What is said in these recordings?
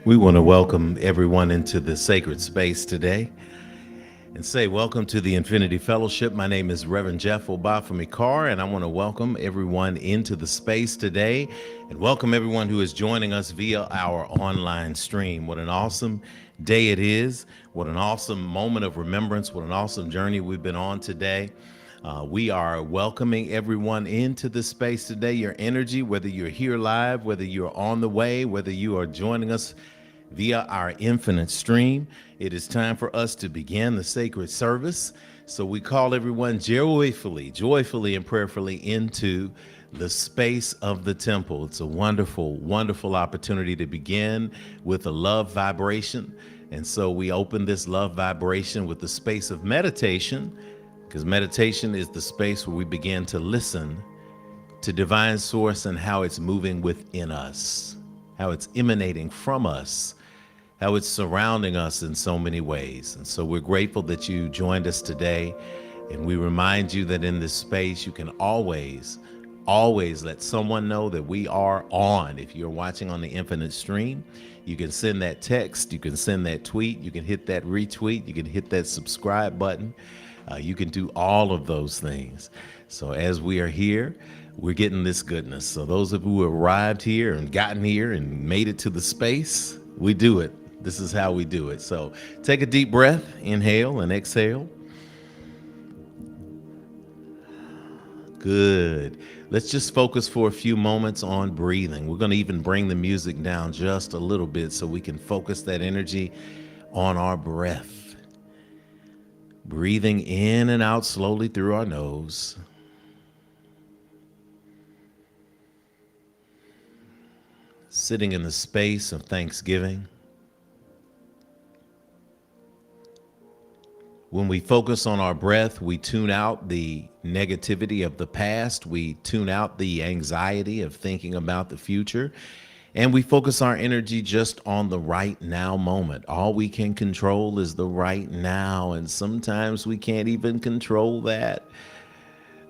We want to welcome everyone into the sacred space today and say welcome to the Infinity Fellowship. My name is Reverend Jeff Obafemi Carr, and I want to welcome everyone into the space today and welcome everyone who is joining us via our online stream. What an awesome day it is. What an awesome moment of remembrance. What an awesome journey we've been on today. We are welcoming everyone into the space today. Your energy, whether you're here live, whether you're on the way, whether you are joining us via our infinite stream, it is time for us to begin the sacred service. So we call everyone joyfully, and prayerfully into the space of the temple. It's a wonderful, wonderful opportunity to begin with a love vibration. And so we open this love vibration with the space of meditation, because meditation is the space where we begin to listen to divine source and how it's moving within us, how it's emanating from us, how it's surrounding us in so many ways. And so we're grateful that you joined us today. And we remind you that in this space, you can always let someone know that we are on. If you're watching on the infinite stream, you can send that text, you can send that tweet, you can hit that retweet, you can hit that subscribe button. You can do all of those things. So as we are here, we're getting this goodness. So those of you who arrived here and gotten here and made it to the space, we do it. This is how we do it. So take a deep breath, inhale and exhale. Good. Let's just focus for a few moments on breathing. We're going to even bring the music down just a little bit so we can focus that energy on our breath. Breathing in and out slowly through our nose. Sitting in the space of thanksgiving. When we focus on our breath, we tune out the negativity of the past. We tune out the anxiety of thinking about the future. And we focus our energy just on the right now moment. All we can control is the right now. And sometimes we can't even control that.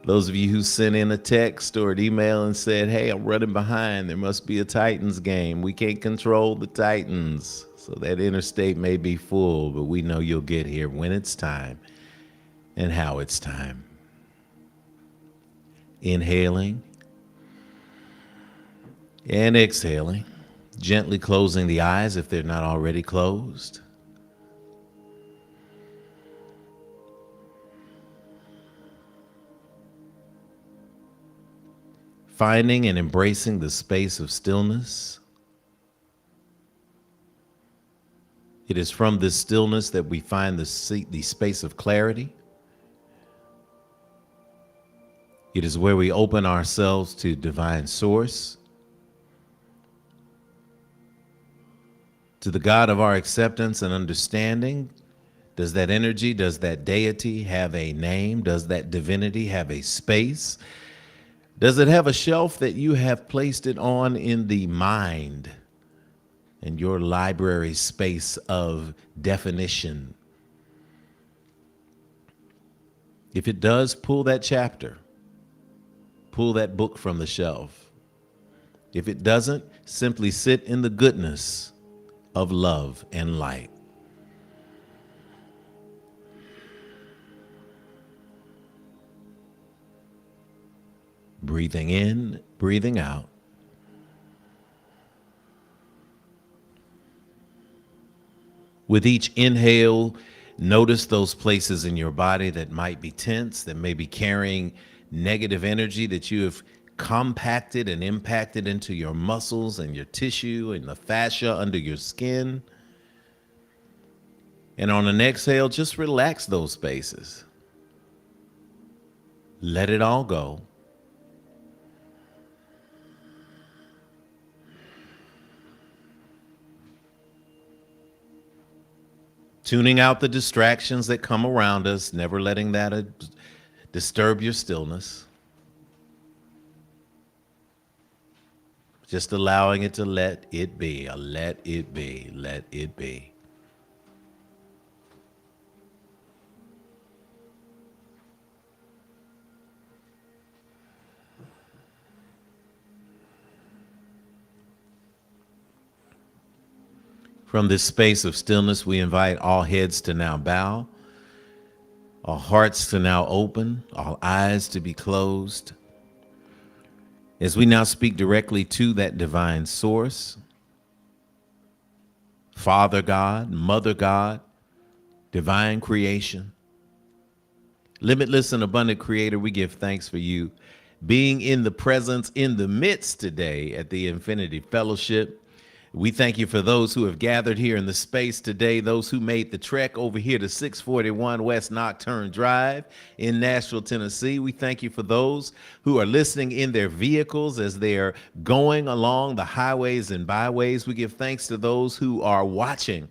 Those of you who sent in a text or an email and said, hey, I'm running behind, there must be a Titans game. We can't control the Titans. So that interstate may be full, but we know you'll get here when it's time and how it's time. Inhaling and exhaling, gently closing the eyes if they're not already closed. Finding and embracing the space of stillness. It is from this stillness that we find the space of clarity. It is where we open ourselves to divine source, to the God of our acceptance and understanding. Does that energy, does that deity have a name? Does that divinity have a space? Does it have a shelf that you have placed it on in the mind and your library space of definition? If it does, pull that chapter, pull that book from the shelf. If it doesn't, simply sit in the goodness of love and light. Breathing in, breathing out. With each inhale, notice those places in your body that might be tense, that may be carrying negative energy that you have compacted and impacted into your muscles and your tissue and the fascia under your skin. And on an exhale, just relax those spaces. Let it all go. Tuning out the distractions that come around us, never letting that disturb your stillness. Just allowing it to let it be, let it be, let it be. From this space of stillness, we invite all heads to now bow, all hearts to now open, all eyes to be closed. As we now speak directly to that divine source, Father God, Mother God, divine creation, limitless and abundant creator, we give thanks for you being in the presence, in the midst today at the Infinity Fellowship. We thank you for those who have gathered here in the space today, those who made the trek over here to 641 West Nocturne Drive in Nashville, Tennessee. We thank you for those who are listening in their vehicles as they are going along the highways and byways. We give thanks to those who are watching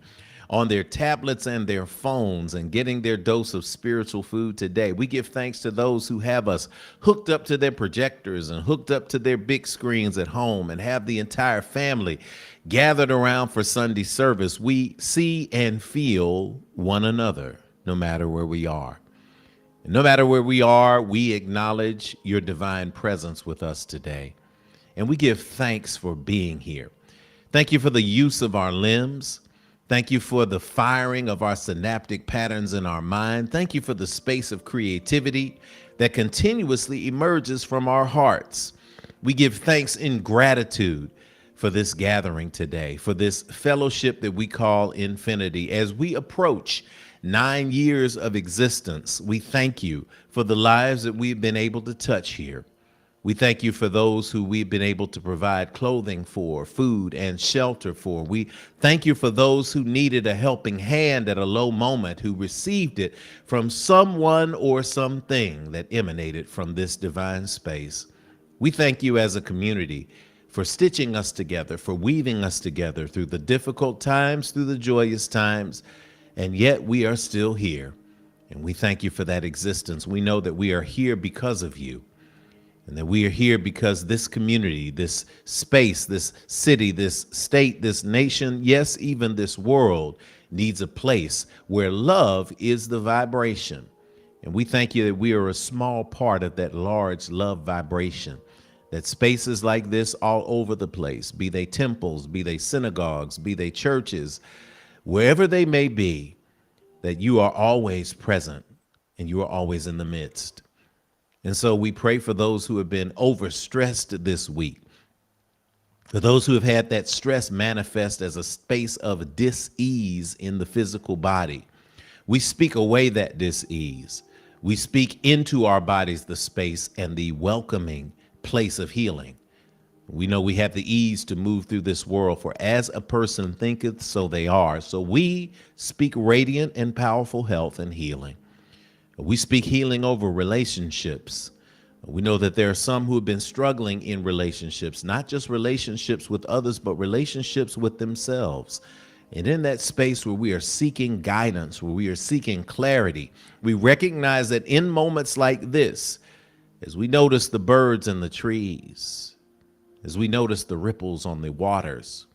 on their tablets and their phones and getting their dose of spiritual food today. We give thanks to those who have us hooked up to their projectors and hooked up to their big screens at home and have the entire family gathered around for Sunday service. We see and feel one another no matter where we are. And no matter where we are, we acknowledge your divine presence with us today. And we give thanks for being here. Thank you for the use of our limbs. Thank you for the firing of our synaptic patterns in our mind. Thank you for the space of creativity that continuously emerges from our hearts. We give thanks in gratitude for this gathering today, for this fellowship that we call Infinity. As we approach 9 years of existence, we thank you for the lives that we've been able to touch here. We thank you for those who we've been able to provide clothing for, food and shelter for. We thank you for those who needed a helping hand at a low moment, who received it from someone or something that emanated from this divine space. We thank you as a community for stitching us together, for weaving us together through the difficult times, through the joyous times, and yet we are still here. And we thank you for that existence. We know that we are here because of you. And that we are here because this community, this space, this city, this state, this nation, yes, even this world needs a place where love is the vibration. And we thank you that we are a small part of that large love vibration, that spaces like this all over the place, be they temples, be they synagogues, be they churches, wherever they may be, that you are always present and you are always in the midst. And so we pray for those who have been overstressed this week, for those who have had that stress manifest as a space of dis-ease in the physical body. We speak away that dis-ease. We speak into our bodies the space and the welcoming place of healing. We know we have the ease to move through this world, for as a person thinketh, so they are. So we speak radiant and powerful health and healing. We speak healing over relationships. We know that there are some who have been struggling in relationships, not just relationships with others, but relationships with themselves. And in that space where we are seeking guidance, where we are seeking clarity, we recognize that in moments like this, as we notice the birds in the trees, as we notice the ripples on the waters,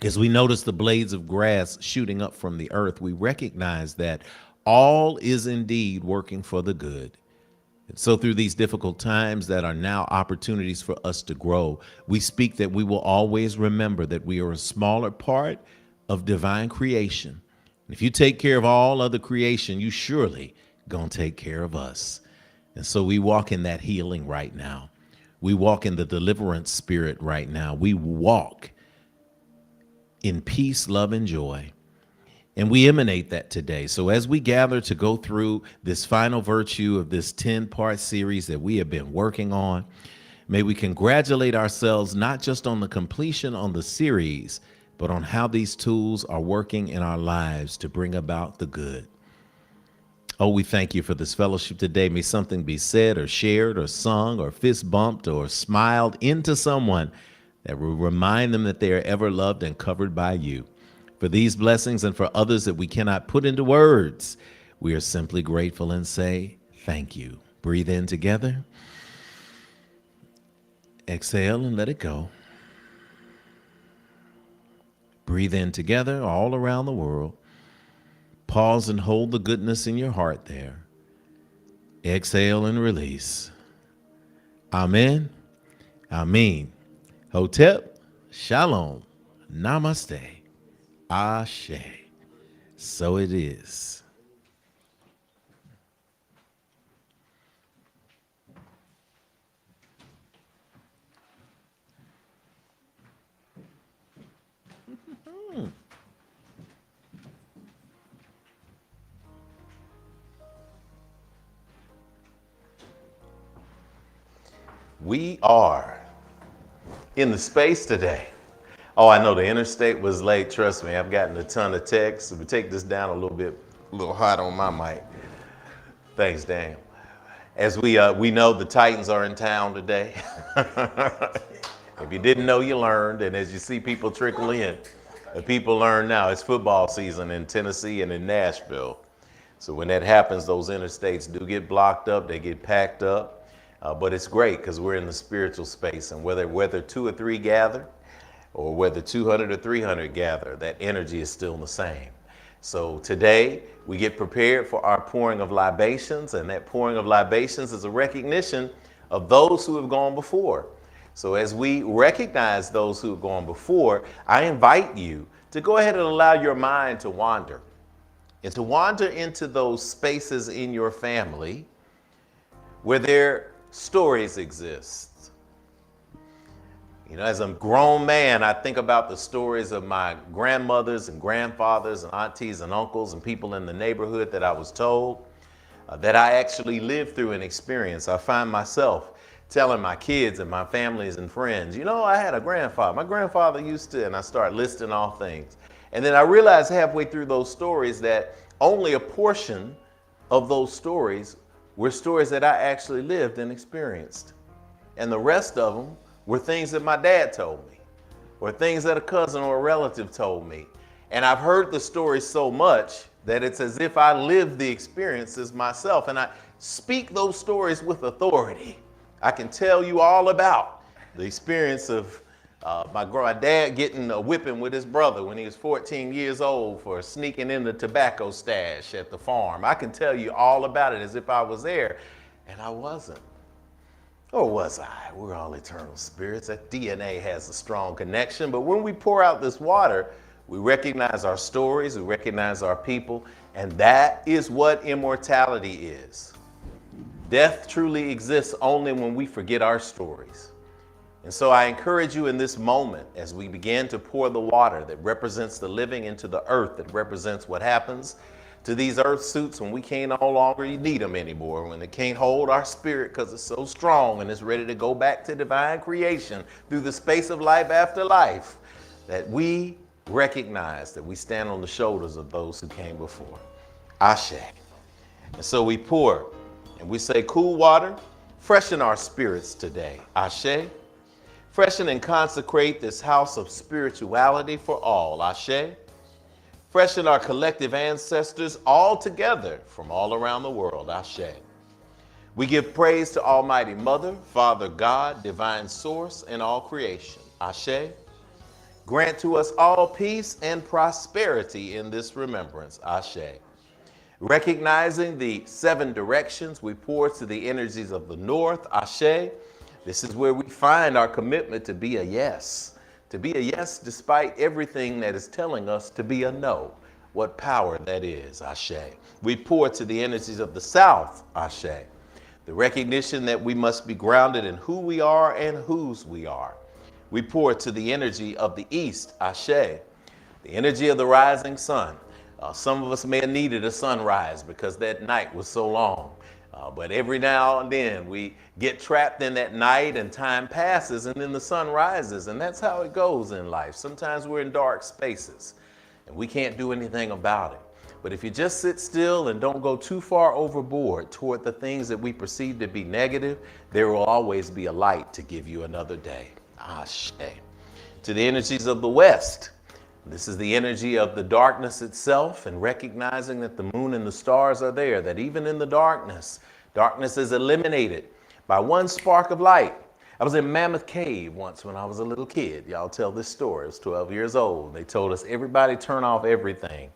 as we notice the blades of grass shooting up from the earth, we recognize that all is indeed working for the good. And so through these difficult times that are now opportunities for us to grow, we speak that we will always remember that we are a smaller part of divine creation. And if you take care of all other creation, you surely gonna take care of us. And so we walk in that healing right now. We walk in the deliverance spirit right now. We walk in peace, love, and joy. And we emanate that today. So as we gather to go through this final virtue of this 10-part series that we have been working on, may we congratulate ourselves not just on the completion on the series, but on how these tools are working in our lives to bring about the good. Oh, we thank you for this fellowship today. May something be said or shared or sung or fist bumped or smiled into someone that will remind them that they are ever loved and covered by you. For these blessings and for others that we cannot put into words, we are simply grateful and say thank you. Breathe in together. Exhale and let it go. Breathe in together all around the world. Pause and hold the goodness in your heart there. Exhale and release. Amen. Amen. Hotep. Shalom. Namaste. Ashe. So it is. We are in the space today. Oh, I know the interstate was late. Trust me, I've gotten a ton of texts. So we take this down a little bit, a little hot on my mic. Thanks, Dan. As we know, the Titans are in town today. If you didn't know, you learned. And as you see people trickle in, the people learn now. It's football season in Tennessee and in Nashville. So when that happens, those interstates do get blocked up. They get packed up. But it's great because we're in the spiritual space. And whether 2 or 3 gather, or whether 200 or 300 gather, that energy is still the same. So today we get prepared for our pouring of libations, and that pouring of libations is a recognition of those who have gone before. So as we recognize those who have gone before, I invite you to go ahead and allow your mind to wander, and to wander into those spaces in your family where their stories exist. You know, as a grown man, I think about the stories of my grandmothers and grandfathers and aunties and uncles and people in the neighborhood that I was told, that I actually lived through and experienced. I find myself telling my kids and my families and friends, you know, I had a grandfather. My grandfather used to, and I start listing off things. And then I realized halfway through those stories that only a portion of those stories were stories that I actually lived and experienced. And the rest of them were things that my dad told me, or things that a cousin or a relative told me. And I've heard the story so much that it's as if I lived the experiences myself, and I speak those stories with authority. I can tell you all about the experience of my dad getting a whipping with his brother when he was 14 years old for sneaking in the tobacco stash at the farm. I can tell you all about it as if I was there, and I wasn't. Or was I? We're all eternal spirits. That DNA has a strong connection. But when we pour out this water, we recognize our stories, we recognize our people, and that is what immortality is. Death truly exists only when we forget our stories. And so I encourage you in this moment, as we begin to pour the water that represents the living into the earth, that represents what happens to these earth suits when we can't no longer need them anymore, when they can't hold our spirit because it's so strong and it's ready to go back to divine creation through the space of life after life, that we recognize that we stand on the shoulders of those who came before. Ashe. And so we pour and we say, cool water, freshen our spirits today. Ashe. Freshen and consecrate this house of spirituality for all. Ashe. Freshen our collective ancestors all together from all around the world. Ashe. We give praise to Almighty Mother, Father God, Divine Source, and all creation. Ashe. Grant to us all peace and prosperity in this remembrance. Ashe. Recognizing the 7 directions, we pour to the energies of the north. Ashe. This is where we find our commitment to be a yes. To be a yes despite everything that is telling us to be a no. What power that is, Ashe. We pour to the energies of the South, Ashe. The recognition that we must be grounded in who we are and whose we are. We pour to the energy of the East, Ashe. The energy of the rising sun. Some of us may have needed a sunrise because that night was so long. But every now and then we get trapped in that night and time passes and then the sun rises, and that's how it goes in life. Sometimes we're in dark spaces and we can't do anything about it. But if you just sit still and don't go too far overboard toward the things that we perceive to be negative, there will always be a light to give you another day. Ashe. To the energies of the West. This is the energy of the darkness itself, and recognizing that the moon and the stars are there, that even in the darkness, darkness is eliminated by one spark of light. I was in Mammoth Cave once when I was a little kid. Y'all tell this story. I was 12 years old. They told us, everybody turn off everything.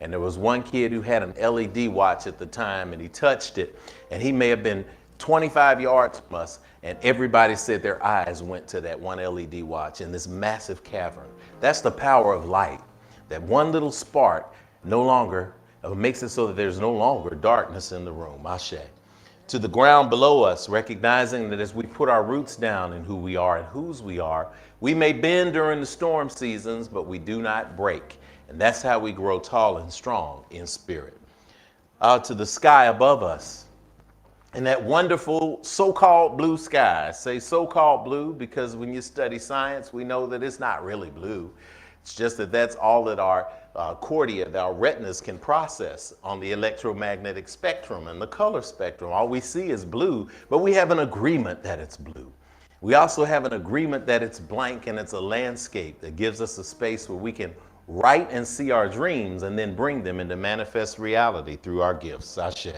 And there was one kid who had an LED watch at the time, and he touched it, and he may have been 25 yards from us, and everybody said their eyes went to that one LED watch in this massive cavern. That's the power of light That one little spark no longer makes it so that there's no longer darkness in the room. Ashe. To the ground below us, recognizing that as we put our roots down in who we are and whose we are, we may bend during the storm seasons, but we do not break. And that's how we grow tall and strong in spirit. Out to the sky above us, and that wonderful so-called blue sky. I say so-called blue because when you study science, we know that it's not really blue. It's just that that's all that our cornea, our retinas can process on the electromagnetic spectrum and the color spectrum. All we see is blue, but we have an agreement that it's blue. We also have an agreement that it's blank and it's a landscape that gives us a space where we can write and see our dreams and then bring them into manifest reality through our gifts. Ashe.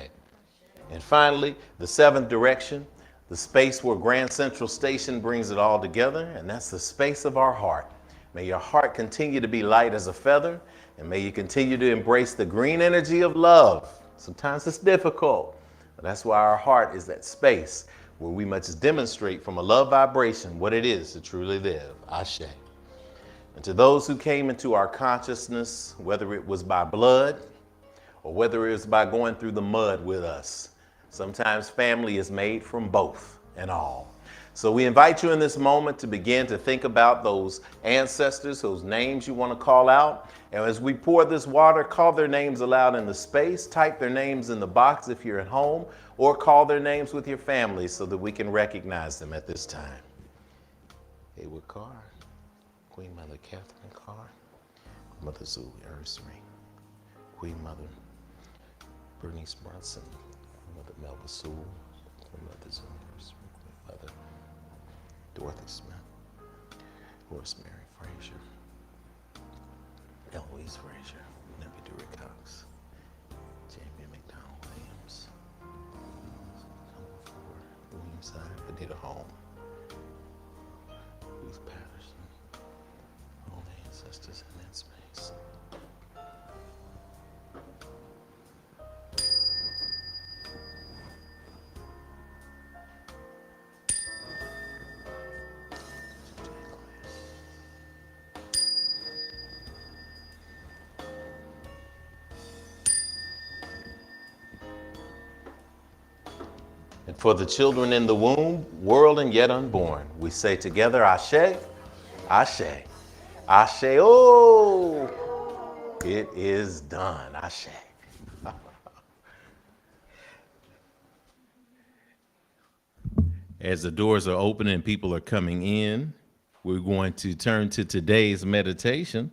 And finally, the seventh direction, the space where Grand Central Station brings it all together, and that's the space of our heart. May your heart continue to be light as a feather, and may you continue to embrace the green energy of love. Sometimes it's difficult, but that's why our heart is that space where we must demonstrate from a love vibration what it is to truly live. Ashe. And to those who came into our consciousness, whether it was by blood or whether it was by going through the mud with us, sometimes family is made from both and all. So we invite you in this moment to begin to think about those ancestors, those names you want to call out. And as we pour this water, call their names aloud in the space, type their names in the box if you're at home, or call their names with your family so that we can recognize them at this time. Haywood Carr, Queen Mother Catherine Carr, Mother Zuli Erskine, Queen Mother Bernice Brunson, Mother Melba Sewell, Mother Zuli Erskine, Mother Dorothy Smith, Rosemary Frazier, Eloise Frazier, Nebby Dewey Cox, Jamie McDonald Williams, Williamside, Anita Hall, Ruth Patterson, all the ancestors in that space. And for the children in the womb, world and yet unborn, we say together, Ashe, Ashe, Ashe, oh, it is done, Ashe. As the doors are open and people are coming in, we're going to turn to today's meditation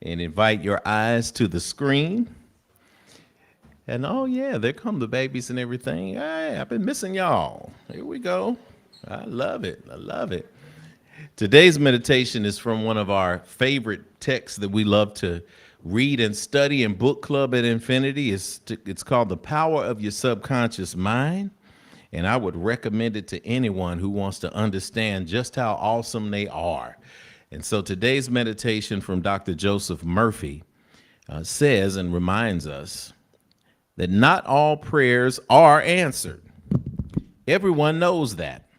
and invite your eyes to the screen. And oh yeah, there come the babies and everything. Hey, I've been missing y'all. Here we go. I love it. I love it. Today's meditation is from one of our favorite texts that we love to read and study in book club at Infinity. It's called The Power of Your Subconscious Mind. And I would recommend it to anyone who wants to understand just how awesome they are. And so today's meditation from Dr. Joseph Murphy says and reminds us that not all prayers are answered. Everyone knows that.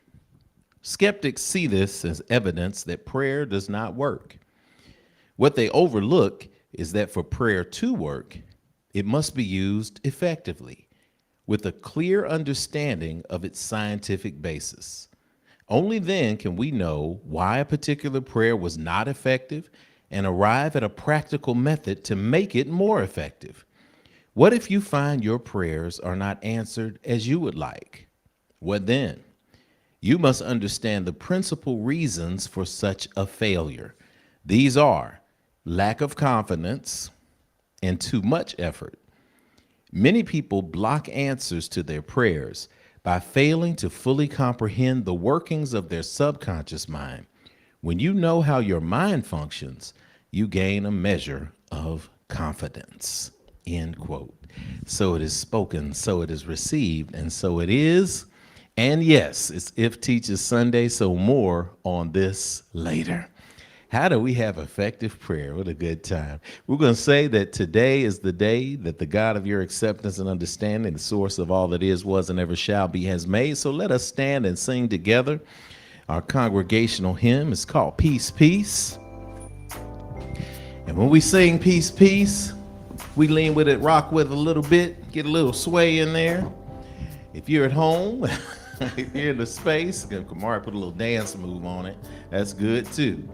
Skeptics see this as evidence that prayer does not work. What they overlook is that for prayer to work, it must be used effectively, with a clear understanding of its scientific basis. Only then can we know why a particular prayer was not effective and arrive at a practical method to make it more effective. What if you find your prayers are not answered as you would like? What then? You must understand the principal reasons for such a failure. These are lack of confidence and too much effort. Many people block answers to their prayers by failing to fully comprehend the workings of their subconscious mind. When you know how your mind functions, you gain a measure of confidence. End quote. So it is spoken, so it is received, and so it is. And yes, it's If Teaches Sunday, so more on this later. How do we have effective prayer? What a good time. We're going to say that today is the day that the God of your acceptance and understanding, the source of all that is, was, and ever shall be, has made. So let us stand and sing together. Our congregational hymn is called Peace, Peace. And And when we sing peace, peace, we lean with it, rock with it a little bit, get a little sway in there. If you're at home, if you're in the space, Kamara put a little dance move on it. That's good too.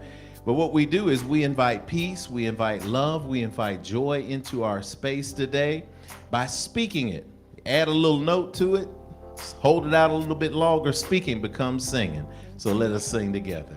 But what we do is we invite peace, we invite love, we invite joy into our space today by speaking it. Add a little note to it, hold it out a little bit longer. Speaking becomes singing. So let us sing together.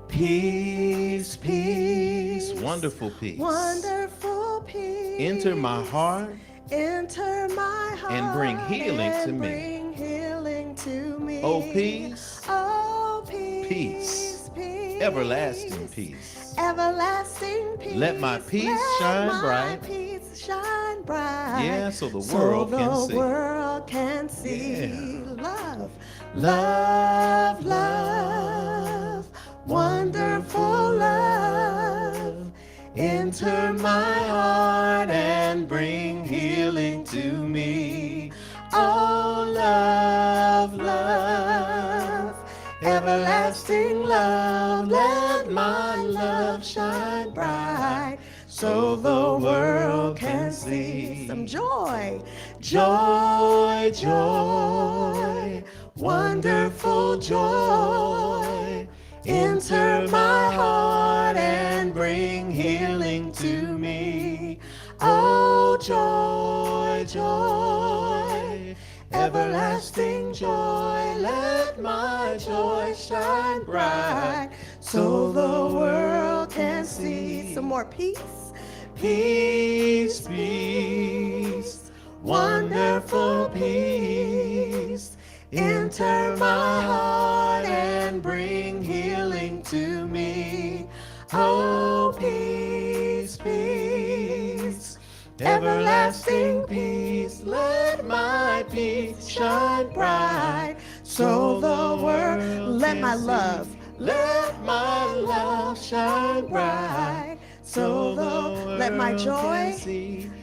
Peace, peace, wonderful peace. Wonderful peace. Enter my heart. Enter my heart. And bring healing to me. Bring healing to me. Oh, peace. Oh, peace. Peace. Peace. Everlasting peace. Everlasting peace. Let my peace shine bright. Let my peace shine bright. Yeah, so the world can see. So the world can see. Yeah. Love. Love, love. Wonderful love. Enter my heart and bring healing to me. Oh, love, love, everlasting love. Let my love shine bright so the world can see. Some joy, joy, joy, wonderful joy. Enter my heart and bring healing to me. Oh, joy, joy, everlasting joy. Let my joy shine bright so the world can see. Some more peace. Peace, peace, wonderful peace. Enter my heart and bring healing to me. Oh, peace, peace, everlasting peace. Let my peace shine bright so the world. Let my love, let my love shine bright so the. Let my joy,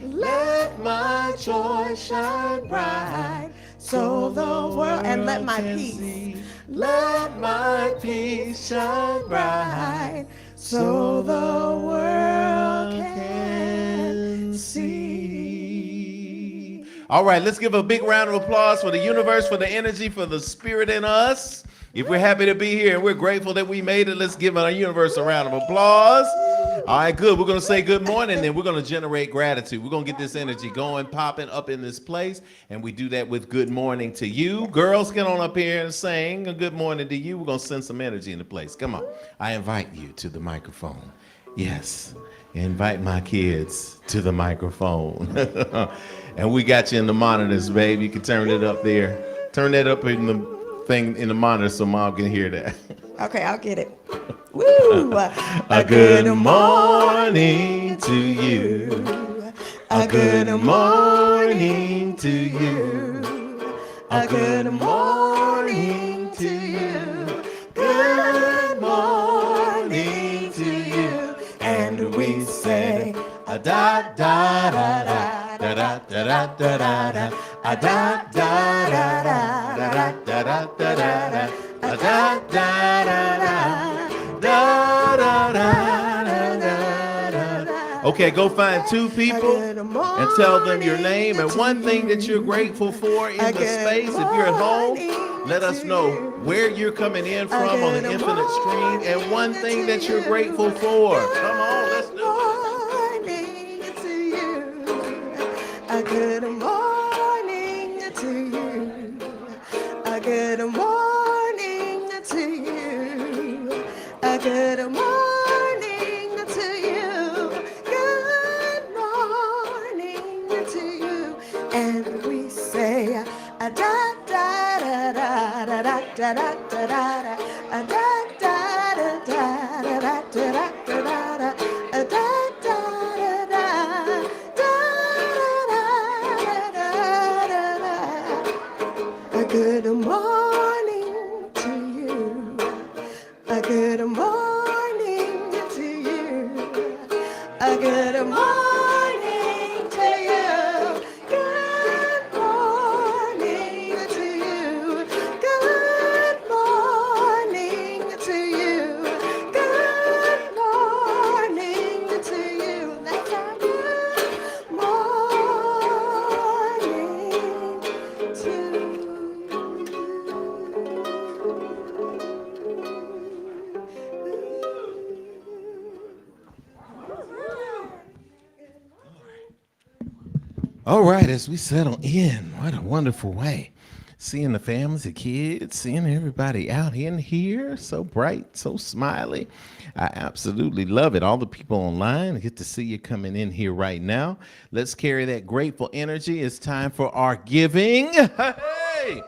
let my joy shine bright so the world. And let my peace, let my peace shine bright so the world can see. All right, let's give a big round of applause for the universe, for the energy, for the spirit in us. If we're happy to be here and we're grateful that we made it, let's give our universe a round of applause. All right, good. We're going to say good morning, and we're going to generate gratitude. We're going to get this energy going, popping up in this place, and we do that with good morning to you. Girls, get on up here and sing a good morning to you. We're going to send some energy in the place. Come on. I invite you to the microphone. Yes, invite my kids to the microphone. And we got you in the monitors, babe. You can turn it up there. Turn that up in the thing in the monitor so Mom can hear that. Okay, I'll get it. Woo! A good morning to you. A good morning to you. A good morning to you. Good morning to you. And we say a da da da da da da da da da da. A da da da da da da da da da. A da da da da da da da da da. Okay, go find two people and tell them your name and one thing that you're grateful for in the space. If you're at home, let us know where you're coming in from on the infinite stream and one thing that you're grateful for. Come on, let's do it. A good morning to you. A good morning to you. A good morning to you. Good morning to you. And we say a da da da da da da da da da da a da da da da da da da da da a da da da da. A good morning to you. A good morning to you. A good morning to you. Good morning to you. Good morning to you. Good morning All right, as we settle in, what a wonderful way. Seeing the families, the kids, seeing everybody out in here, so bright, so smiley. I absolutely love it. All the people online, I get to see you coming in here right now. Let's carry that grateful energy. It's time for our giving. Hey!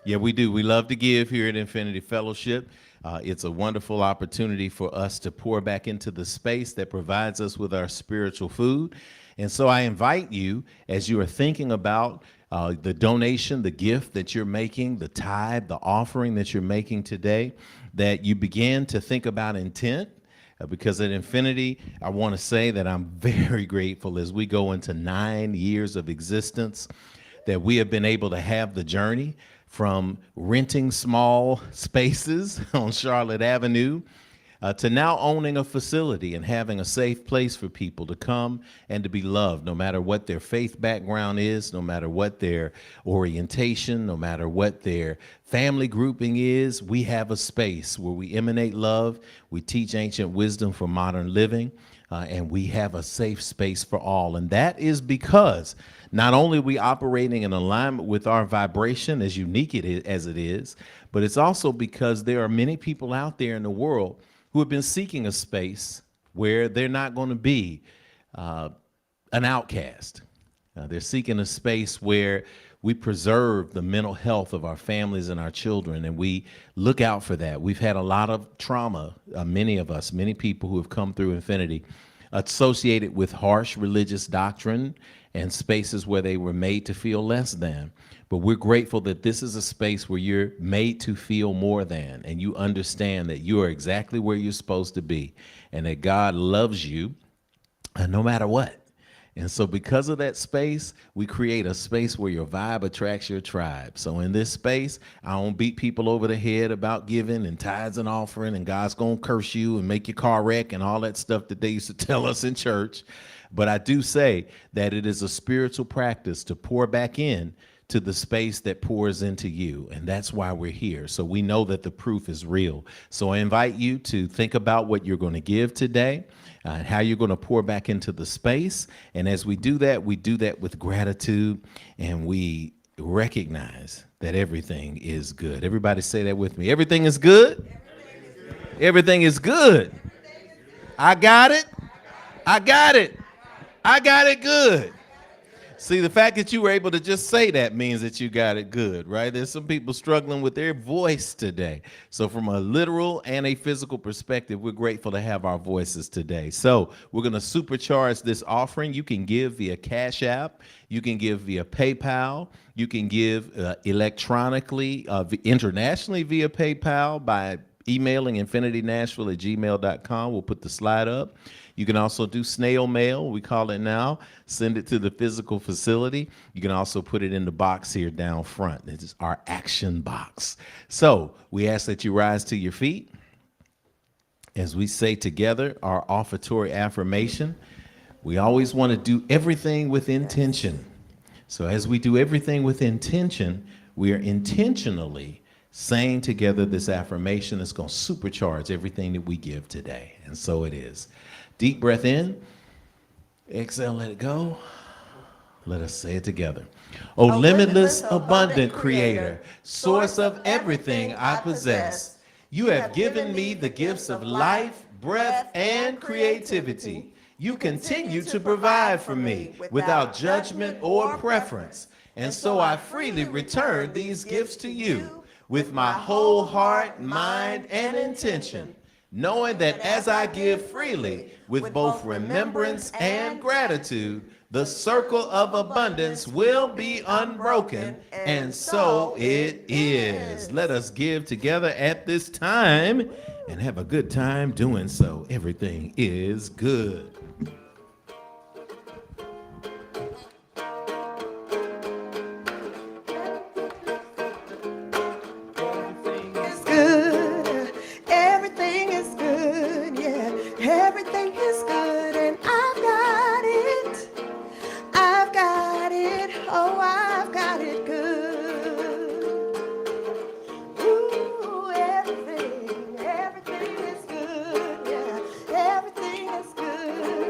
Yeah, we do. We love to give here at Infinity Fellowship. It's a wonderful opportunity for us to pour back into the space that provides us with our spiritual food. And so I invite you, as you are thinking about the donation, the gift that you're making, the tithe, the offering that you're making today, that you begin to think about intent. Because at Infinity, I want to say that I'm very grateful as we go into 9 years of existence that we have been able to have the journey from renting small spaces on Charlotte Avenue to now owning a facility and having a safe place for people to come and to be loved, no matter what their faith background is, no matter what their orientation, no matter what their family grouping is. We have a space where we emanate love, we teach ancient wisdom for modern living, and we have a safe space for all. And that is because not only are we operating in alignment with our vibration, as unique as it is, but it's also because there are many people out there in the world who have been seeking a space where they're not going to be an outcast. They're seeking a space where we preserve the mental health of our families and our children, and we look out for that. We've had a lot of trauma, many of us, many people who have come through Infinity, associated with harsh religious doctrine and spaces where they were made to feel less than. But we're grateful that this is a space where you're made to feel more than, and you understand that you are exactly where you're supposed to be, and that God loves you no matter what. And so because of that space, we create a space where your vibe attracts your tribe. So in this space, I don't beat people over the head about giving and tithes and offering, and God's going to curse you and make your car wreck and all that stuff that they used to tell us in church. But I do say that it is a spiritual practice to pour back in to the space that pours into you. And that's why we're here. So we know that the proof is real. So I invite you to think about what you're going to give today, and how you're going to pour back into the space. And as we do that with gratitude, and we recognize that everything is good. Everybody say that with me. Everything is good. Everything is good. I got it. I got it. I got it good. See, the fact that you were able to just say that means that you got it good, right? There's some people struggling with their voice today. So from a literal and a physical perspective, we're grateful to have our voices today. So we're going to supercharge this offering. You can give via Cash App. You can give via PayPal. You can give electronically, internationally via PayPal by emailing infinitynashville@gmail.com. We'll put the slide up. You can also do snail mail, we call it now. Send it to the physical facility. You can also put it in the box here down front. This is our action box. So we ask that you rise to your feet as we say together our offertory affirmation. We always want to do everything with intention. So as we do everything with intention, we are intentionally saying together this affirmation that's going to supercharge everything that we give today. And so it is. Deep breath in, exhale, let it go. Let us say it together. O limitless, abundant Creator, source of everything I possess, you have given me the gifts of life, breath, and creativity. You continue to provide for me without judgment or preference. And so I freely return these gifts to you with my whole heart, mind, and intention, knowing that as I give freely with both remembrance and gratitude, the circle of abundance will be unbroken, and so it is. Let us give together at this time and have a good time doing so. Everything is good. Good. Everything is good. Yeah, everything is good, and I've got it. I've got it. Oh, I've got it good. Ooh, everything is good. Yeah, everything is good.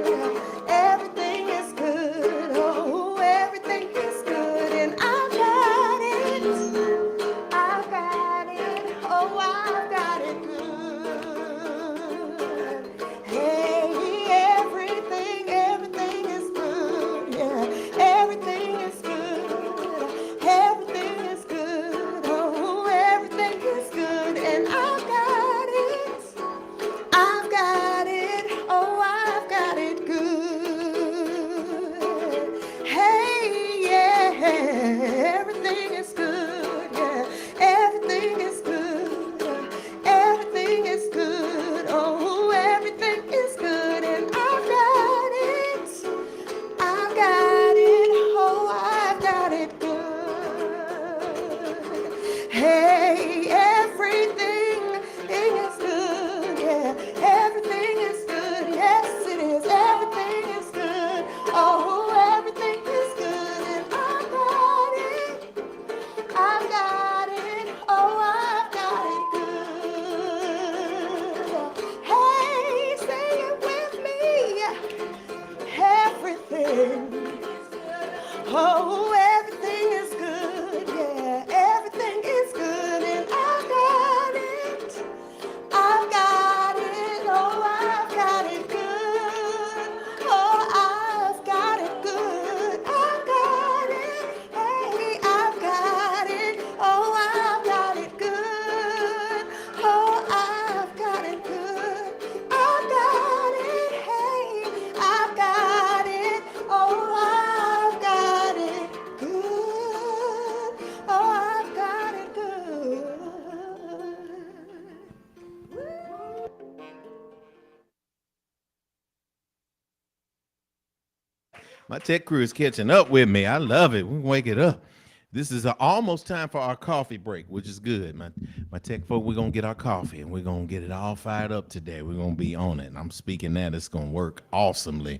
My tech crew is catching up with me. I love it. We wake it up. This is almost time for our coffee break, which is good. My tech folk, we're going to get our coffee, and we're going to get it all fired up today. We're going to be on it. And I'm speaking that. It's going to work awesomely.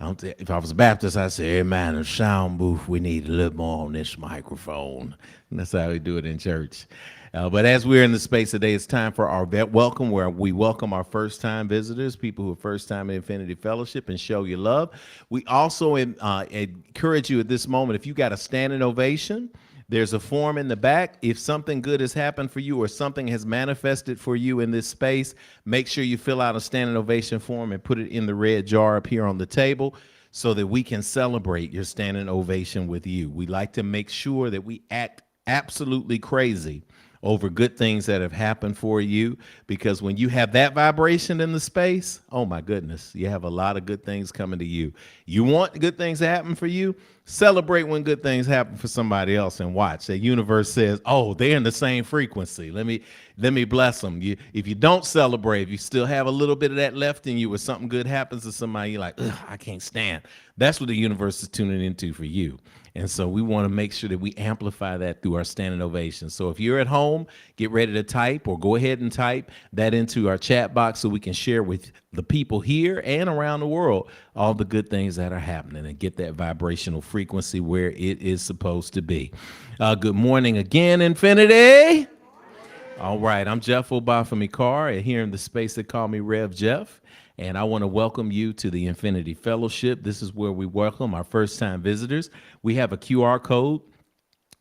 If I was a Baptist, I'd say, hey, man, the sound booth, we need a little more on this microphone. And that's how we do it in church. But as we're in the space today, it's time for our welcome, where we welcome our first-time visitors, people who are first-time in Infinity Fellowship, and show you love. We also encourage you at this moment, if you got a standing ovation, there's a form in the back. If something good has happened for you or something has manifested for you in this space, make sure you fill out a standing ovation form and put it in the red jar up here on the table so that we can celebrate your standing ovation with you. We like to make sure that we act absolutely crazy over good things that have happened for you, because when you have that vibration in the space, oh my goodness, you have a lot of good things coming to you. You want good things to happen for you? Celebrate when good things happen for somebody else and watch. The universe says, oh, they're in the same frequency. Let me bless them. If you don't celebrate, if you still have a little bit of that left in you where something good happens to somebody, you're like, ugh, I can't stand. That's what the universe is tuning into for you. And so we want to make sure that we amplify that through our standing ovation. So if you're at home, get ready to type, or go ahead and type that into our chat box so we can share with the people here and around the world all the good things that are happening and get that vibrational frequency where it is supposed to be. Good morning again, Infinity. All right, I'm Jeff Obafemi Carr, and here in the space they call me Rev Jeff. And I want to welcome you to the Infinity Fellowship. This is where we welcome our first-time visitors. We have a QR code.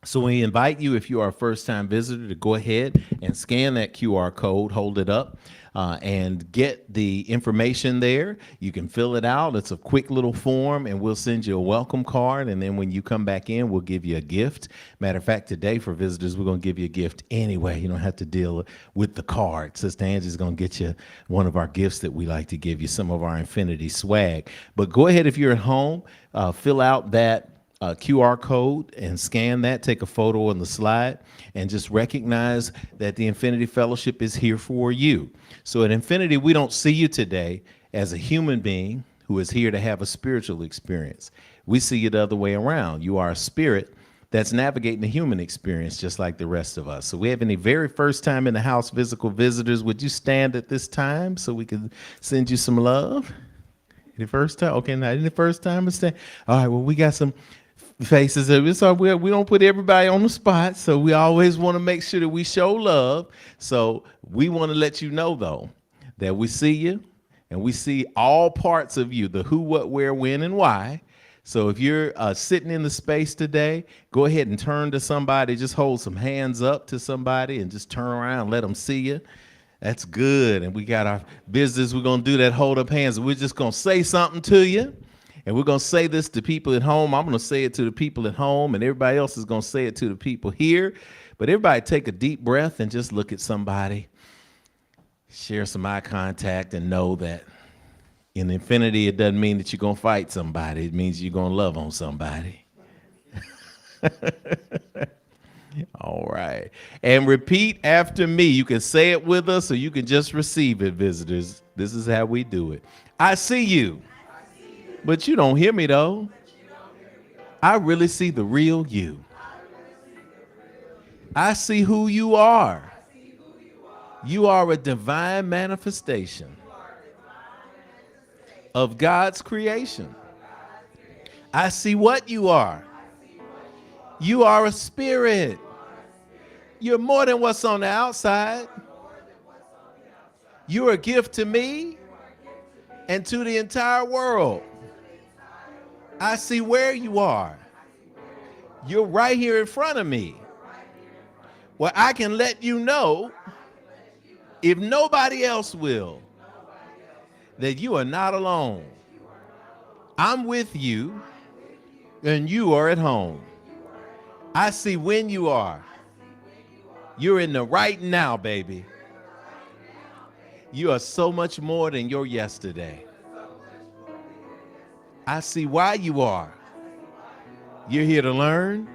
So we invite you, if you are a first-time visitor, to go ahead and scan that QR code, hold it up, and get the information there. You can fill it out. It's a quick little form, and we'll send you a welcome card. And then when you come back in, we'll give you a gift. Matter of fact, today for visitors, we're going to give you a gift anyway. You don't have to deal with the card. Sister Angie's going to get you one of our gifts that we like to give you, some of our Infinity swag. But go ahead, if you're at home, fill out that QR code and scan that, take a photo on the slide, and just recognize that the Infinity Fellowship is here for you. So at Infinity, we don't see you today as a human being who is here to have a spiritual experience. We see you the other way around. You are a spirit that's navigating the human experience just like the rest of us. So we have any very first time in the house physical visitors. Would you stand at this time so we can send you some love? The first time? Okay, not in the first time. Stand. All right, well, we got some faces of it, so we don't put everybody on the spot, so we always want to make sure that we show love. So we want to let you know, though, that we see you, and we see all parts of you, the who, what, where, when, and why. So if you're sitting in the space today, go ahead and turn to somebody, just hold some hands up to somebody and just turn around and let them see you. That's good. And we got our business, we're going to do that, hold up hands. We're just going to say something to you. And we're going to say this to people at home. I'm going to say it to the people at home, and everybody else is going to say it to the people here. But everybody take a deep breath and just look at somebody. Share some eye contact and know that in Infinity, it doesn't mean that you're going to fight somebody. It means you're going to love on somebody. All right. And repeat after me. You can say it with us, or you can just receive it, visitors. This is how we do it. I see you. But you don't hear me, though. I really see the real you. I see who you are. You are a divine manifestation of God's creation. I see what you are. You are a spirit. You're more than what's on the outside. You're a gift to me and to the entire world. I see where you are. You're right here in front of me. Well, I can let you know, if nobody else will, that you are not alone. I'm with you, and you are at home. I see when you are. You're in the right now, baby. You are so much more than your yesterday. I see why you are. You're here to learn,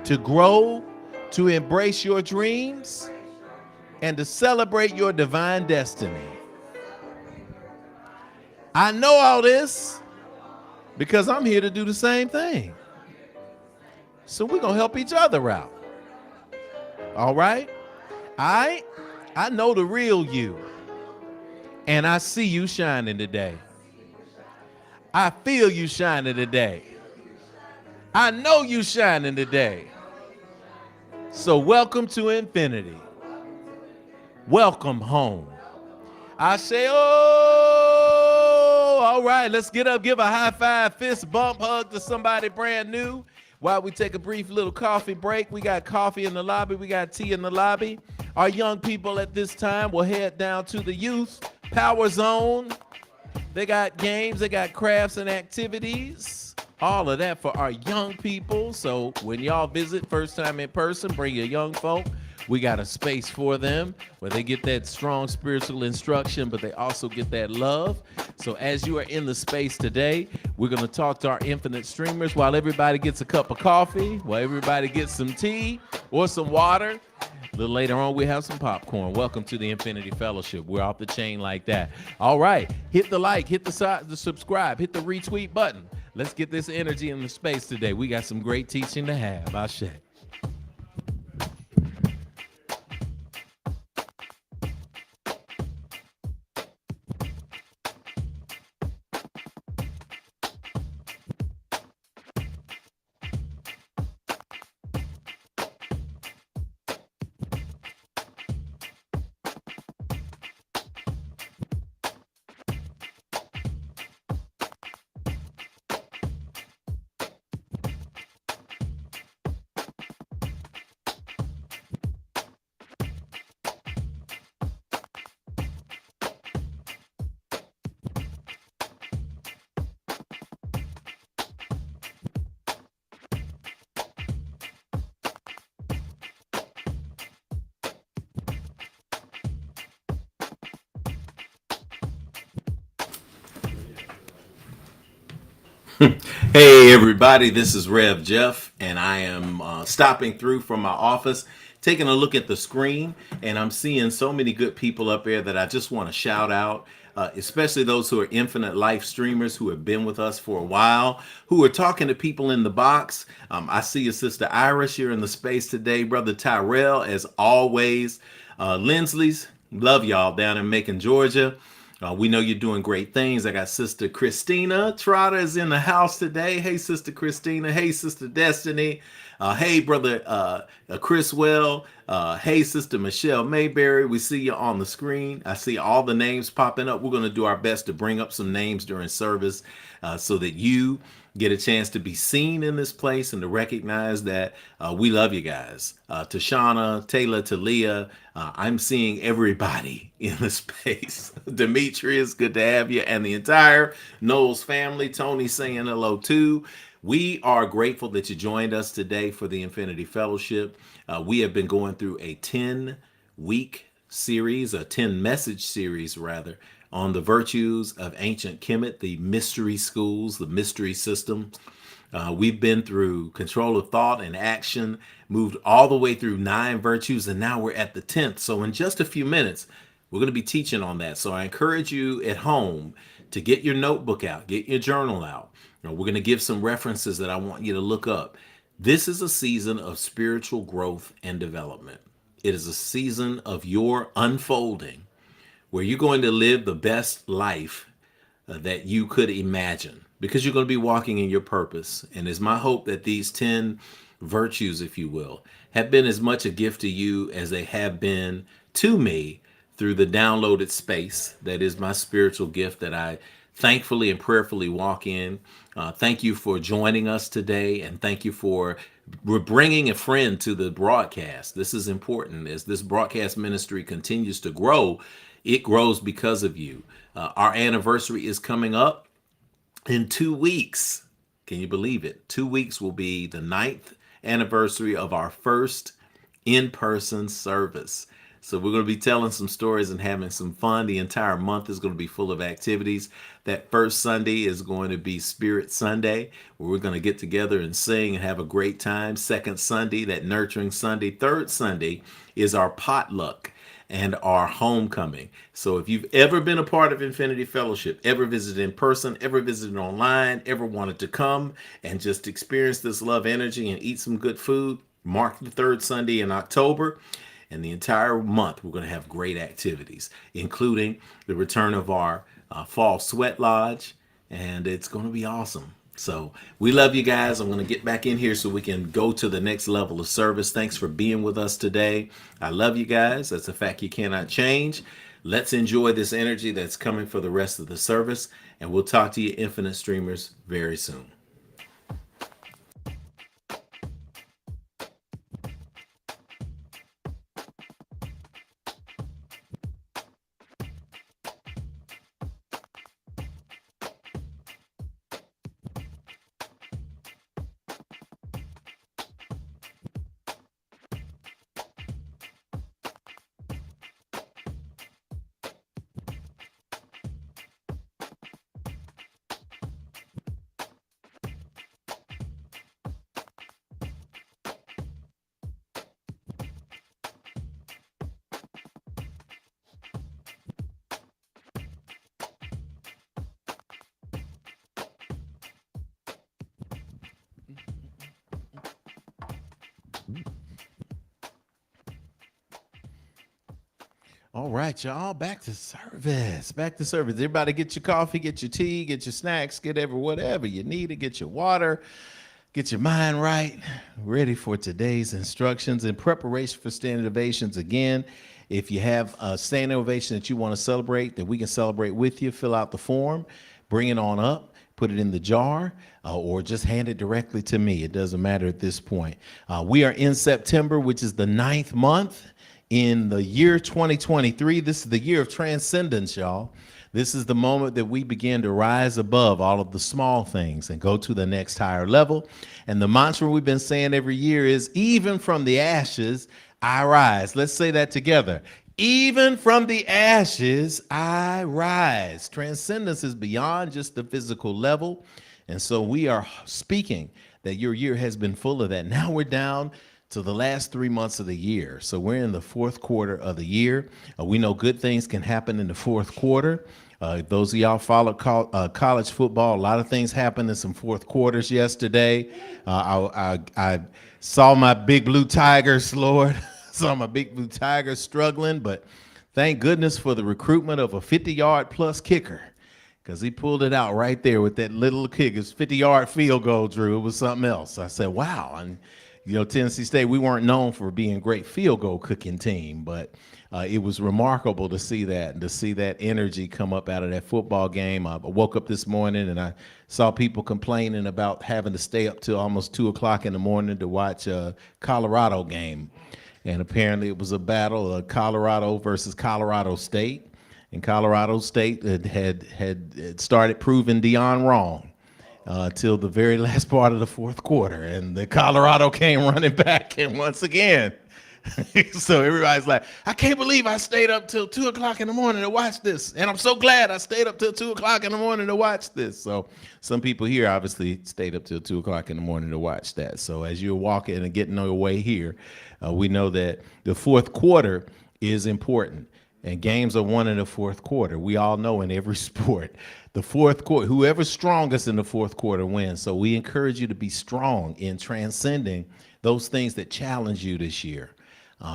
to grow, to embrace your dreams, and to celebrate your divine destiny. I know all this because I'm here to do the same thing. So we're going to help each other out. All right? I know the real you, and I see you shining today. I feel you shining today. I know you shining today. So welcome to infinity. Welcome home. I say, oh, all right, let's get up, give a high five, fist bump, hug to somebody brand new. While we take a brief little coffee break, we got coffee in the lobby, we got tea in the lobby. Our young people at this time will head down to the youth power zone. They got games, they got crafts and activities, all of that for our young people. So when y'all visit first time in person, bring your young folk. We got a space for them where they get that strong spiritual instruction, but they also get that love. So as you are in the space today, we're going to talk to our infinite streamers while everybody gets a cup of coffee, while everybody gets some tea or some water. A little later on, we have some popcorn. Welcome to the Infinity Fellowship. We're off the chain like that. All right. Hit the like, hit the subscribe, hit the retweet button. Let's get this energy in the space today. We got some great teaching to have. Ashe. Hey everybody, this is Rev Jeff, and I am stopping through from my office, taking a look at the screen, and I'm seeing so many good people up there that I just want to shout out, especially those who are infinite life streamers who have been with us for a while, who are talking to people in the box. I see your sister Iris here in the space today, brother Tyrell, as always. Lindsley's, love y'all down in Macon, Georgia. We know you're doing great things. I got Sister Christina Trotter is in the house today. Hey, Sister Christina. Hey, Sister Destiny. Hey, Brother Chriswell. Hey, Sister Michelle Mayberry. We see you on the screen. I see all the names popping up. We're going to do our best to bring up some names during service so that you get a chance to be seen in this place and to recognize that we love you guys. To Shauna, Taylor, to Leah, I'm seeing everybody in the space. Demetrius, good to have you, and the entire Knowles family. Tony saying hello too. We are grateful that you joined us today for the Infinity Fellowship. We have been going through a 10-week series, a 10-message series rather, on the virtues of ancient Kemet, the mystery schools, the mystery system. We've been through control of thought and action, moved all the way through 9 virtues, and now we're at the 10th. So in just a few minutes, we're going to be teaching on that. So I encourage you at home to get your notebook out, get your journal out. We're going to give some references that I want you to look up. This is a season of spiritual growth and development. It is a season of your unfolding, where you're going to live the best life that you could imagine, because you're going to be walking in your purpose. And it's my hope that these 10 virtues, if you will, have been as much a gift to you as they have been to me through the downloaded space that is my spiritual gift that I thankfully and prayerfully walk in. Thank you for joining us today, and thank you for bringing a friend to the broadcast. This is important. As this broadcast ministry continues to grow, it grows because of you. Our anniversary is coming up in 2 weeks. Can you believe it? 2 weeks will be the 9th anniversary of our first in-person service. So we're going to be telling some stories and having some fun. The entire month is going to be full of activities. That first Sunday is going to be Spirit Sunday, where we're going to get together and sing and have a great time. Second Sunday, that nurturing Sunday. Third Sunday is our potluck. and our homecoming. So if you've ever been a part of Infinity Fellowship, ever visited in person, ever visited online, ever wanted to come and just experience this love energy and eat some good food, mark the third Sunday in October. And the entire month, we're going to have great activities, including the return of our fall sweat lodge, and it's going to be awesome. So we love you guys. I'm going to get back in here so we can go to the next level of service. Thanks for being with us today. I love you guys. That's a fact you cannot change. Let's enjoy this energy that's coming for the rest of the service, and we'll talk to you infinite streamers very soon. All right, y'all, back to service. Back to service. Everybody get your coffee, get your tea, get your snacks, get whatever you need to get your water, get your mind right, ready for today's instructions in preparation for standing ovations. Again, if you have a standing ovation that you want to celebrate, that we can celebrate with you, fill out the form, bring it on up, put it in the jar, or just hand it directly to me. It doesn't matter at this point. We are in September, which is the 9th month. In the year 2023, this is the year of transcendence, y'all. This is the moment that we begin to rise above all of the small things and go to the next higher level. And the mantra we've been saying every year is, even from the ashes, I rise. Let's say that together. Even from the ashes, I rise. Transcendence is beyond just the physical level. And so we are speaking that your year has been full of that. Now we're down to the last 3 months of the year. So we're in the fourth quarter of the year. We know good things can happen in the fourth quarter. Those of y'all follow college football, a lot of things happened in some fourth quarters yesterday. I saw my big blue Tigers, Lord. Saw my big blue Tigers struggling, but thank goodness for the recruitment of a 50-yard plus kicker, because he pulled it out right there with that little kick. His 50-yard field goal, Drew. It was something else. I said, wow. And Tennessee State, we weren't known for being a great field goal cooking team, but it was remarkable to see that, and to see that energy come up out of that football game. I woke up this morning and I saw people complaining about having to stay up till almost 2 o'clock in the morning to watch a Colorado game. And apparently it was a battle of Colorado versus Colorado State. And Colorado State had started proving Deion wrong. Till the very last part of the fourth quarter, and the Colorado came running back, and once again, so everybody's like, I can't believe I stayed up till 2 o'clock in the morning to watch this, and I'm so glad I stayed up till 2 o'clock in the morning to watch this. So some people here obviously stayed up till 2 o'clock in the morning to watch that. So as you're walking and getting on your way here, we know that the fourth quarter is important, and games are won in the fourth quarter. We all know in every sport, the fourth quarter, whoever's strongest in the fourth quarter wins. So we encourage you to be strong in transcending those things that challenge you this year.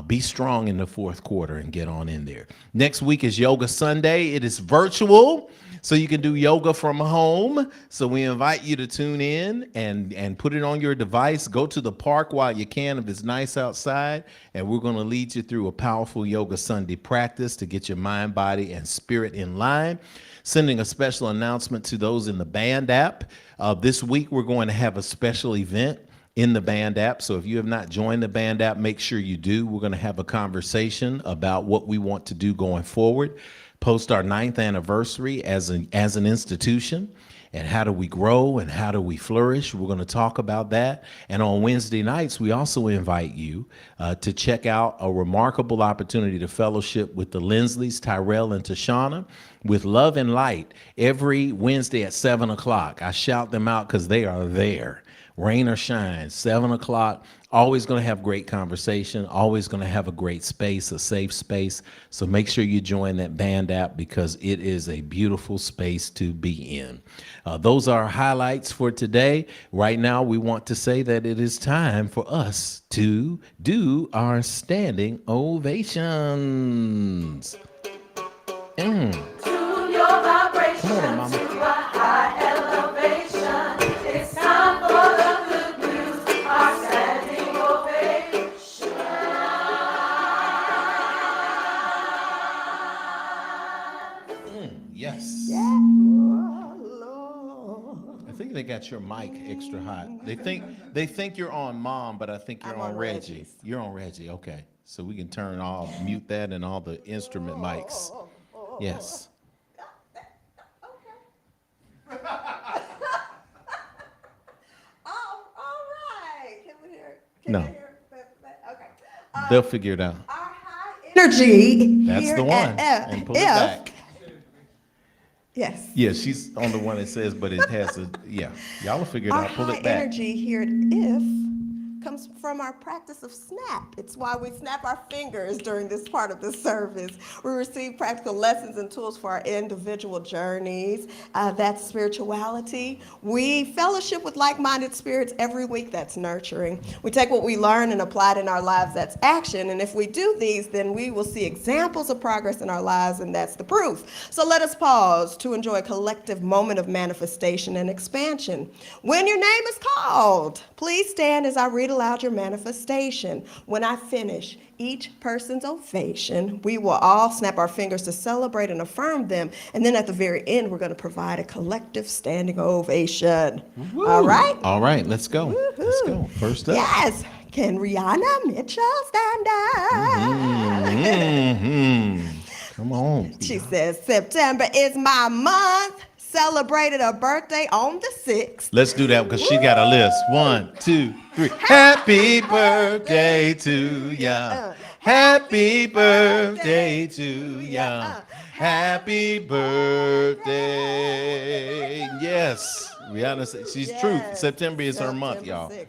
Be strong in the fourth quarter and get on in there. Next week is Yoga Sunday. It is virtual, so you can do yoga from home. So we invite you to tune in and put it on your device. Go to the park while you can if it's nice outside, and we're going to lead you through a powerful Yoga Sunday practice to get your mind, body, and spirit in line. Sending a special announcement to those in the Band app. This week, we're going to have a special event in the Band app. So if you have not joined the Band app, make sure you do. We're going to have a conversation about what we want to do going forward, post our 9th anniversary as an institution, and how do we grow and how do we flourish. We're going to talk about that. And on Wednesday nights, we also invite you to check out a remarkable opportunity to fellowship with the Linsleys, Tyrell, and Tashana with Love and Light every Wednesday at 7 o'clock. I shout them out because they are there. Rain or shine, 7 o'clock Always going to have great conversation, always going to have a great space, a safe space. So make sure you join that band app because it is a beautiful space to be in. Those are our highlights for today. Right now, we want to say that it is time for us to do our standing ovations. Tune your vibration Come on, Mama. to a high elevation. It's time for the good news, our standing ovation. Yes. Oh, Lord. I think they got your mic extra hot. They think you're on Mom, but I think you're I'm on on Reggie. Reggie's. You're on Reggie. Okay, so we can mute that and all the instrument mics. Yes. All right. Can we hear? No. We hear? Okay. They'll figure it out. Our high energy. That's here the one. at And pull it back. Yes. Yeah, she's on the one that says, but it has a yeah. Y'all will figure it Our out. Pull high it back. energy here at if comes from our practice of snap. It's why we snap our fingers during this part of the service. We receive practical lessons and tools for our individual journeys. That's spirituality. We fellowship with like-minded spirits every week. That's nurturing. We take what we learn and apply it in our lives. That's action. And if we do these, then we will see examples of progress in our lives, and that's the proof. So let us pause to enjoy a collective moment of manifestation and expansion. When your name is called, please stand as I read aloud your manifestation. When I finish each person's ovation, we will all snap our fingers to celebrate and affirm them. And then at the very end, we're going to provide a collective standing ovation. Woo. All right? All right, let's go. Woo-hoo. Let's go. First up. Yes. Can Rihanna Mitchell stand up? Come on. She says, September is my month. Celebrated a birthday on the 6th. Let's do that because she got a list. 1, 2, 3. Happy birthday to ya. Happy birthday to ya. Happy birthday. Yes. Rihanna said she's truth. September is her month, y'all. 6th.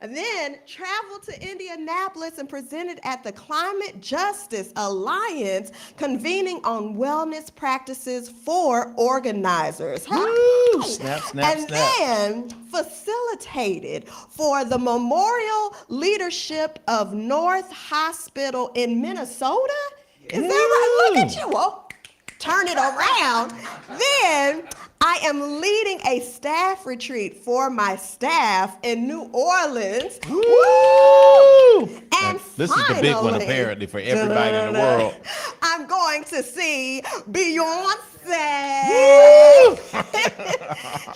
And then traveled to Indianapolis and presented at the Climate Justice Alliance, convening on wellness practices for organizers. Woo! Snap, snap, and snap. then facilitated for the Memorial Leadership of North Hospital in Minnesota. Is that right? Look at you. Oh, turn it around. Then I am leading a staff retreat for my staff in New Orleans. Woo! And This is the big one, finally, apparently, for everybody in the world. I'm going to see Beyonce.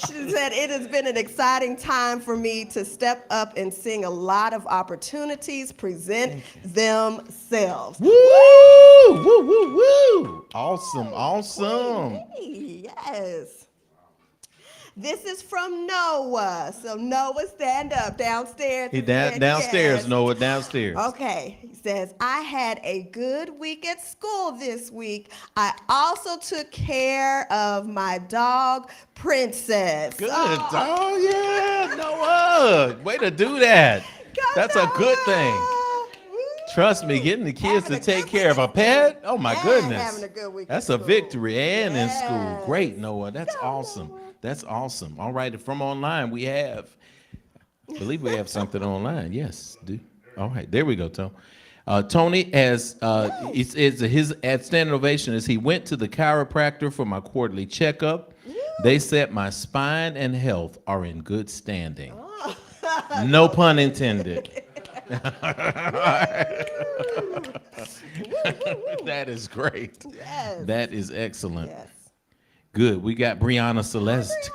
She said, it has been an exciting time for me to step up and seeing a lot of opportunities present themselves. Woo! Woo, woo, woo! Awesome, awesome. Hey, yes. This is from Noah. So Noah, stand up downstairs. He and said downstairs, yes. Noah, downstairs. Okay, he says, I had a good week at school this week. I also took care of my dog, Princess. Good. Oh, Oh, yeah, Noah. Way to do that. go That's a good Noah. thing. Woo. Trust me, getting the kids Having to a take good care of a week. pet, oh my Yeah, goodness. having a good week That's at a school. victory and in school. Yes. Great, Noah. That's Go, awesome. Noah. That's awesome. All right, from online, I believe we have something online. Yes, do. All right, there we go, Tony. Tony has, his standing ovation is he went to the chiropractor for my quarterly checkup. They said my spine and health are in good standing. Oh. No pun intended. That is great. Yes. That is excellent. Yes. Good. We got Brianna Celeste.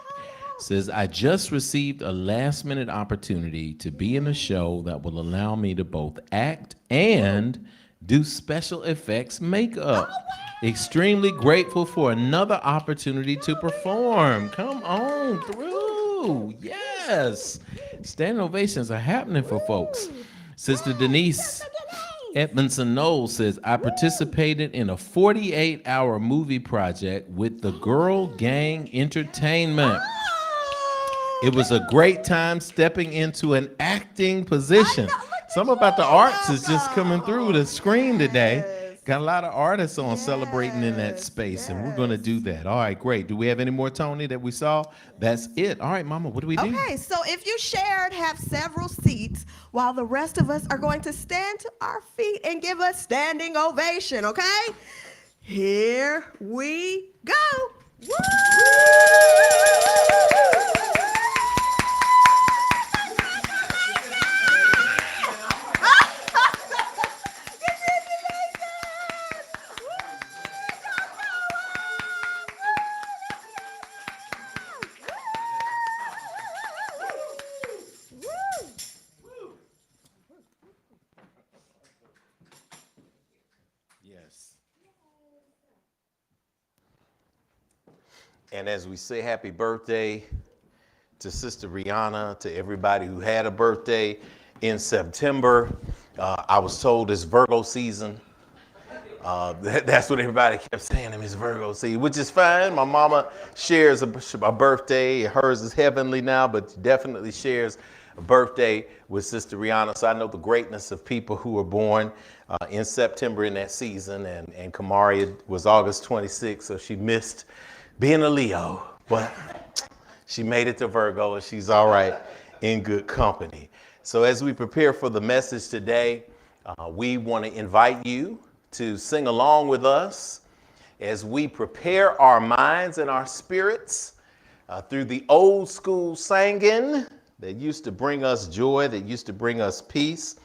Says, I just received a last-minute opportunity to be in a show that will allow me to both act and do special effects makeup. Extremely grateful for another opportunity to perform. Come on through. Yes. Standing ovations are happening for folks. Sister Denise Edmondson Knowles says, I participated in a 48-hour movie project with the Girl Gang Entertainment. It was a great time stepping into an acting position. Some about the arts is just coming through the screen today. Yes. Got a lot of artists on celebrating in that space, and we're going to do that. All right, great. Do we have any more, Tony, that we saw? That's it. All right, Mama, what do we do? Okay, so if you shared, have several seats while the rest of us are going to stand to our feet and give a standing ovation, okay? Here we go. Woo! Yes. And as we say happy birthday to Sister Rihanna, to everybody who had a birthday in September, I was told it's Virgo season. That's what everybody kept saying to me, it's Virgo season, which is fine. My mama shares a birthday. Hers is heavenly now, but definitely shares a birthday with Sister Rihanna. So I know the greatness of people who were born in September in that season. And Kamari was August 26th, so she missed being a Leo. But she made it to Virgo, and she's all right in good company. So as we prepare for the message today, we want to invite you to sing along with us as we prepare our minds and our spirits through the old school singing that used to bring us joy, that used to bring us peace.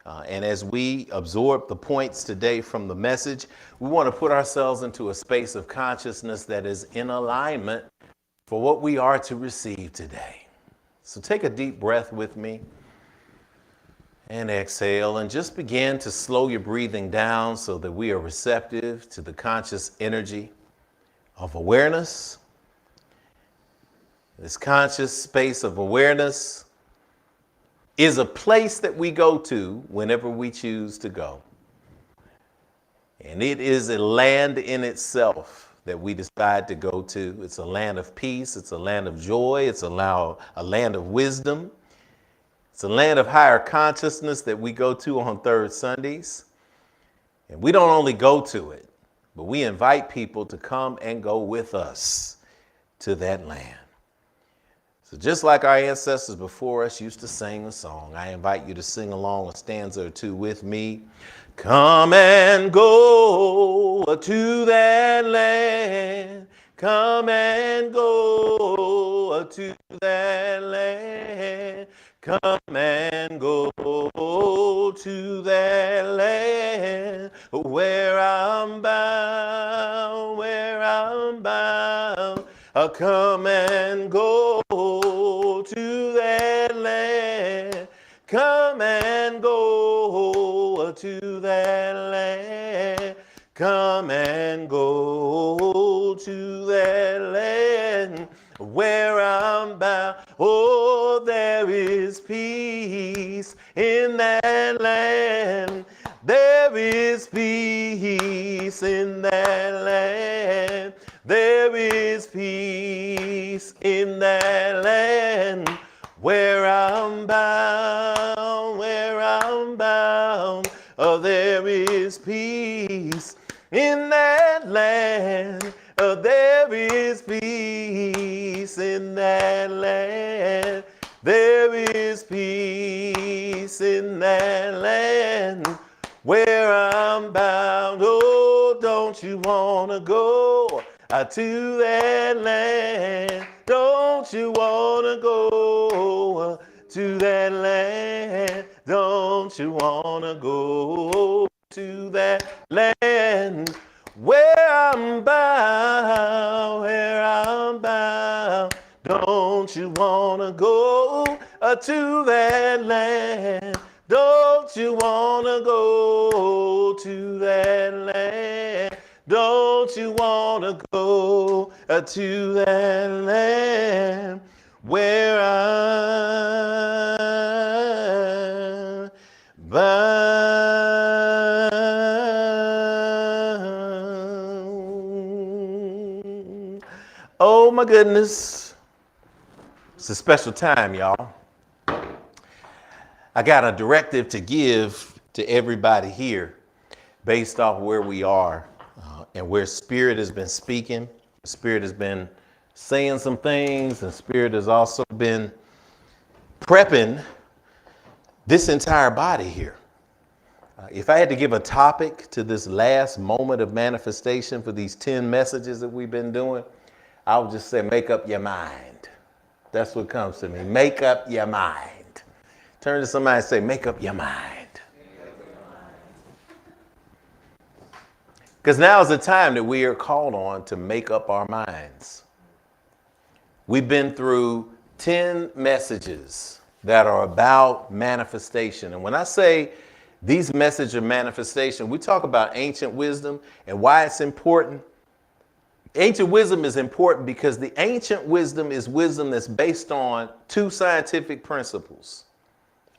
And as we absorb the points today from the message, we want to put ourselves into a space of consciousness that is in alignment for what we are to receive today. So take a deep breath with me and exhale, and just begin to slow your breathing down so that we are receptive to the conscious energy of awareness. This conscious space of awareness is a place that we go to whenever we choose to go. And it is a land in itself that we decide to go to. It's a land of peace. It's a land of joy. It's a land of wisdom. It's a land of higher consciousness that we go to on third Sundays. And we don't only go to it, but we invite people to come and go with us to that land. So just like our ancestors before us used to sing a song, I invite you to sing along a stanza or two with me. Come and go to that land. Come and go to that land. Come and go to that land where I'm bound, where I'm bound. Come and go to that land. Come and go to that land. Come and go to that land where I'm bound. Oh, there is peace in that land. There is peace in that land. There is peace in that land where I'm bound, where I'm bound. Oh, there is peace in that land. Oh, there is peace in that land. There is peace in that land where I'm bound. Oh, don't you want to go to that land? Don't you want to go to that land? Don't you want to go to that land where I'm bound, where I'm bound? Don't you want to go to that land? Don't you want to go to that land? Don't you want to go to that land where I'm bound? Oh my goodness. It's a special time, y'all. I got a directive to give to everybody here based off where we are and where Spirit has been speaking. Spirit has been saying some things, and Spirit has also been prepping this entire body here. If I had to give a topic to this last moment of manifestation for these 10 messages that we've been doing, I would just say, make up your mind. That's what comes to me. Make up your mind. Turn to somebody and say, make up your mind. Because now is the time that we are called on to make up our minds. We've been through 10 messages that are about manifestation. And when I say these messages of manifestation, we talk about ancient wisdom and why it's important. Ancient wisdom is important because the ancient wisdom is wisdom that's based on two scientific principles: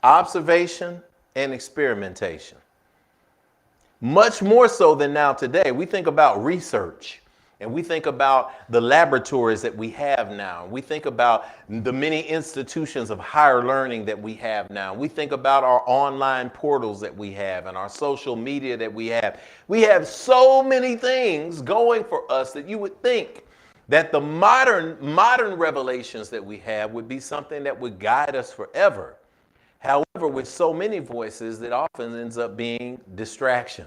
observation and experimentation. Much more so than now today. We think about research and we think about the laboratories that we have now. We think about the many institutions of higher learning that we have now. We think about our online portals that we have and our social media that we have. We have so many things going for us that you would think that the modern revelations that we have would be something that would guide us forever. However, with so many voices, that often ends up being distraction.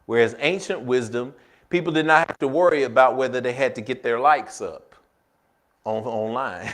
Whereas ancient wisdom, people did not have to worry about whether they had to get their likes up online.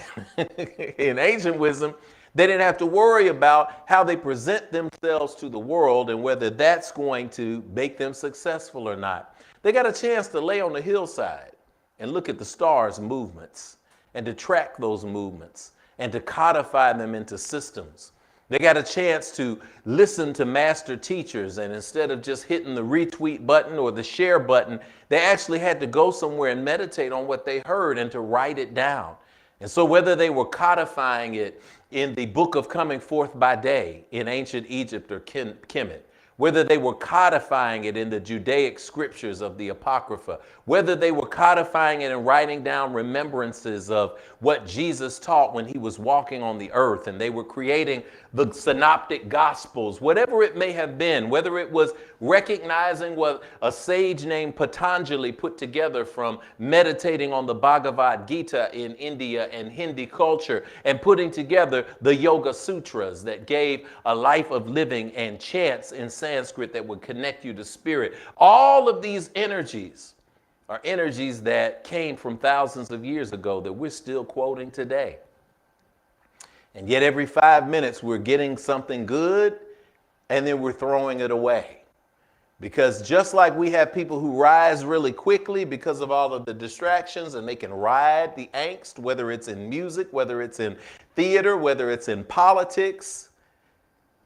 In ancient wisdom, they didn't have to worry about how they present themselves to the world and whether that's going to make them successful or not. They got a chance to lay on the hillside and look at the stars' movements and to track those movements and to codify them into systems. They got a chance to listen to master teachers, and instead of just hitting the retweet button or the share button, they actually had to go somewhere and meditate on what they heard and to write it down. And so whether they were codifying it in the book of coming forth by day in ancient Egypt or Kemet, whether they were codifying it in the Judaic scriptures of the Apocrypha, whether they were codifying it and writing down remembrances of what Jesus taught when he was walking on the earth, and they were creating the synoptic gospels, whatever it may have been, whether it was recognizing what a sage named Patanjali put together from meditating on the Bhagavad Gita in India and Hindi culture and putting together the Yoga Sutras that gave a life of living and chants in Sanskrit that would connect you to spirit. All of these energies are energies that came from thousands of years ago that we're still quoting today. And yet every 5 minutes we're getting something good and then we're throwing it away. Because just like we have people who rise really quickly because of all of the distractions and they can ride the angst, whether it's in music, whether it's in theater, whether it's in politics,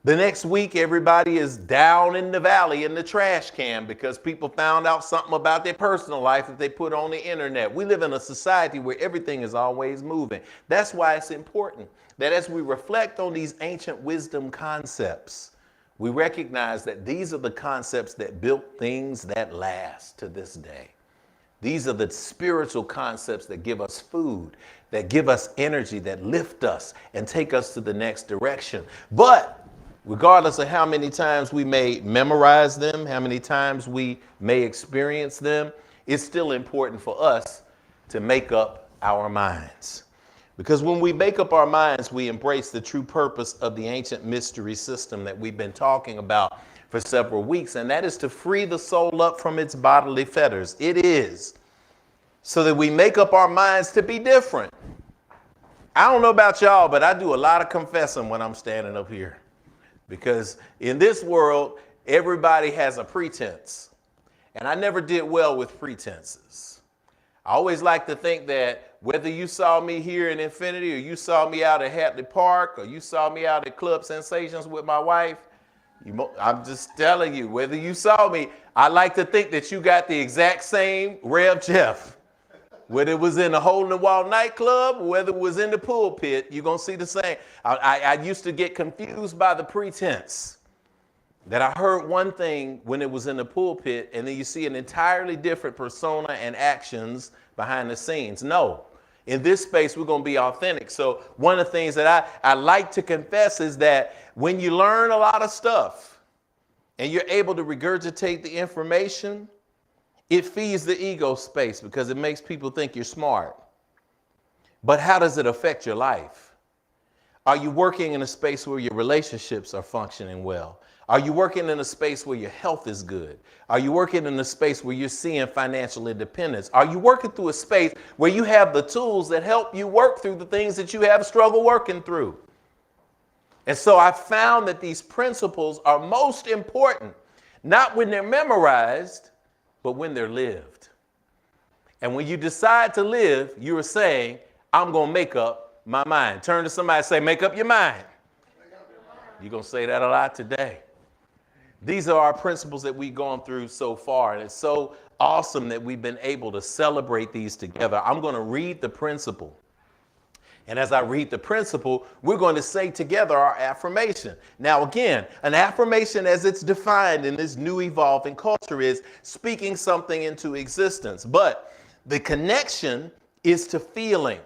the next week everybody is down in the valley in the trash can because people found out something about their personal life that they put on the internet. We live in a society where everything is always moving. That's why it's important that as we reflect on these ancient wisdom concepts, we recognize that these are the concepts that built things that last to this day. These are the spiritual concepts that give us food, that give us energy, that lift us and take us to the next direction. But regardless of how many times we may memorize them, how many times we may experience them, it's still important for us to make up our minds. Because when we make up our minds, we embrace the true purpose of the ancient mystery system that we've been talking about for several weeks, and that is to free the soul up from its bodily fetters. It is so that we make up our minds to be different. I don't know about y'all, but I do a lot of confessing when I'm standing up here. Because in this world, everybody has a pretense. And I never did well with pretenses. I always like to think that whether you saw me here in Infinity or you saw me out at Hatley Park or you saw me out at Club Sensations with my wife, I'm just telling you, whether you saw me, I like to think that you got the exact same Rev Jeff. Whether it was in the Hole in the Wall nightclub, whether it was in the pulpit, you're going to see the same. I used to get confused by the pretense that I heard one thing when it was in the pulpit, and then you see an entirely different persona and actions behind the scenes. No, In this space, we're going to be authentic. So one of the things that I like to confess is that when you learn a lot of stuff and you're able to regurgitate the information, it feeds the ego space because it makes people think you're smart. But how does it affect your life? Are you working in a space where your relationships are functioning well? Are you working in a space where your health is good? Are you working in a space where you're seeing financial independence? Are you working through a space where you have the tools that help you work through the things that you have struggle working through? And so I found that these principles are most important, not when they're memorized, but when they're lived. And when you decide to live, you are saying, I'm going to make up my mind. Turn to somebody and say, make up your mind. You're going to say that a lot today. These are our principles that we've gone through so far, and it's so awesome that we've been able to celebrate these together. I'm going to read the principle. And as I read the principle, we're going to say together our affirmation. Now, again, an affirmation as it's defined in this new evolving culture is speaking something into existence. But the connection is to feeling.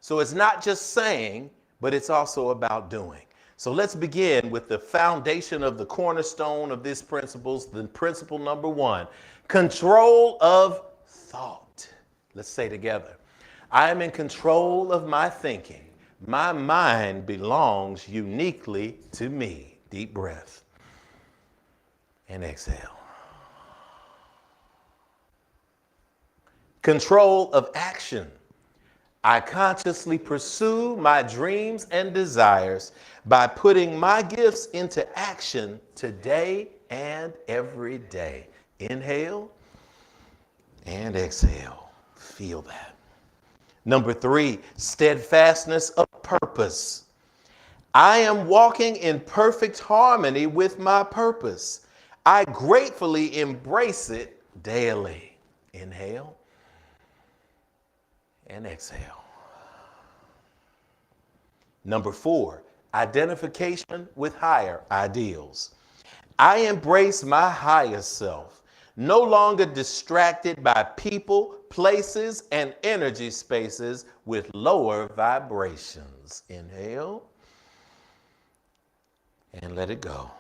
So it's not just saying, but it's also about doing. So let's begin with the foundation of the cornerstone of these principles, the principle number 1, control of thought. Let's say together. I am in control of my thinking. My mind belongs uniquely to me. Deep breath. And exhale. Control of action. I consciously pursue my dreams and desires by putting my gifts into action today and every day. Inhale and exhale. Feel that. Number 3, steadfastness of purpose. I am walking in perfect harmony with my purpose. I gratefully embrace it daily. Inhale and exhale. Number 4, identification with higher ideals. I embrace my highest self, no longer distracted by people, places, and energy spaces with lower vibrations. Inhale and let it go.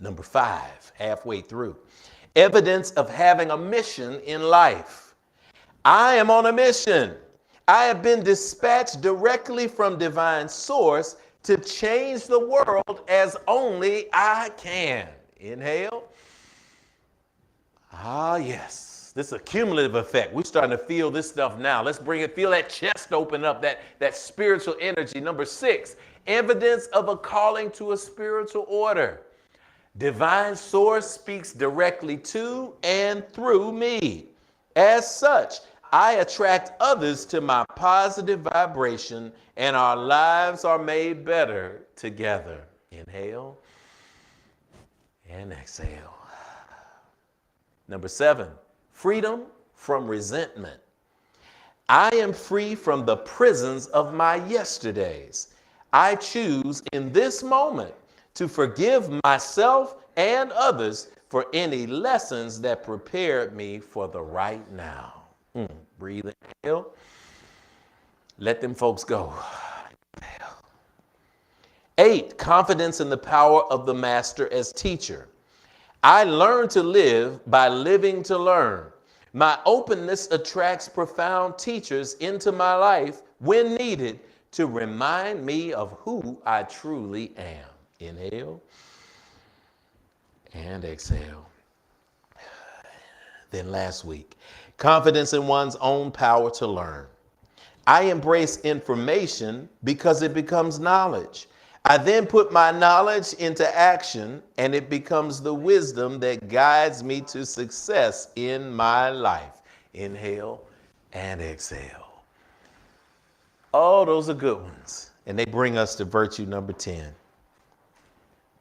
Number 5, halfway through, evidence of having a mission in life. I am on a mission. I have been dispatched directly from divine source to change the world as only I can. Inhale. Ah, yes. This is a cumulative effect. We're starting to feel this stuff now. Let's bring it, feel that chest open up, that spiritual energy. Number 6, evidence of a calling to a spiritual order. Divine source speaks directly to and through me. As such, I attract others to my positive vibration, and our lives are made better together. Inhale and exhale. Number 7, freedom from resentment. I am free from the prisons of my yesterdays. I choose in this moment to forgive myself and others for any lessons that prepared me for the right now. Breathe inhale. Let them folks go. Exhale. 8, confidence in the power of the master as teacher. I learn to live by living to learn. My openness attracts profound teachers into my life when needed to remind me of who I truly am. Inhale and exhale. Then last week, confidence in one's own power to learn. I embrace information because it becomes knowledge. I then put my knowledge into action, and it becomes the wisdom that guides me to success in my life. Inhale and exhale. Oh, those are good ones. And they bring us to virtue number 10.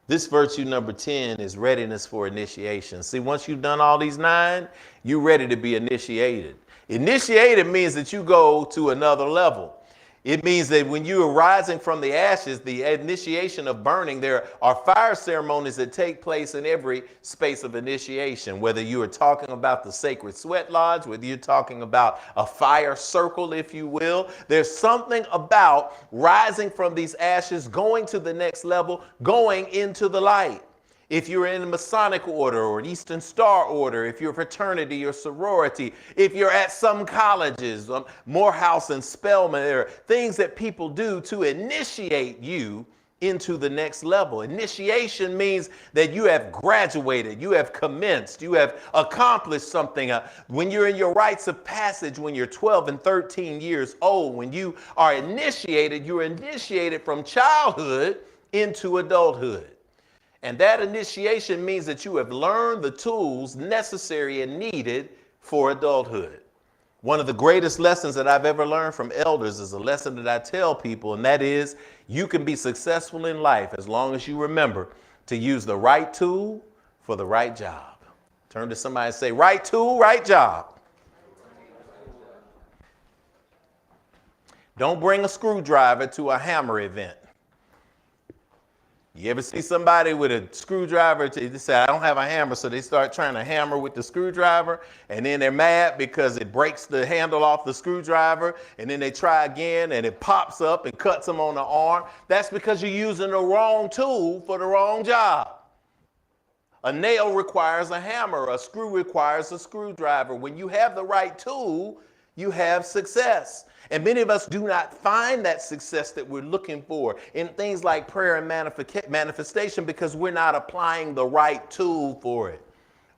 This virtue number 10 is readiness for initiation. See, once you've done all these 9, you're ready to be initiated. Initiated means that you go to another level. It means that when you are rising from the ashes, the initiation of burning, there are fire ceremonies that take place in every space of initiation. Whether you are talking about the sacred sweat lodge, whether you're talking about a fire circle, if you will, there's something about rising from these ashes, going to the next level, going into the light. If you're in a Masonic order or an Eastern Star order, if you're a fraternity or sorority, if you're at some colleges, Morehouse and Spelman, there are things that people do to initiate you into the next level. Initiation means that you have graduated, you have commenced, you have accomplished something. When you're in your rites of passage, when you're 12 and 13 years old, when you are initiated, you're initiated from childhood into adulthood. And that initiation means that you have learned the tools necessary and needed for adulthood. One of the greatest lessons that I've ever learned from elders is a lesson that I tell people, and that is you can be successful in life as long as you remember to use the right tool for the right job. Turn to somebody and say, right tool, right job. Don't bring a screwdriver to a hammer event. You ever see somebody with a screwdriver? They say, I don't have a hammer, so they start trying to hammer with the screwdriver, and then they're mad because it breaks the handle off the screwdriver, and then they try again, and it pops up and cuts them on the arm. That's because you're using the wrong tool for the wrong job. A nail requires a hammer. A screw requires a screwdriver. When you have the right tool, you have success. And many of us do not find that success that we're looking for in things like prayer and manifestation because we're not applying the right tool for it.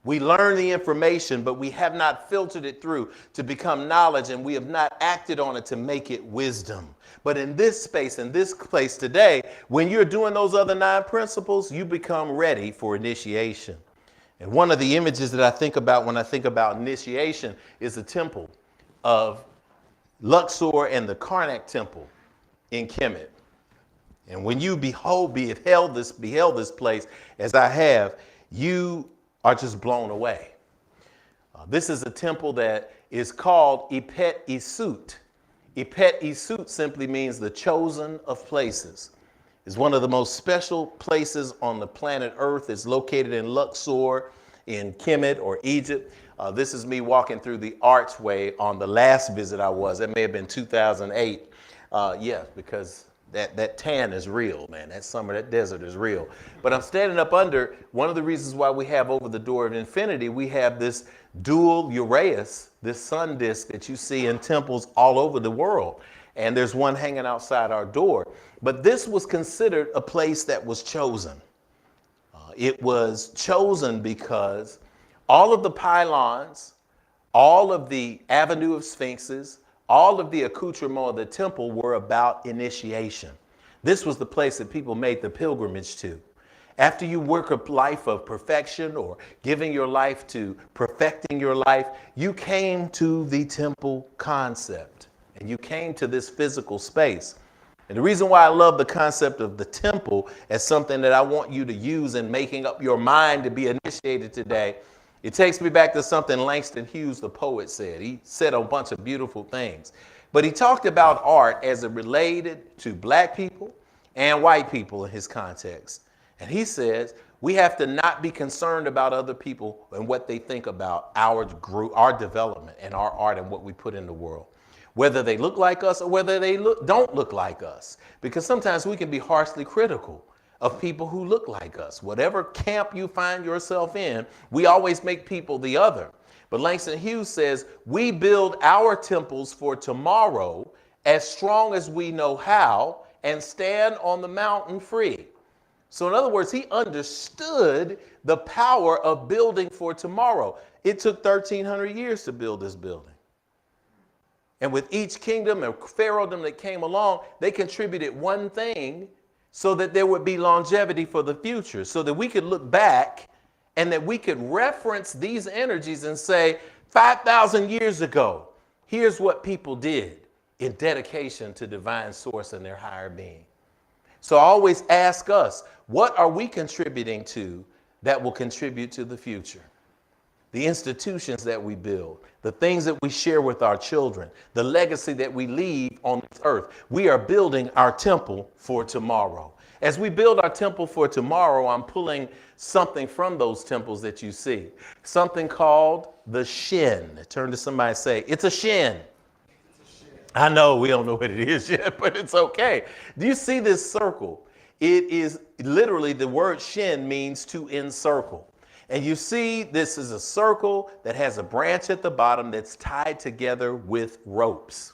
We learn the information, but we have not filtered it through to become knowledge, and we have not acted on it to make it wisdom. But in this space, in this place today, when you're doing those other 9 principles, you become ready for initiation. And one of the images that I think about when I think about initiation is the temple of Luxor and the Karnak temple in Kemet. And when you beheld this place as I have, you are just blown away. This is a temple that is called Ipet Isut. Ipet Isut simply means the chosen of places. It's one of the most special places on the planet Earth. It's located in Luxor in Kemet or Egypt. This is me walking through the archway on the last visit I was. That may have been 2008. Because that tan is real, man. That summer, that desert is real. But I'm standing up under one of the reasons why we have over the door of infinity, we have this dual Uraeus, this sun disk that you see in temples all over the world. And there's one hanging outside our door. But this was considered a place that was chosen. It was chosen because all of the pylons, all of the avenue of sphinxes, all of the accoutrements of the temple were about initiation. This was the place that people made the pilgrimage to. After you work a life of perfection or giving your life to perfecting your life, you came to the temple concept and you came to this physical space. And the reason why I love the concept of the temple as something that I want you to use in making up your mind to be initiated today, it takes me back to something Langston Hughes, the poet, said. He said a bunch of beautiful things. But he talked about art as it related to black people and white people in his context. And he says, we have to not be concerned about other people and what they think about our development and our art and what we put in the world. Whether they look like us or whether they don't look like us. Because sometimes we can be harshly critical of people who look like us. Whatever camp you find yourself in, we always make people the other. But Langston Hughes says, we build our temples for tomorrow as strong as we know how and stand on the mountain free. So in other words, he understood the power of building for tomorrow. It took 1,300 years to build this building. And with each kingdom and pharaohdom that came along, they contributed one thing so that there would be longevity for the future, so that we could look back and that we could reference these energies and say, 5,000 years ago, here's what people did in dedication to divine source and their higher being. So I always ask us, what are we contributing to that will contribute to the future? the institutions that we build, the things that we share with our children, the legacy that we leave on this earth. We are building our temple for tomorrow. As we build our temple for tomorrow, I'm pulling something from those temples that you see, something called the shin. Turn to somebody and say, it's a shin. I know we don't know what it is yet, but it's okay. Do you see this circle? It is literally, the word shin means to encircle. And you see, this is a circle that has a branch at the bottom that's tied together with ropes.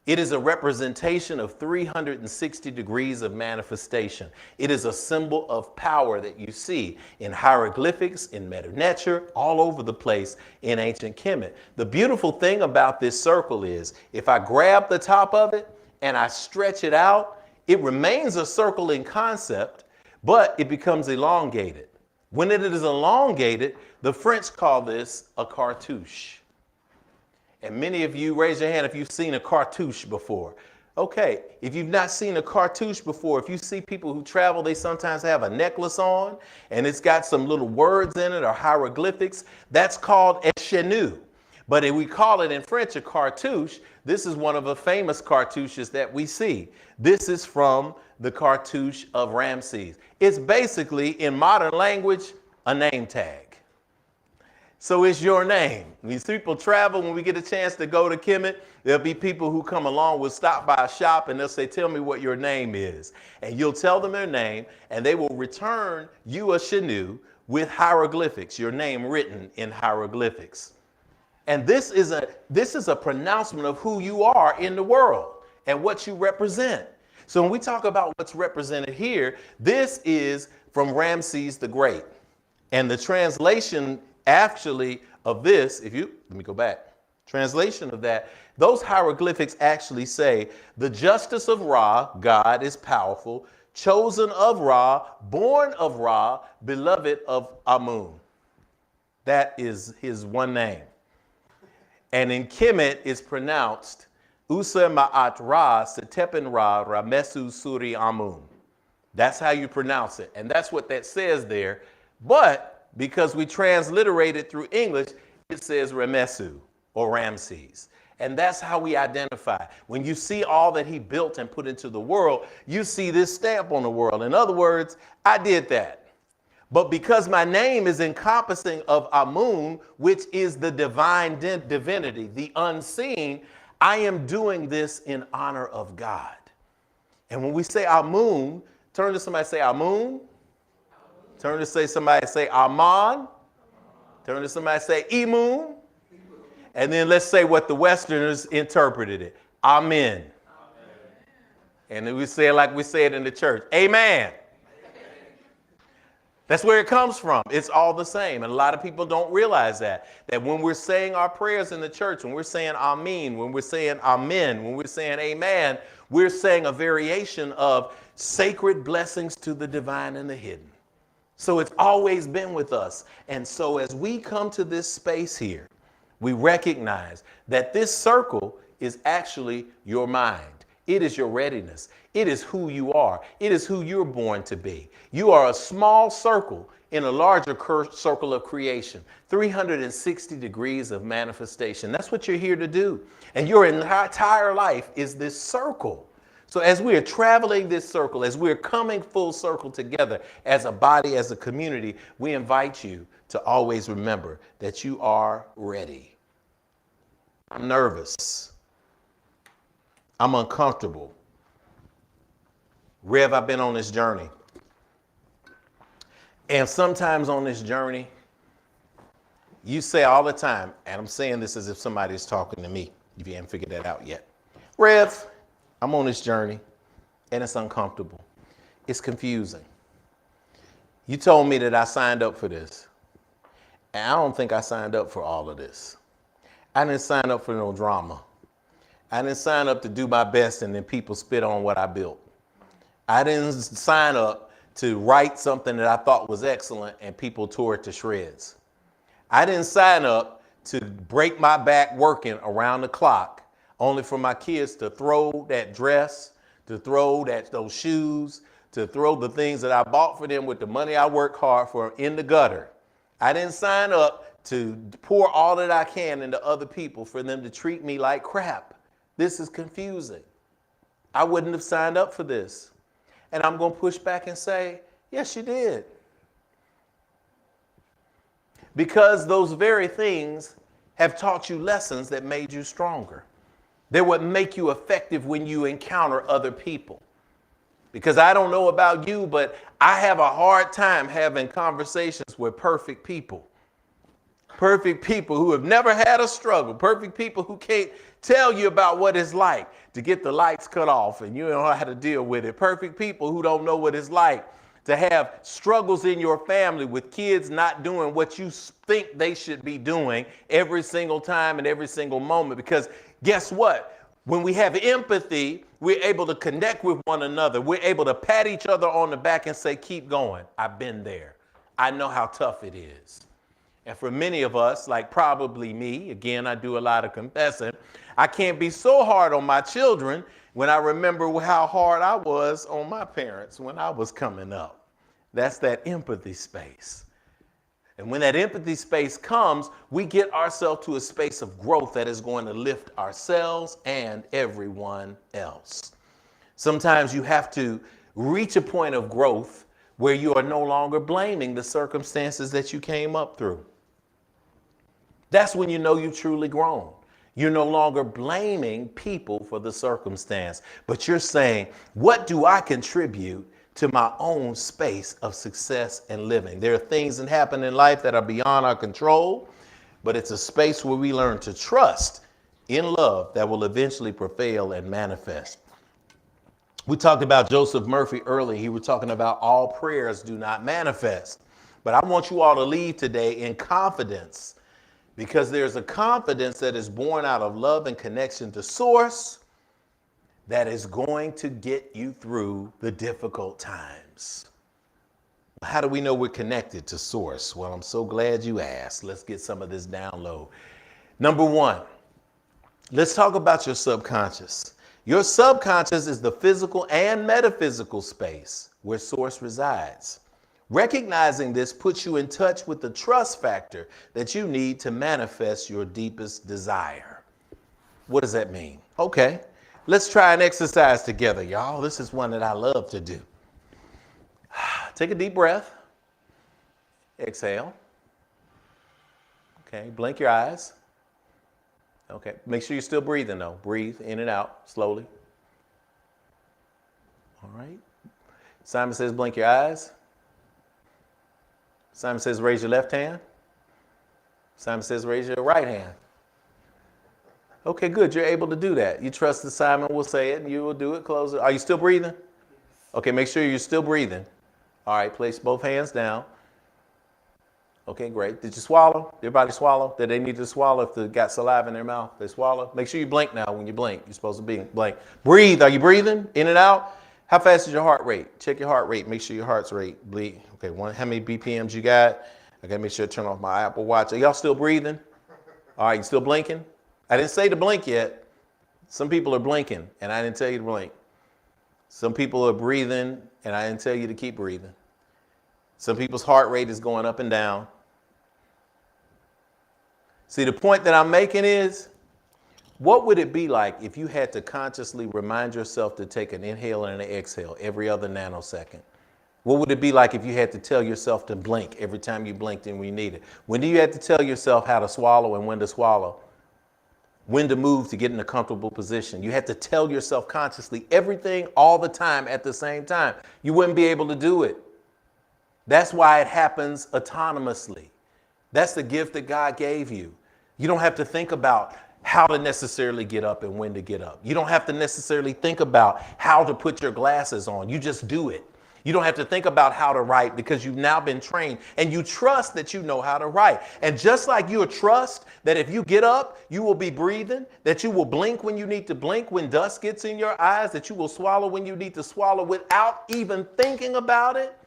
It is a representation of 360 degrees of manifestation. It is a symbol of power that you see in hieroglyphics, in meta-nature, all over the place in ancient Kemet. The beautiful thing about this circle is if I grab the top of it and I stretch it out, it remains a circle in concept, but it becomes elongated. When it is elongated, the French call this a cartouche. And many of you, raise your hand if you've seen a cartouche before. Okay, if you've not seen a cartouche before, if you see people who travel, they sometimes have a necklace on and it's got some little words in it or hieroglyphics. That's called a chenou. But if we call it in French a cartouche, this is one of the famous cartouches that we see. This is from the cartouche of Ramses. It's basically, in modern language, a name tag. So it's your name. When people travel, when we get a chance to go to Kemet, there'll be people who come along, will stop by a shop and they'll say, tell me what your name is. And you'll tell them their name and they will return you a chenou with hieroglyphics, your name written in hieroglyphics. And this is a pronouncement of who you are in the world and what you represent. So when we talk about what's represented here, this is from Ramses the Great. And the translation actually of this, let me go back, translation of that, those hieroglyphics actually say, the justice of Ra, God is powerful, chosen of Ra, born of Ra, beloved of Amun. That is his one name. And in Kemet, it's pronounced Usa Ma'at Ra, Setepen Ra, Ramesu Suri Amun. That's how you pronounce it. And that's what that says there. But because we transliterate it through English, it says Ramesu or Ramses. And that's how we identify. When you see all that he built and put into the world, you see this stamp on the world. In other words, I did that. But because my name is encompassing of Amun, which is the divine divinity, the unseen, I am doing this in honor of God. And when we say Amun, turn to somebody and say Amun. Turn to somebody and say Aman. Turn to somebody and say Emun. And then let's say what the Westerners interpreted it. Amen. And then we say it like we say it in the church. Amen. That's where it comes from. It's all the same. And a lot of people don't realize that when we're saying our prayers in the church, when we're saying Amen, when we're saying Amen, when we're saying Amen, we're saying a variation of sacred blessings to the divine and the hidden. So it's always been with us. And so as we come to this space here, we recognize that this circle is actually your mind. It is your readiness. It is who you are. It is who you're born to be. You are a small circle in a larger circle of creation, 360 degrees of manifestation. That's what you're here to do. And your entire life is this circle. So as we are traveling this circle, as we're coming full circle together as a body, as a community, we invite you to always remember that you are ready. I'm nervous. I'm uncomfortable. Rev, I've been on this journey. And sometimes on this journey, you say all the time, and I'm saying this as if somebody's talking to me, if you haven't figured that out yet. Rev, I'm on this journey, and it's uncomfortable. It's confusing. You told me that I signed up for this, and I don't think I signed up for all of this. I didn't sign up for no drama. I didn't sign up to do my best and then people spit on what I built. I didn't sign up to write something that I thought was excellent and people tore it to shreds. I didn't sign up to break my back working around the clock only for my kids to throw that dress, to throw those shoes, to throw the things that I bought for them with the money I worked hard for in the gutter. I didn't sign up to pour all that I can into other people for them to treat me like crap. This is confusing. I wouldn't have signed up for this. And I'm going to push back and say, yes, you did. Because those very things have taught you lessons that made you stronger. They're what make you effective when you encounter other people. Because I don't know about you, but I have a hard time having conversations with perfect people. Perfect people who have never had a struggle. Perfect people who can't tell you about what it's like to get the lights cut off and you don't know how to deal with it. Perfect people who don't know what it's like to have struggles in your family with kids not doing what you think they should be doing every single time and every single moment. Because guess what? When we have empathy, we're able to connect with one another. We're able to pat each other on the back and say, keep going. I've been there. I know how tough it is. And for many of us, like probably me, again, I do a lot of confessing, I can't be so hard on my children when I remember how hard I was on my parents when I was coming up. That's that empathy space. And when that empathy space comes, we get ourselves to a space of growth that is going to lift ourselves and everyone else. Sometimes you have to reach a point of growth where you are no longer blaming the circumstances that you came up through. That's when you know you've truly grown. You're no longer blaming people for the circumstance, but you're saying, what do I contribute to my own space of success and living? There are things that happen in life that are beyond our control, but it's a space where we learn to trust in love that will eventually prevail and manifest. We talked about Joseph Murphy earlier. He was talking about all prayers do not manifest. But I want you all to leave today in confidence, because there's a confidence that is born out of love and connection to Source that is going to get you through the difficult times. How do we know we're connected to Source? Well, I'm so glad you asked. Let's get some of this download. Number one, let's talk about your subconscious. Your subconscious is the physical and metaphysical space where Source resides. Recognizing this puts you in touch with the trust factor that you need to manifest your deepest desire. What does that mean? Okay, let's try an exercise together, y'all. This is one that I love to do. Take a deep breath. Exhale. Okay, blink your eyes. Okay, make sure you're still breathing though. Breathe in and out slowly. All right. Simon says blink your eyes. Simon says raise your left hand. Simon says raise your right hand. Okay, good. You're able to do that. You trust that Simon will say it and you will do it. Close it. Are you still breathing? Okay, make sure you're still breathing. All right, place both hands down. Okay, great. Did you swallow? Everybody swallow? Did they need to swallow if they got saliva in their mouth? They swallow? Make sure you blink now when you blink. You're supposed to be blink. Breathe. Are you breathing in and out? How fast is your heart rate? Check your heart rate. Make sure your heart's rate bleed. Okay, how many BPMs you got? I gotta make sure to turn off my Apple Watch. Are y'all still breathing? All right, you still blinking? I didn't say to blink yet. Some people are blinking and I didn't tell you to blink. Some people are breathing and I didn't tell you to keep breathing. Some people's heart rate is going up and down. See, the point that I'm making is, what would it be like if you had to consciously remind yourself to take an inhale and an exhale every other nanosecond? What would it be like if you had to tell yourself to blink every time you blinked and when you need it? When do you have to tell yourself how to swallow and when to swallow? When to move to get in a comfortable position? You have to tell yourself consciously everything all the time at the same time. You wouldn't be able to do it. That's why it happens autonomously. That's the gift that God gave you. You don't have to think about how to necessarily get up and when to get up. You don't have to necessarily think about how to put your glasses on. You just do it. You don't have to think about how to write because you've now been trained and you trust that you know how to write. And just like you trust that if you get up, you will be breathing, that you will blink when you need to blink, when dust gets in your eyes, that you will swallow when you need to swallow without even thinking about it.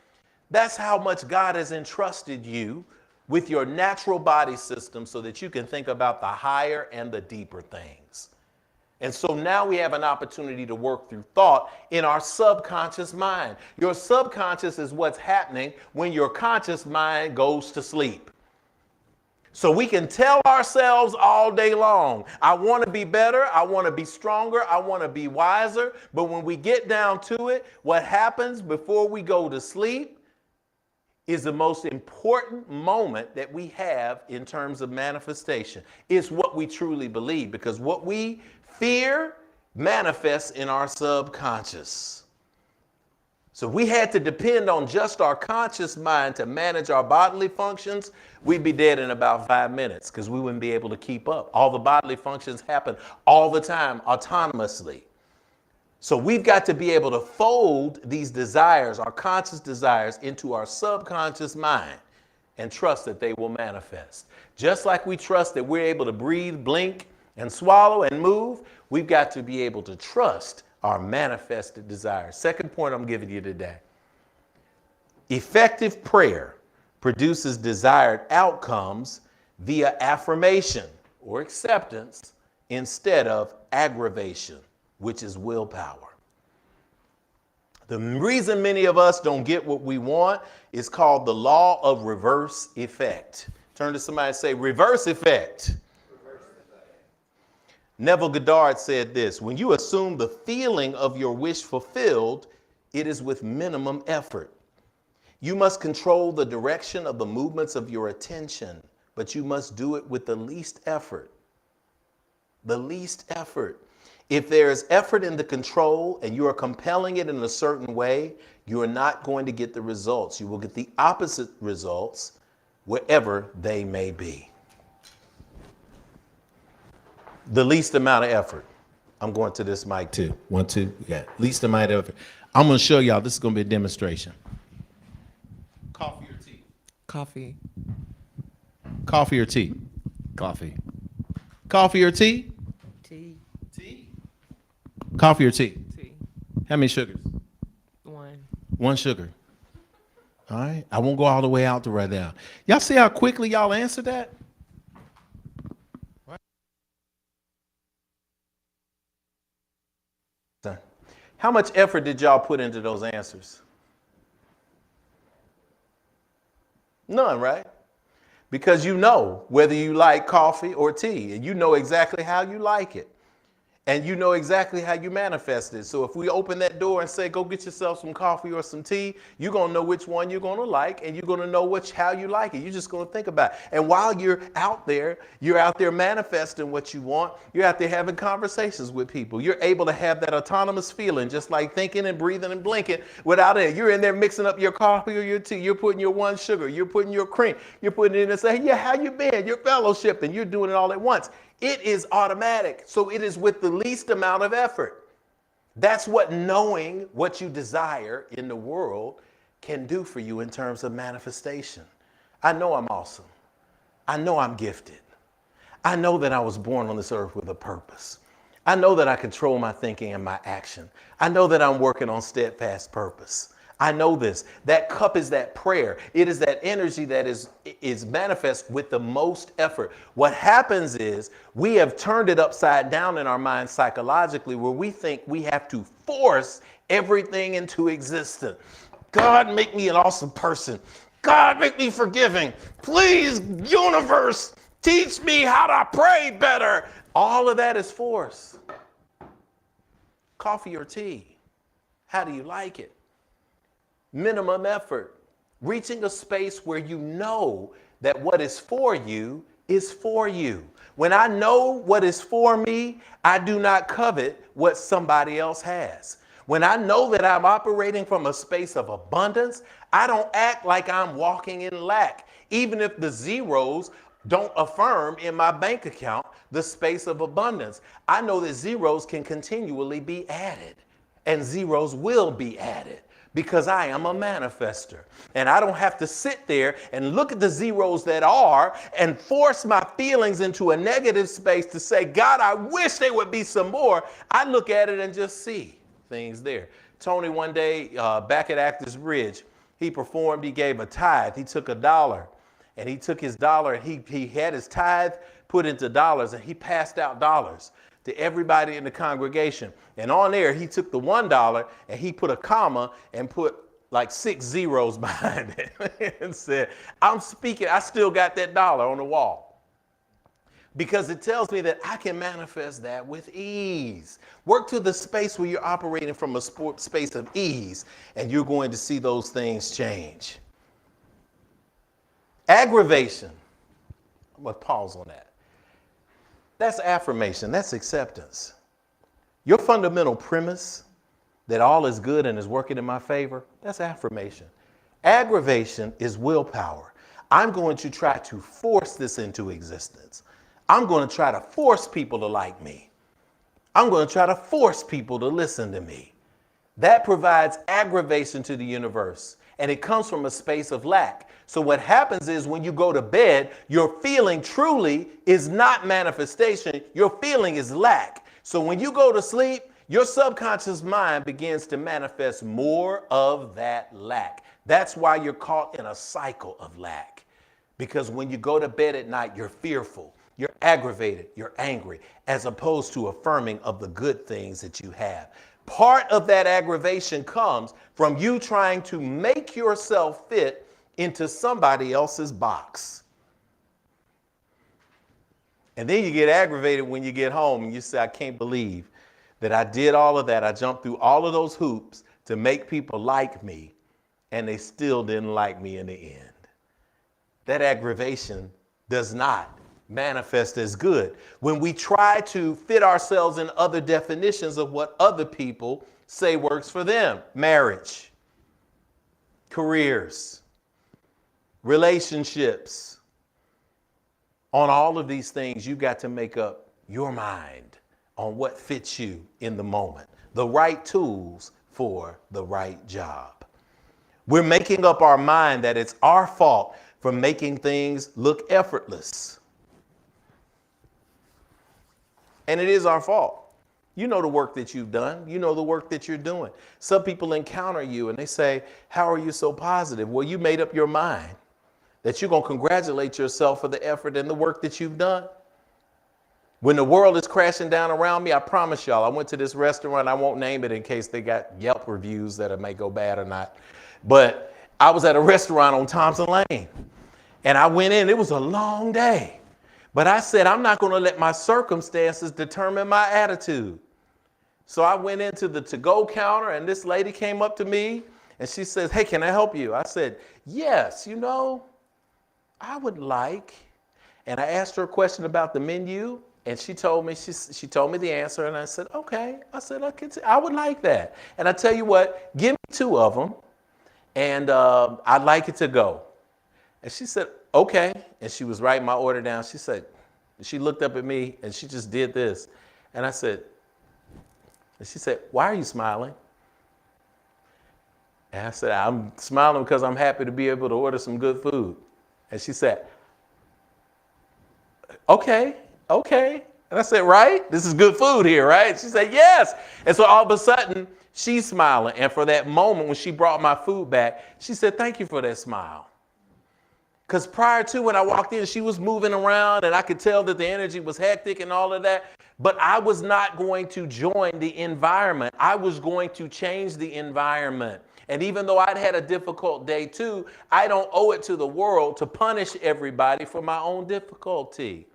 That's how much God has entrusted you with your natural body system so that you can think about the higher and the deeper things. And so now we have an opportunity to work through thought in our subconscious mind. Your subconscious is what's happening when your conscious mind goes to sleep. So we can tell ourselves all day long, I want to be better, I want to be stronger, I want to be wiser. But when we get down to it, what happens before we go to sleep is the most important moment that we have in terms of manifestation. It's what we truly believe, because what we fear manifests in our subconscious. So if we had to depend on just our conscious mind to manage our bodily functions, we'd be dead in about 5 minutes, because we wouldn't be able to keep up. All the bodily functions happen all the time autonomously. So we've got to be able to fold these desires, our conscious desires, into our subconscious mind and trust that they will manifest. Just like we trust that we're able to breathe, blink, and swallow and move, we've got to be able to trust our manifested desires. Second point I'm giving you today. Effective prayer produces desired outcomes via affirmation or acceptance instead of aggravation, which is willpower. The reason many of us don't get what we want is called the law of reverse effect. Turn to somebody and say, reverse effect. Neville Goddard said this: when you assume the feeling of your wish fulfilled, it is with minimum effort. You must control the direction of the movements of your attention, but you must do it with the least effort. The least effort. If there is effort in the control and you are compelling it in a certain way, you are not going to get the results. You will get the opposite results wherever they may be. The least amount of effort. I'm going to this mic too. 1, 2, yeah. Least amount of effort. I'm going to show y'all. This is going to be a demonstration. Coffee or tea? Coffee. Coffee or tea? Coffee. Coffee or tea? Tea. Tea. Coffee or tea? Tea. How many sugars? 1. 1 sugar. All right. I won't go all the way out to right now. Y'all see how quickly y'all answered that? How much effort did y'all put into those answers? None, right? Because you know whether you like coffee or tea, and you know exactly how you like it. And you know exactly how you manifest it. So if we open that door and say, go get yourself some coffee or some tea, you're going to know which one you're going to like, and you're going to know how you like it. You're just going to think about it. And while you're out there manifesting what you want. You're out there having conversations with people. You're able to have that autonomous feeling, just like thinking and breathing and blinking without it. You're in there mixing up your coffee or your tea. You're putting your 1 sugar. You're putting your cream. You're putting it in and saying, yeah, how you been? You're fellowshipping. You're doing it all at once. It is automatic. So it is with the least amount of effort. That's what knowing what you desire in the world can do for you in terms of manifestation. I know I'm awesome. I know I'm gifted. I know that I was born on this earth with a purpose. I know that I control my thinking and my action. I know that I'm working on steadfast purpose. I know this. That cup is that prayer. It is that energy that is manifest with the most effort. What happens is we have turned it upside down in our minds psychologically, where we think we have to force everything into existence. God, make me an awesome person. God, make me forgiving. Please, universe, teach me how to pray better. All of that is force. Coffee or tea? How do you like it? Minimum effort, reaching a space where you know that what is for you is for you. When I know what is for me, I do not covet what somebody else has. When I know that I'm operating from a space of abundance, I don't act like I'm walking in lack, even if the zeros don't affirm in my bank account the space of abundance. I know that zeros can continually be added, and zeros will be added, because I am a manifester. And I don't have to sit there and look at the zeros that are and force my feelings into a negative space to say, God, I wish there would be some more. I look at it and just see things there. Tony, one day back at Actors Bridge, he performed, he gave a tithe. He took $1 and he took his dollar and he had his tithe put into dollars, and he passed out dollars to everybody in the congregation. And on there, he took the $1 and he put a comma and put like 6 zeros behind it and said, I'm speaking, I still got that dollar on the wall. because it tells me that I can manifest that with ease. Work to the space where you're operating from a space of ease, and you're going to see those things change. Aggravation. I'm going to pause on that. That's affirmation. That's acceptance. Your fundamental premise that all is good and is working in my favor, that's affirmation. Aggravation is willpower. I'm going to try to force this into existence. I'm going to try to force people to like me. I'm going to try to force people to listen to me. That provides aggravation to the universe, and it comes from a space of lack. So what happens is when you go to bed, your feeling truly is not manifestation. Your feeling is lack. So when you go to sleep, your subconscious mind begins to manifest more of that lack. That's why you're caught in a cycle of lack. Because when you go to bed at night, you're fearful, you're aggravated, you're angry, as opposed to affirming of the good things that you have. Part of that aggravation comes from you trying to make yourself fit into somebody else's box. And then you get aggravated when you get home and you say, I can't believe that I did all of that. I jumped through all of those hoops to make people like me, and they still didn't like me in the end. That aggravation does not manifest as good. When we try to fit ourselves in other definitions of what other people say works for them, marriage, careers, relationships, on all of these things, you've got to make up your mind on what fits you in the moment, the right tools for the right job. We're making up our mind that it's our fault for making things look effortless. And it is our fault. You know the work that you've done. You know the work that you're doing. Some people encounter you and they say, how are you so positive? Well, you made up your mind that you're going to congratulate yourself for the effort and the work that you've done. When the world is crashing down around me, I promise y'all, I went to this restaurant. I won't name it in case they got Yelp reviews that may go bad or not. But I was at a restaurant on Thompson Lane and I went in. It was a long day. But I said, I'm not going to let my circumstances determine my attitude. So I went into the to-go counter and this lady came up to me and she says, hey, can I help you? I said, yes, I would like. And I asked her a question about the menu and she told me the answer and I said, okay. I said, I would like that. And I tell you what, give me 2 of them and I'd like it to go. And she said, okay. And she was writing my order down. She looked up at me and she just did this. And she said, why are you smiling? And I said, I'm smiling because I'm happy to be able to order some good food. And she said, okay. And I said, right? This is good food here, right? She said, yes. And so all of a sudden, she's smiling. And for that moment, when she brought my food back, she said, thank you for that smile. Because prior to when I walked in, she was moving around and I could tell that the energy was hectic and all of that. But I was not going to join the environment. I was going to change the environment. And even though I'd had a difficult day too, I don't owe it to the world to punish everybody for my own difficulty.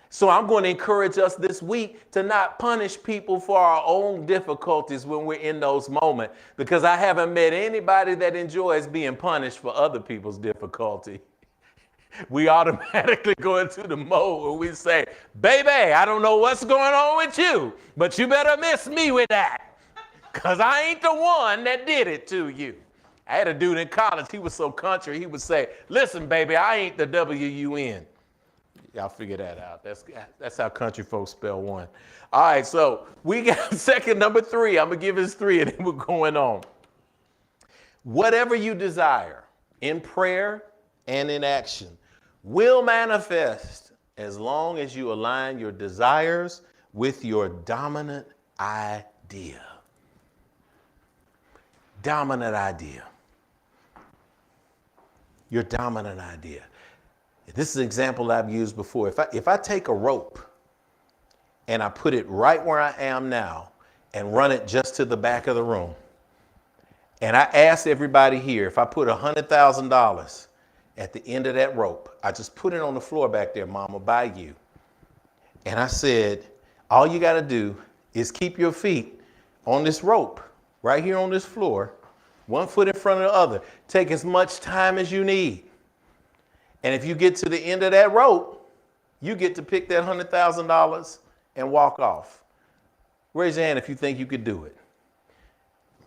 So I'm going to encourage us this week to not punish people for our own difficulties when we're in those moments, because I haven't met anybody that enjoys being punished for other people's difficulty. We automatically go into the mode where we say, baby, I don't know what's going on with you, but you better miss me with that, because I ain't the one that did it to you. I had a dude in college. He was so country. He would say, listen, baby, I ain't the W-U-N. Y'all figure that out. That's how country folks spell one. All right, so we got second, number 3. I'm going to give us 3 and then we're going on. Whatever you desire in prayer and in action will manifest as long as you align your desires with your dominant idea. Dominant idea. Your dominant idea. This is an example I've used before. If I take a rope and I put it right where I am now and run it just to the back of the room, and I ask everybody here, if I put $100,000 at the end of that rope. I just put it on the floor back there, Mama, by you. And I said, all you got to do is keep your feet on this rope right here on this floor, one foot in front of the other. Take as much time as you need. And if you get to the end of that rope, you get to pick that $100,000 and walk off. Raise your hand if you think you could do it.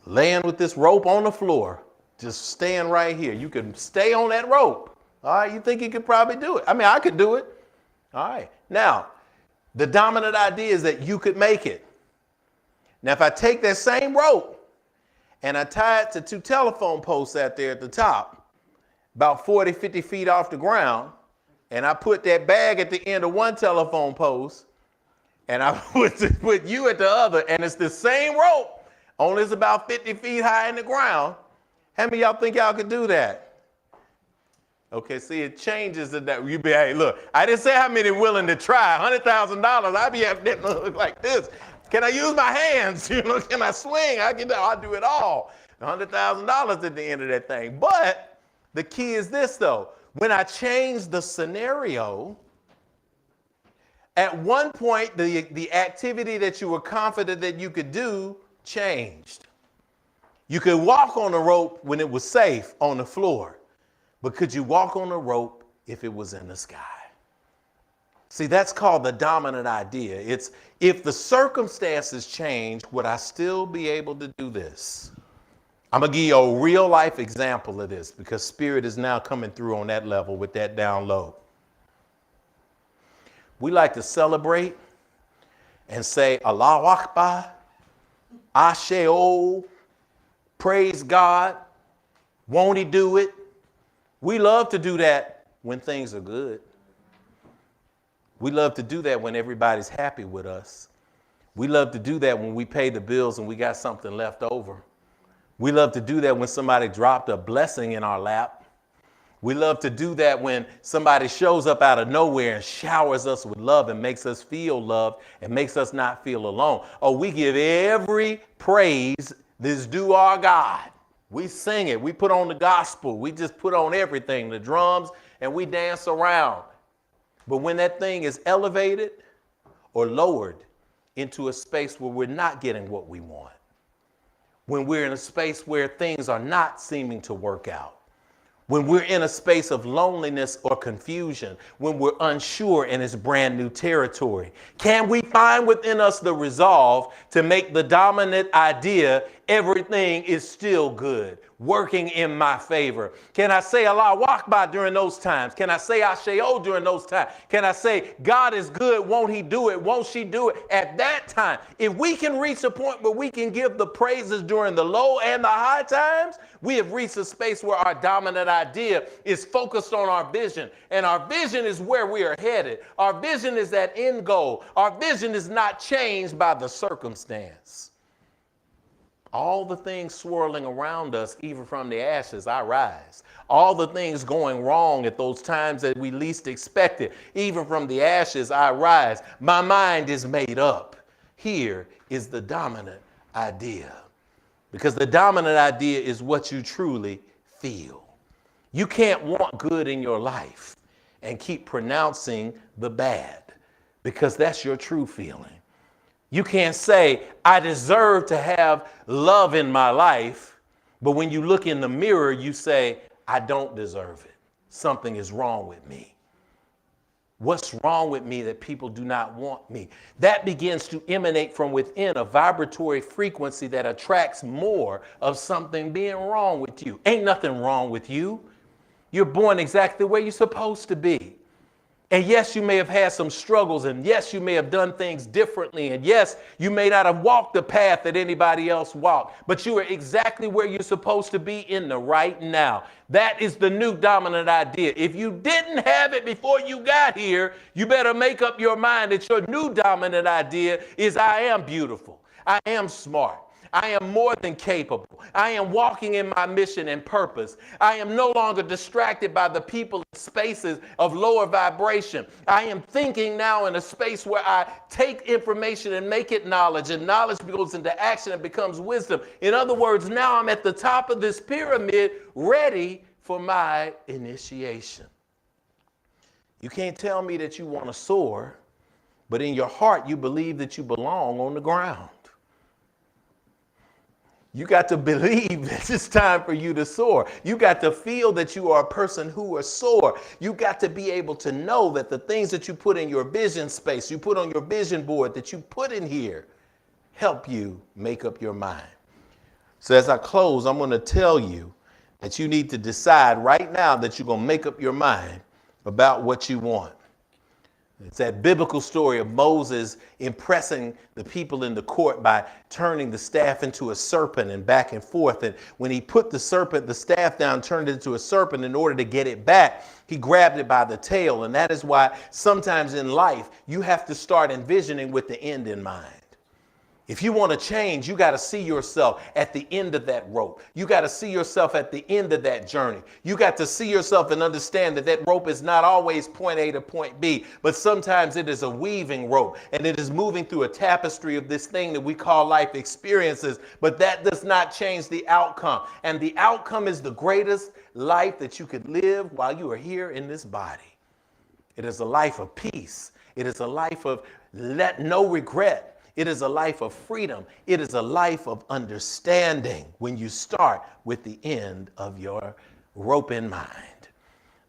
Laying with this rope on the floor, just staying right here. You can stay on that rope. All right, you think you could probably do it? I mean, I could do it. All right. Now, the dominant idea is that you could make it. Now, if I take that same rope and I tie it to 2 telephone posts out there at the top, about 40, 50 feet off the ground, and I put that bag at the end of one telephone post, and I put you at the other, and it's the same rope, only it's about 50 feet high in the ground. How many of y'all think y'all could do that? Okay, see, it changes that. You be, hey, look, I didn't say how many willing to try. $100,000, I'd be having that look like this. Can I use my hands? You know, can I swing? I'll do it all. $100,000 at the end of that thing. But the key is this, though. When I change the scenario, at one point, the activity that you were confident that you could do changed. You could walk on the rope when it was safe on the floor, but could you walk on the rope if it was in the sky? See, that's called the dominant idea. It's if the circumstances change, would I still be able to do this? I'm going to give you a real life example of this because Spirit is now coming through on that level with that down low. We like to celebrate and say, Allahu Akbar, Ashe-o, praise God, won't he do it? We love to do that when things are good. We love to do that when everybody's happy with us. We love to do that when we pay the bills and we got something left over. We love to do that when somebody dropped a blessing in our lap. We love to do that when somebody shows up out of nowhere and showers us with love and makes us feel loved and makes us not feel alone. Oh, we give every praise that's due our God. We sing it. We put on the gospel. We just put on everything, the drums, and we dance around. But when that thing is elevated or lowered into a space where we're not getting what we want, when we're in a space where things are not seeming to work out, when we're in a space of loneliness or confusion, when we're unsure and it's brand new territory, can we find within us the resolve to make the dominant idea everything is still good, working in my favor? Can I say Allahu Akbar during those times? Can I say Ashe-o during those times? Can I say God is good, won't he do it, won't she do it at that time? If we can reach a point where we can give the praises during the low and the high times, we have reached a space where our dominant idea is focused on our vision. And our vision is where we are headed. Our vision is that end goal. Our vision is not changed by the circumstance. All the things swirling around us, even from the ashes, I rise. All the things going wrong at those times that we least expect it, even from the ashes, I rise. My mind is made up. Here is the dominant idea. Because the dominant idea is what you truly feel. You can't want good in your life and keep pronouncing the bad, because that's your true feeling. You can't say, I deserve to have love in my life, but when you look in the mirror, you say, I don't deserve it. Something is wrong with me. What's wrong with me that people do not want me? That begins to emanate from within a vibratory frequency that attracts more of something being wrong with you. Ain't nothing wrong with you. You're born exactly the way you're supposed to be. And yes, you may have had some struggles, and yes, you may have done things differently, and yes, you may not have walked the path that anybody else walked, but you are exactly where you're supposed to be in the right now. That is the new dominant idea. If you didn't have it before you got here, you better make up your mind that your new dominant idea is I am beautiful, I am smart, I am more than capable. I am walking in my mission and purpose. I am no longer distracted by the people and spaces of lower vibration. I am thinking now in a space where I take information and make it knowledge, and knowledge goes into action and becomes wisdom. In other words, now I'm at the top of this pyramid, ready for my initiation. You can't tell me that you want to soar, but in your heart you believe that you belong on the ground. You got to believe that it's time for you to soar. You got to feel that you are a person who is soar. You got to be able to know that the things that you put in your vision space, you put on your vision board, that you put in here, help you make up your mind. So as I close, I'm going to tell you that you need to decide right now that you're going to make up your mind about what you want. It's that biblical story of Moses impressing the people in the court by turning the staff into a serpent and back and forth. And when he put the staff down, turned it into a serpent in order to get it back, he grabbed it by the tail. And that is why sometimes in life, you have to start envisioning with the end in mind. If you want to change, you got to see yourself at the end of that rope. You got to see yourself at the end of that journey. You got to see yourself and understand that that rope is not always point A to point B, but sometimes it is a weaving rope and it is moving through a tapestry of this thing that we call life experiences, but that does not change the outcome. And the outcome is the greatest life that you could live while you are here in this body. It is a life of peace. It is a life of no regret. It is a life of freedom. It is a life of understanding when you start with the end of your rope in mind.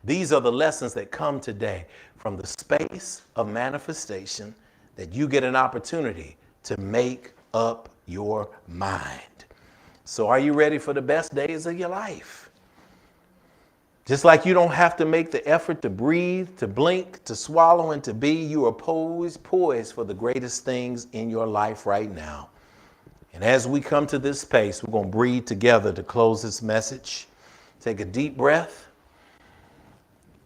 These are the lessons that come today from the space of manifestation that you get an opportunity to make up your mind. So are you ready for the best days of your life? Just like you don't have to make the effort to breathe, to blink, to swallow, and to be, you are poised for the greatest things in your life right now. And as we come to this space, we're going to breathe together to close this message. Take a deep breath.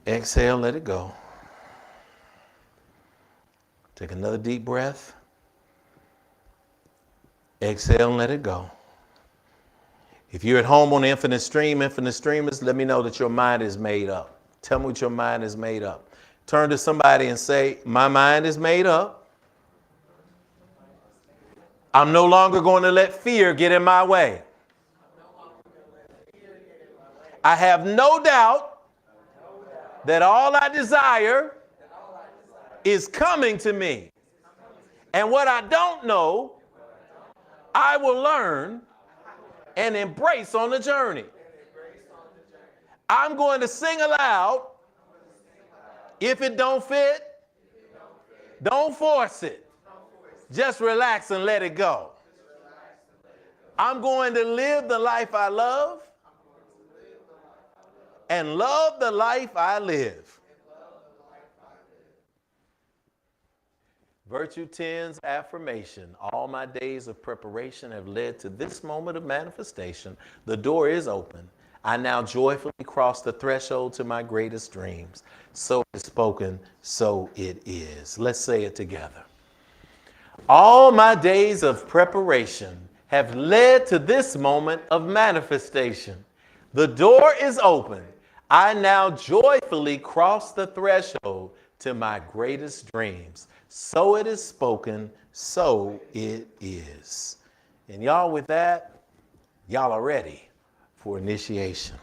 Exhale, let it go. Take another deep breath. Exhale and let it go. If you're at home on the Infinite Streamers, let me know that your mind is made up. Tell me what your mind is made up. Turn to somebody and say, my mind is made up. I'm no longer going to let fear get in my way. I have no doubt that all I desire is coming to me. And what I don't know, I will learn and embrace on the journey. I'm going to sing aloud. If it don't fit, don't force it. Just relax and let it go. I'm going to live the life I love and love the life I live. Virtue 10's affirmation. All my days of preparation have led to this moment of manifestation. The door is open. I now joyfully cross the threshold to my greatest dreams. So it is spoken, so it is. Let's say it together. All my days of preparation have led to this moment of manifestation. The door is open. I now joyfully cross the threshold to my greatest dreams. So it is spoken, so it is. And y'all, with that, y'all are ready for initiation.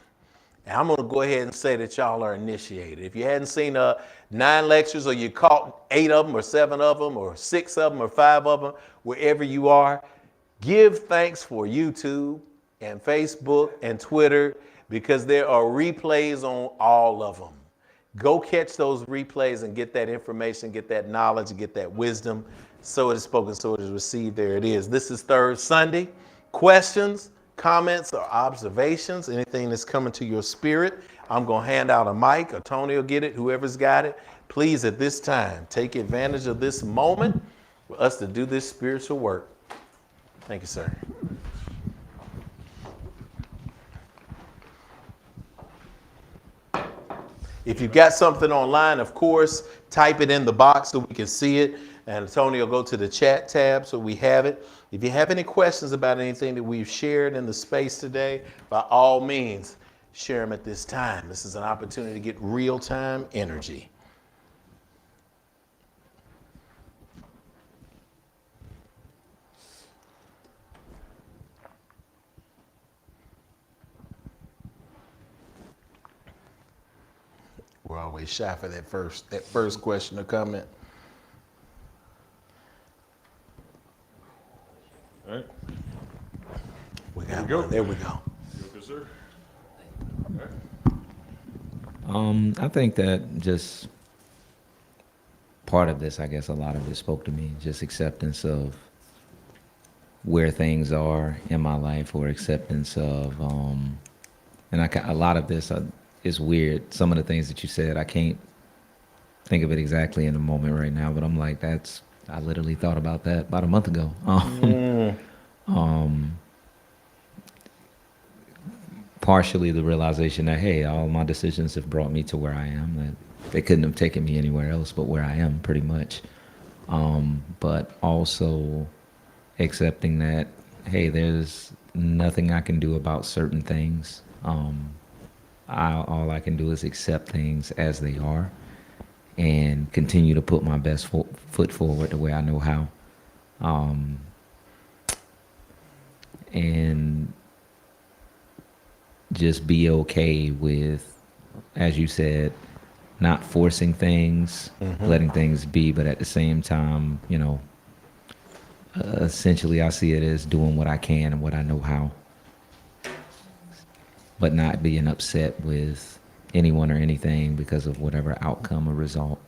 And I'm going to go ahead and say that y'all are initiated. If you hadn't seen 9 lectures, or you caught 8 of them or 7 of them or 6 of them or 5 of them, wherever you are, give thanks for YouTube and Facebook and Twitter, because there are replays on all of them. Go catch those replays and get that information, get that knowledge, get that wisdom. So it is spoken, so it is received. There it is. This is Third Sunday. Questions, comments, or observations, anything that's coming to your spirit, I'm going to hand out a mic, or Tony will get it, whoever's got it. Please, at this time, take advantage of this moment for us to do this spiritual work. Thank you, sir. If you've got something online, of course, type it in the box so we can see it. And Tony will go to the chat tab so we have it. If you have any questions about anything that we've shared in the space today, by all means, share them at this time. This is an opportunity to get real-time energy. We're always shy for that first question or comment. All right. We got go. one. There we go. Good, sir. I think that just part of this, I guess a lot of it spoke to me, just acceptance of where things are in my life, or acceptance of, and a lot of this is weird. Some of the things that you said, I can't think of it exactly in the moment right now, but I'm like, I literally thought about that about a month ago. Partially the realization that, hey, all my decisions have brought me to where I am, that they couldn't have taken me anywhere else but where I am, pretty much. But also accepting that, hey, there's nothing I can do about certain things. All I can do is accept things as they are and continue to put my best foot forward the way I know how. And just be okay with, as you said, not forcing things, letting things be, but at the same time, essentially I see it as doing what I can and what I know how, but not being upset with anyone or anything because of whatever outcome or result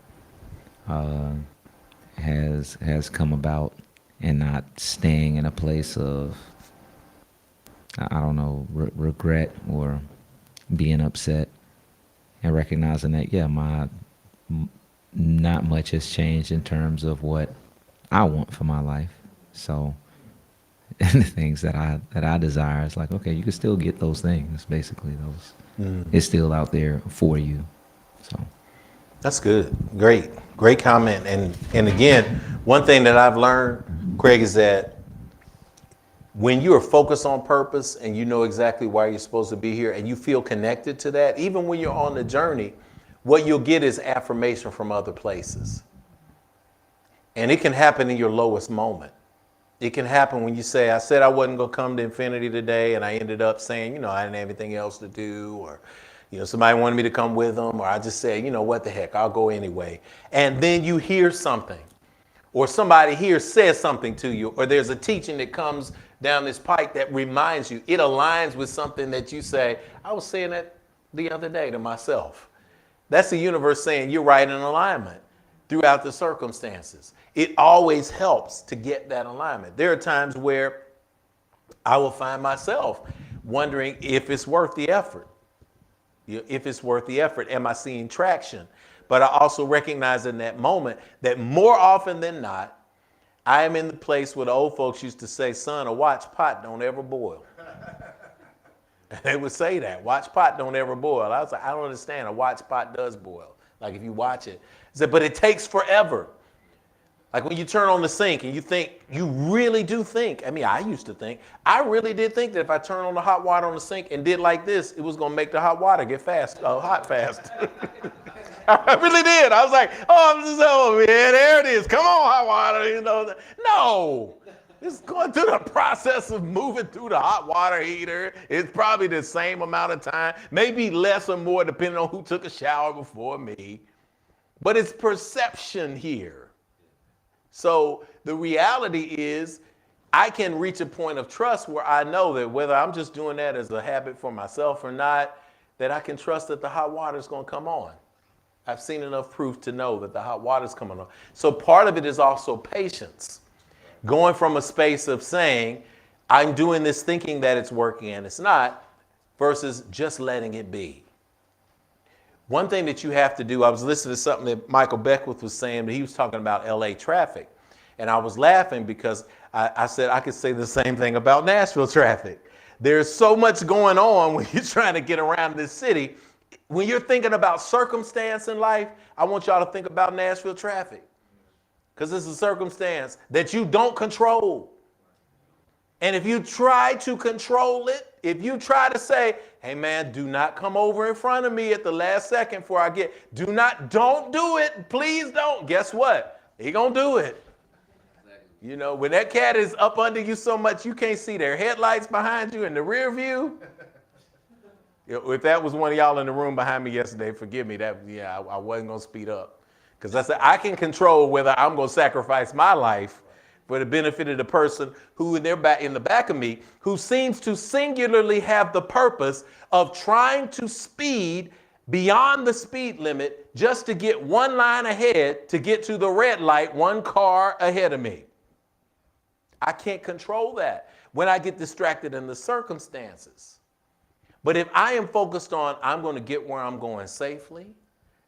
has come about, and not staying in a place of, I don't know, regret or being upset, and recognizing that, yeah, not much has changed in terms of what I want for my life. So, and the things that I desire, it's like, okay, you can still get those things. Basically, it's still out there for you. So. That's good. Great comment. And again, one thing that I've learned, Craig, is that when you are focused on purpose and you know exactly why you're supposed to be here and you feel connected to that, even when you're on the journey, what you'll get is affirmation from other places. And it can happen in your lowest moment. It can happen when you say, I said I wasn't going to come to Infinity today, and I ended up saying, I didn't have anything else to do, or, somebody wanted me to come with them, or I just said, what the heck, I'll go anyway. And then you hear something, or somebody here says something to you, or there's a teaching that comes down this pike that reminds you, it aligns with something that you say, I was saying that the other day to myself. That's the universe saying you're right in alignment throughout the circumstances. It always helps to get that alignment. There are times where I will find myself wondering if it's worth the effort. If it's worth the effort, am I seeing traction? But I also recognize in that moment that more often than not, I am in the place where the old folks used to say, son, a watch pot don't ever boil. They would say that, watch pot don't ever boil. I was like, I don't understand, a watch pot does boil. Like if you watch it. I said, but it takes forever. Like when you turn on the sink and you think, you really do think, I used to think, I really did think that if I turn on the hot water on the sink and did like this, it was going to make the hot water get hot fast. I really did. I was like, I'm just over here. There it is. Come on, hot water. No. It's going through the process of moving through the hot water heater. It's probably the same amount of time, maybe less or more, depending on who took a shower before me. But it's perception here. So the reality is I can reach a point of trust where I know that whether I'm just doing that as a habit for myself or not, that I can trust that the hot water is going to come on. I've seen enough proof to know that the hot water is coming on. So part of it is also patience. Going from a space of saying, I'm doing this thinking that it's working and it's not, versus just letting it be. One thing that you have to do, I was listening to something that Michael Beckwith was saying, but he was talking about LA traffic. And I was laughing because I said I could say the same thing about Nashville traffic. There's so much going on when you're trying to get around this city. When you're thinking about circumstance in life, I want y'all to think about Nashville traffic. Because it's a circumstance that you don't control. And if you try to control it, if you try to say, hey man, do not come over in front of me at the last second before I don't do it, please don't. Guess what? He gonna do it. When that cat is up under you so much you can't see their headlights behind you in the rear view, If that was one of y'all in the room behind me yesterday, forgive me. I wasn't gonna speed up, because I said I can control whether I'm gonna sacrifice my life for the benefit of the person who in the back of me, who seems to singularly have the purpose of trying to speed beyond the speed limit just to get one line ahead, to get to the red light one car ahead of me. I can't control that when I get distracted in the circumstances. But if I am focused on, I'm going to get where I'm going safely,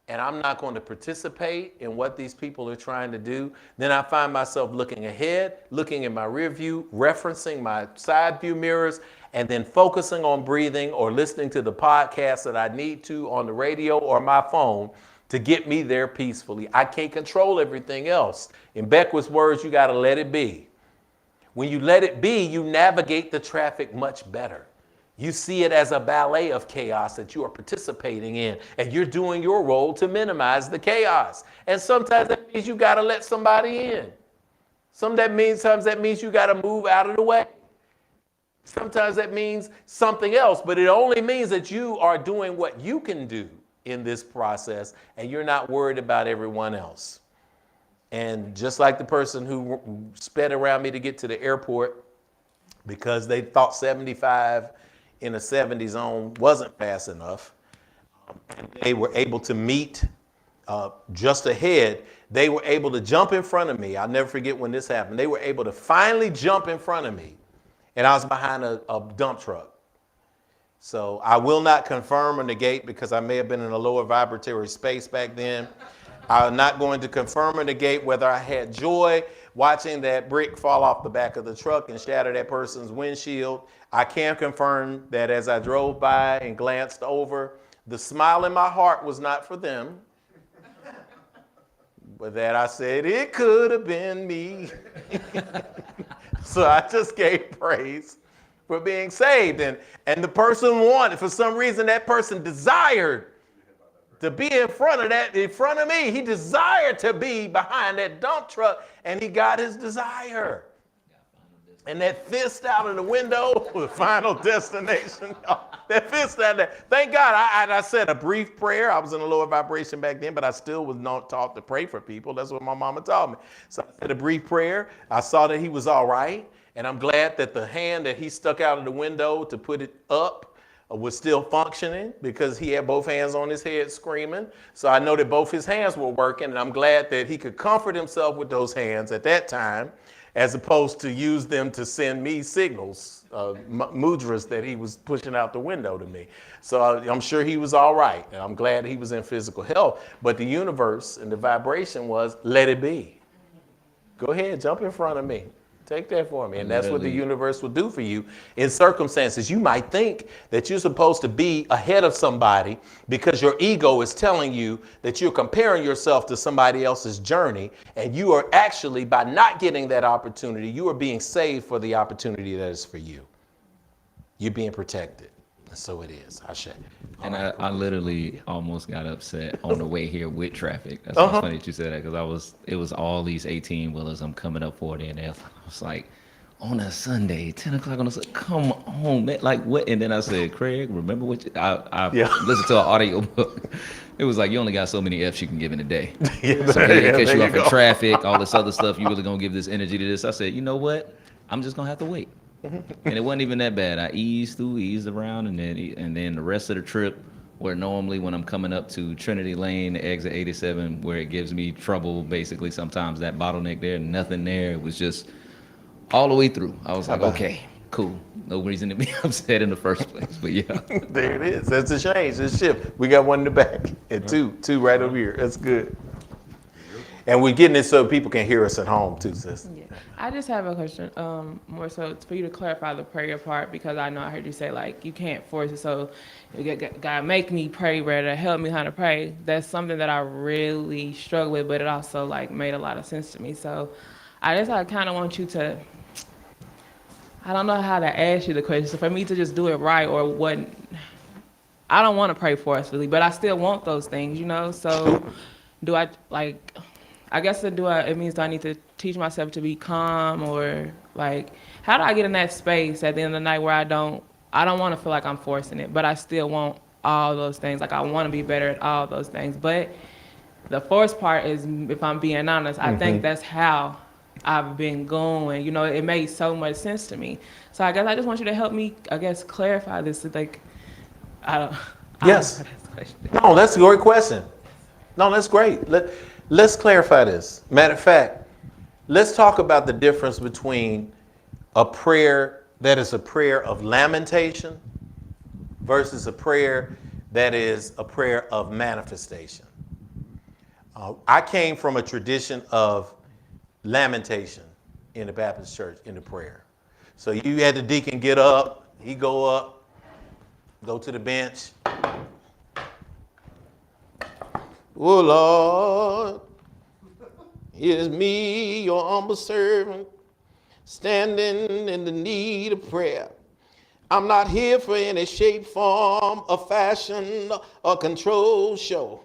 and I'm not going to participate in what these people are trying to do, then I find myself looking ahead, looking in my rear view, referencing my side view mirrors, and then focusing on breathing or listening to the podcast that I need to on the radio or my phone to get me there peacefully. I can't control everything else. In Beckwith's words, you got to let it be. When you let it be, you navigate the traffic much better. You see it as a ballet of chaos that you are participating in, and you're doing your role to minimize the chaos. And sometimes that means you got to let somebody in. Sometimes that means you got to move out of the way. Sometimes that means something else, but it only means that you are doing what you can do in this process, and you're not worried about everyone else. And just like the person who sped around me to get to the airport because they thought 75 in a 70 zone wasn't fast enough, and they were able to meet just ahead. They were able to jump in front of me. I'll never forget when this happened. They were able to finally jump in front of me, and I was behind a dump truck. So I will not confirm or negate, because I may have been in a lower vibratory space back then. I'm not going to confirm or negate whether I had joy watching that brick fall off the back of the truck and shatter that person's windshield. I can confirm that as I drove by and glanced over, the smile in my heart was not for them, but that I said, it could have been me. So I just gave praise for being saved. And the person wanted, for some reason, that person desired to be in front of me. He desired to be behind that dump truck, and he got his desire. And that fist out of the window, the final destination, that fist out there. Thank God I said a brief prayer. I was in a lower vibration back then, but I still was not taught to pray for people. That's what my mama taught me. So I said a brief prayer. I saw that he was all right. And I'm glad that the hand that he stuck out of the window to put it up was still functioning, because he had both hands on his head screaming. So I know that both his hands were working, and I'm glad that he could comfort himself with those hands at that time, as opposed to use them to send me signals, mudras that he was pushing out the window to me. So I'm sure he was all right, and I'm glad he was in physical health. But the universe and the vibration was, let it be. Go ahead, jump in front of me. Take that for me. And that's what the universe will do for you in circumstances. You might think that you're supposed to be ahead of somebody because your ego is telling you that you're comparing yourself to somebody else's journey. And you are actually, by not getting that opportunity, you are being saved for the opportunity that is for you. You're being protected. And so it is. I should. And I literally almost got upset on the way here with traffic. That's what's funny that you said that, because it was all these 18-wheelers. I'm coming up 40, and I was like, on a Sunday, 10 o'clock on a Sunday, come on, man. Like, what? And then I said, Craig, remember what I listened to an audio book. It was like, you only got so many F's you can give in a day. So it catch you off in traffic, all this other stuff. You really going to give this energy to this? I said, you know what? I'm just going to have to wait. And it wasn't even that bad. I eased around, and then the rest of the trip, where normally when I'm coming up to Trinity Lane, the exit 87, where it gives me trouble, basically sometimes that bottleneck there, nothing there. It was just all the way through. I was like, okay, cool. No reason to be upset in the first place, but yeah. There it is. That's a change. It's a shift. We got one in the back and two right over here. That's good. And we're getting it so people can hear us at home too, sis. Yeah. I just have a question, more so it's for you to clarify the prayer part, because I know I heard you say, like, you can't force it. So, God, make me pray better, help me how to pray. That's something that I really struggle with, but it also, like, made a lot of sense to me. So, I kind of want you to, I don't know how to ask you the question. So, for me to just do it right, or what, I don't want to pray forcefully, but I still want those things, you know? So, do I, like, I guess it means I need to teach myself to be calm, or like, how do I get in that space at the end of the night where I don't I don't want to feel like I'm forcing it, but I still want all those things. Like, I want to be better at all those things. But the force part is, if I'm being honest, I think that's how I've been going. You know, it made so much sense to me. So I guess I just want you to help me, I guess, clarify this. Like, I don't, I don't know Yes. how that's a question. No, that's a great question. No, that's great. Let's clarify this. Matter of fact, let's talk about the difference between a prayer that is a prayer of lamentation versus a prayer that is a prayer of manifestation. I came from a tradition of lamentation in the Baptist church in the prayer. So you had the deacon get up, he go up, go to the bench. Oh Lord, here's me, your humble servant, standing in the need of prayer. I'm not here for any shape, form, or fashion, or control show.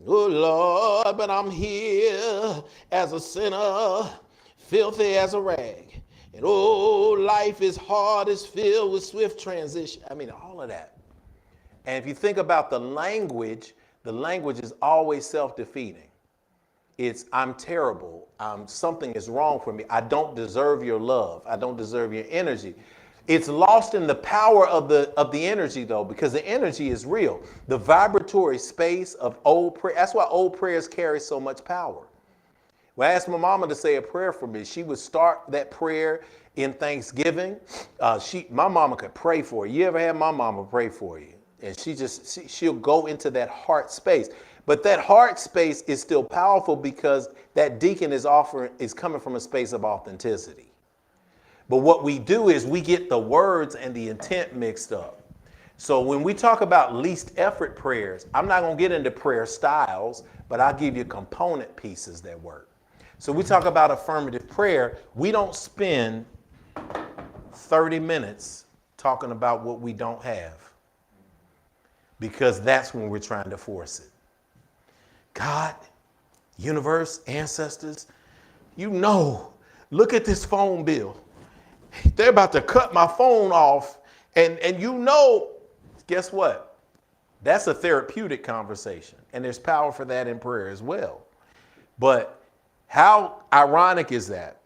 Oh Lord, but I'm here as a sinner, filthy as a rag. And oh, life is hard, it's filled with swift transition. I mean, all of that. And if you think about the language is always self-defeating. It's, I'm terrible. Something is wrong for me. I don't deserve your love. I don't deserve your energy. It's lost in the power of the energy, though, because the energy is real. The vibratory space of old prayer. That's why old prayers carry so much power. When I asked my mama to say a prayer for me, she would start that prayer in Thanksgiving. My mama could pray for you. You ever had my mama pray for you? And she'll go into that heart space. But that heart space is still powerful because that deacon is coming from a space of authenticity. But what we do is we get the words and the intent mixed up. So when we talk about least effort prayers, I'm not going to get into prayer styles, but I'll give you component pieces that work. So we talk about affirmative prayer. We don't spend 30 minutes talking about what we don't have, because that's when we're trying to force it. God, universe, ancestors, look at this phone bill. They're about to cut my phone off. And guess what? That's a therapeutic conversation. And there's power for that in prayer as well. But how ironic is that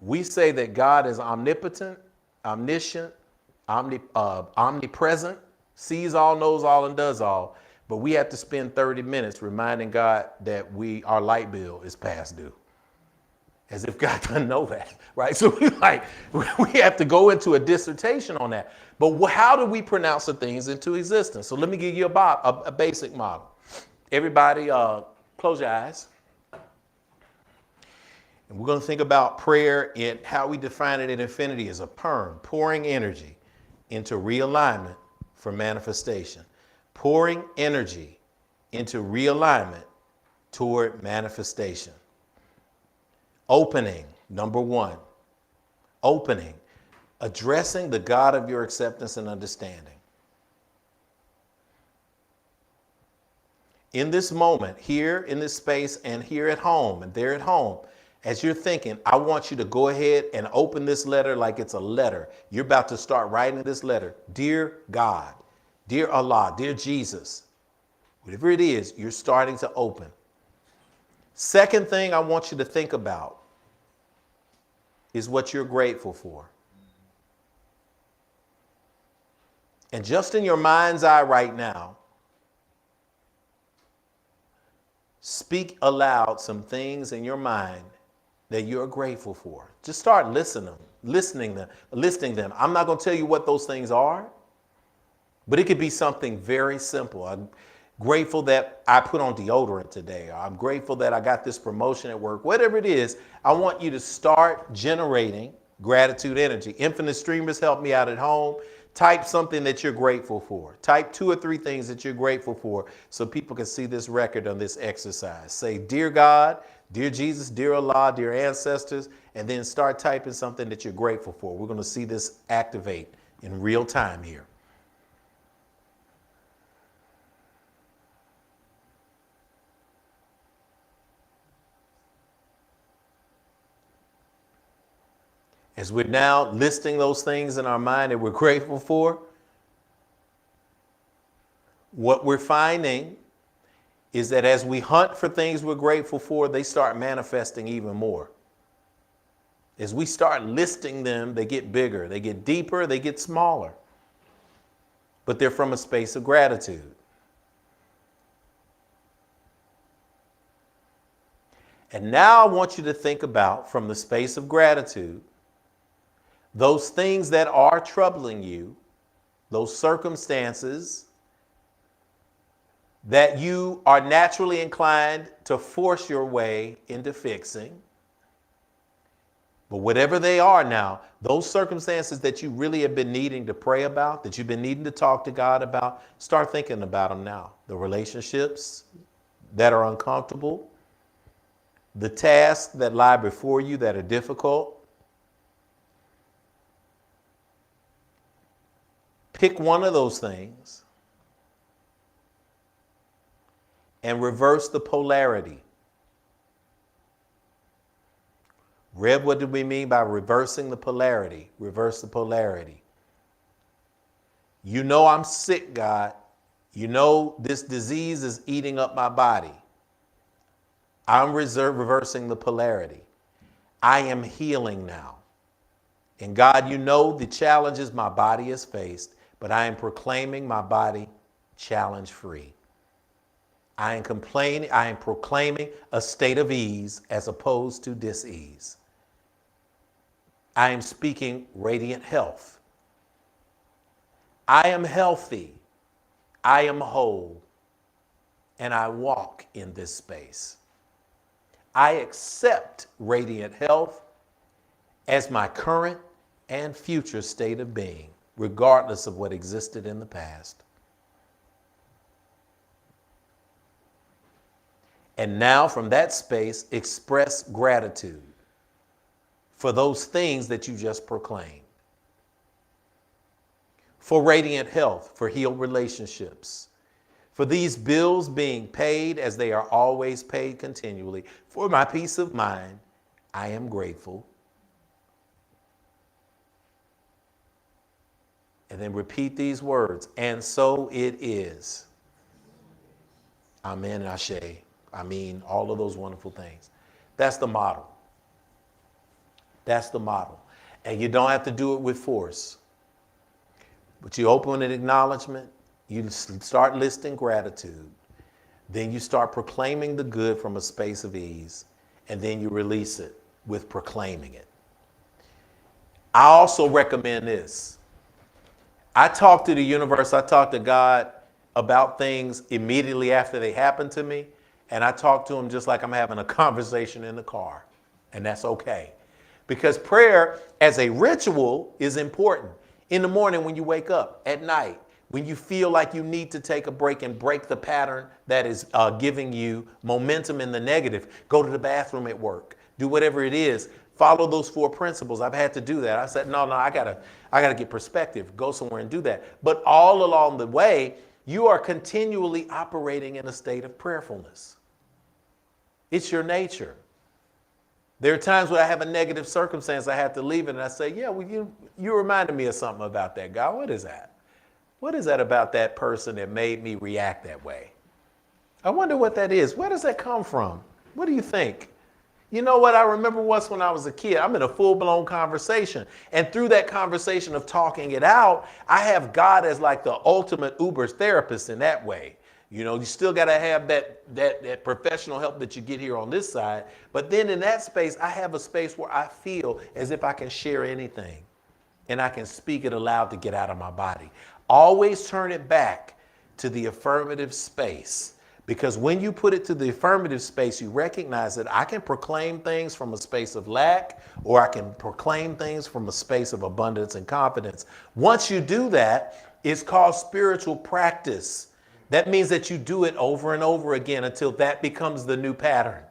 we say that God is omnipotent, omniscient, omnipresent, sees all, knows all, and does all, but we have to spend 30 minutes reminding God that our light bill is past due. As if God doesn't know that, right? So we have to go into a dissertation on that. But how do we pronounce the things into existence? So let me give you a basic model. Everybody, close your eyes. And we're going to think about prayer and how we define it in Infinity as a perm, pouring energy into realignment for manifestation. Pouring energy into realignment toward manifestation. Opening, number one. Opening, addressing the God of your acceptance and understanding. In this moment, here in this space and here at home and there at home, as you're thinking, I want you to go ahead and open this letter like it's a letter. You're about to start writing this letter. Dear God, dear Allah, dear Jesus, whatever it is, you're starting to open. Second thing I want you to think about is what you're grateful for. And just in your mind's eye right now, speak aloud some things in your mind that you're grateful for. Just start listing them. I'm not going to tell you what those things are, but it could be something very simple. I'm grateful that I put on deodorant today. Or I'm grateful that I got this promotion at work. Whatever it is, I want you to start generating gratitude energy. Infinite Streamers help me out at home. Type something that you're grateful for. Type 2 or 3 things that you're grateful for so people can see this record on this exercise. Say, dear God, dear Jesus, dear Allah, dear ancestors, and then start typing something that you're grateful for. We're going to see this activate in real time here. As we're now listing those things in our mind that we're grateful for, what we're finding is that as we hunt for things we're grateful for, they start manifesting even more. As we start listing them, they get bigger, they get deeper, they get smaller. But they're from a space of gratitude. And now I want you to think about, from the space of gratitude, those things that are troubling you, those circumstances that you are naturally inclined to force your way into fixing. But whatever they are now, those circumstances that you really have been needing to pray about, that you've been needing to talk to God about, start thinking about them now. The relationships that are uncomfortable, the tasks that lie before you that are difficult. Pick one of those things and reverse the polarity. Rev, what do we mean by reversing the polarity? Reverse the polarity. You know I'm sick, God. You know this disease is eating up my body. I'm reversing the polarity. I am healing now. And God, you know the challenges my body has faced, but I am proclaiming my body challenge-free. I am proclaiming a state of ease as opposed to dis-ease. I am speaking radiant health. I am healthy. I am whole. And I walk in this space. I accept radiant health as my current and future state of being, regardless of what existed in the past. And now from that space, express gratitude for those things that you just proclaimed. For radiant health, for healed relationships, for these bills being paid as they are always paid continually, for my peace of mind, I am grateful. And then repeat these words, and so it is. Amen and Ashe. I mean, all of those wonderful things. That's the model. That's the model. And you don't have to do it with force. But you open an acknowledgement, you start listing gratitude, then you start proclaiming the good from a space of ease, and then you release it with proclaiming it. I also recommend this. I talk to the universe, I talk to God about things immediately after they happen to me, and I talk to him just like I'm having a conversation in the car, and that's okay. Because prayer as a ritual is important. In the morning when you wake up, at night, when you feel like you need to take a break and break the pattern that is giving you momentum in the negative, go to the bathroom at work, do whatever it is, follow those 4 principles. I've had to do that. I said, no, I gotta get perspective, go somewhere and do that. But all along the way, you are continually operating in a state of prayerfulness. It's your nature. There are times when I have a negative circumstance, I have to leave it, and I say, yeah, well, you reminded me of something about that, God. What is that? What is that about that person that made me react that way? I wonder what that is. Where does that come from? What do you think? You know what? I remember once when I was a kid, I'm in a full-blown conversation. And through that conversation of talking it out, I have God as like the ultimate Uber therapist in that way. You know, you still got to have that professional help that you get here on this side. But then in that space, I have a space where I feel as if I can share anything and I can speak it aloud to get out of my body. Always turn it back to the affirmative space, because when you put it to the affirmative space, you recognize that I can proclaim things from a space of lack, or I can proclaim things from a space of abundance and confidence. Once you do that, it's called spiritual practice. That means that you do it over and over again until that becomes the new pattern.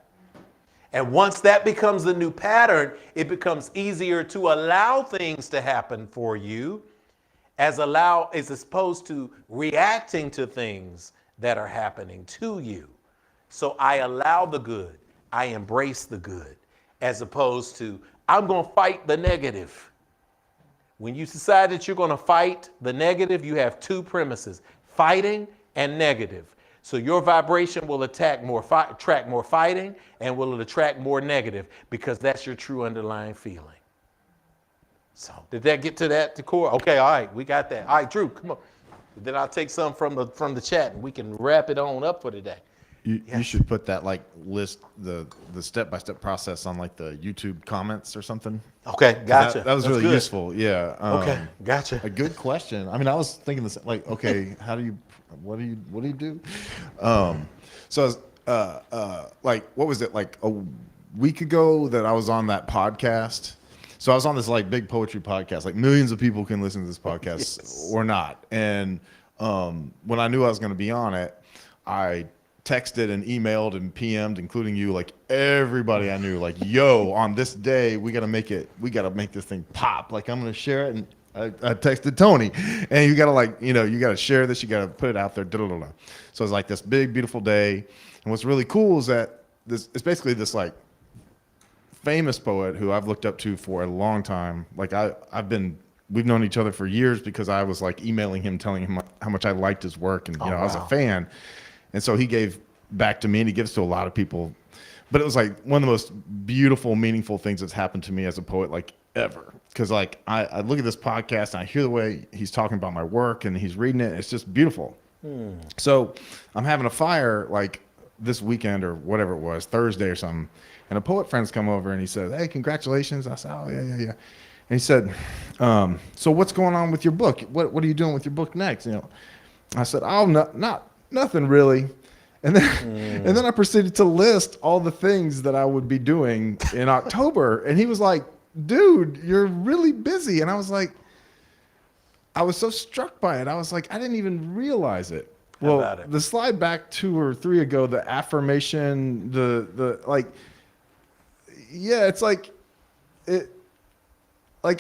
And once that becomes the new pattern, it becomes easier to allow things to happen for you as opposed to reacting to things that are happening to you. So I allow the good. I embrace the good, as opposed to I'm going to fight the negative. When you decide that you're going to fight the negative, you have two premises, fighting and negative. So your vibration will attract more fighting and will attract more negative because that's your true underlying feeling. So did that get to the core? Okay, all right, we got that. All right, Drew, come on. Then I'll take some from the chat and we can wrap it on up for today. You should put that like list the step-by-step process on like the YouTube comments or something. Okay, gotcha. That was That's really good. useful. Yeah. Okay, gotcha. A good question. I mean, I was thinking this like, okay, what do you do? So like, what was it like a week ago that I was on that podcast? So I was on this like big poetry podcast, like millions of people can listen to this podcast or not. And when I knew I was going to be on it, I texted and emailed and PM'd, including you, like everybody I knew, like, yo, on this day, we got to make this thing pop. Like, I'm going to share it. And I texted Tony, and you got to like, you got to share this. You got to put it out there. So it's like this big, beautiful day. And what's really cool is that it's basically this like famous poet who I've looked up to for a long time. Like we've known each other for years because I was like emailing him, telling him how much I liked his work. And, I was a fan. And so he gave back to me, and he gives to a lot of people. But it was like one of the most beautiful, meaningful things that's happened to me as a poet, like ever. Because like I look at this podcast and I hear the way he's talking about my work and he's reading it. It's just beautiful. So I'm having a fire like this weekend or whatever it was, Thursday or something. And a poet friend's come over and he said, "Hey, congratulations." I said, "Oh, yeah. And he said, "So what's going on with your book? What are you doing with your book next?" I said, "Oh, nothing really." And then I proceeded to list all the things that I would be doing in October. And he was like, "Dude, you're really busy." And I was like, I was so struck by it. I was like, I didn't even realize it. Well, the slide back 2 or 3 ago, the affirmation, the like, yeah, it's like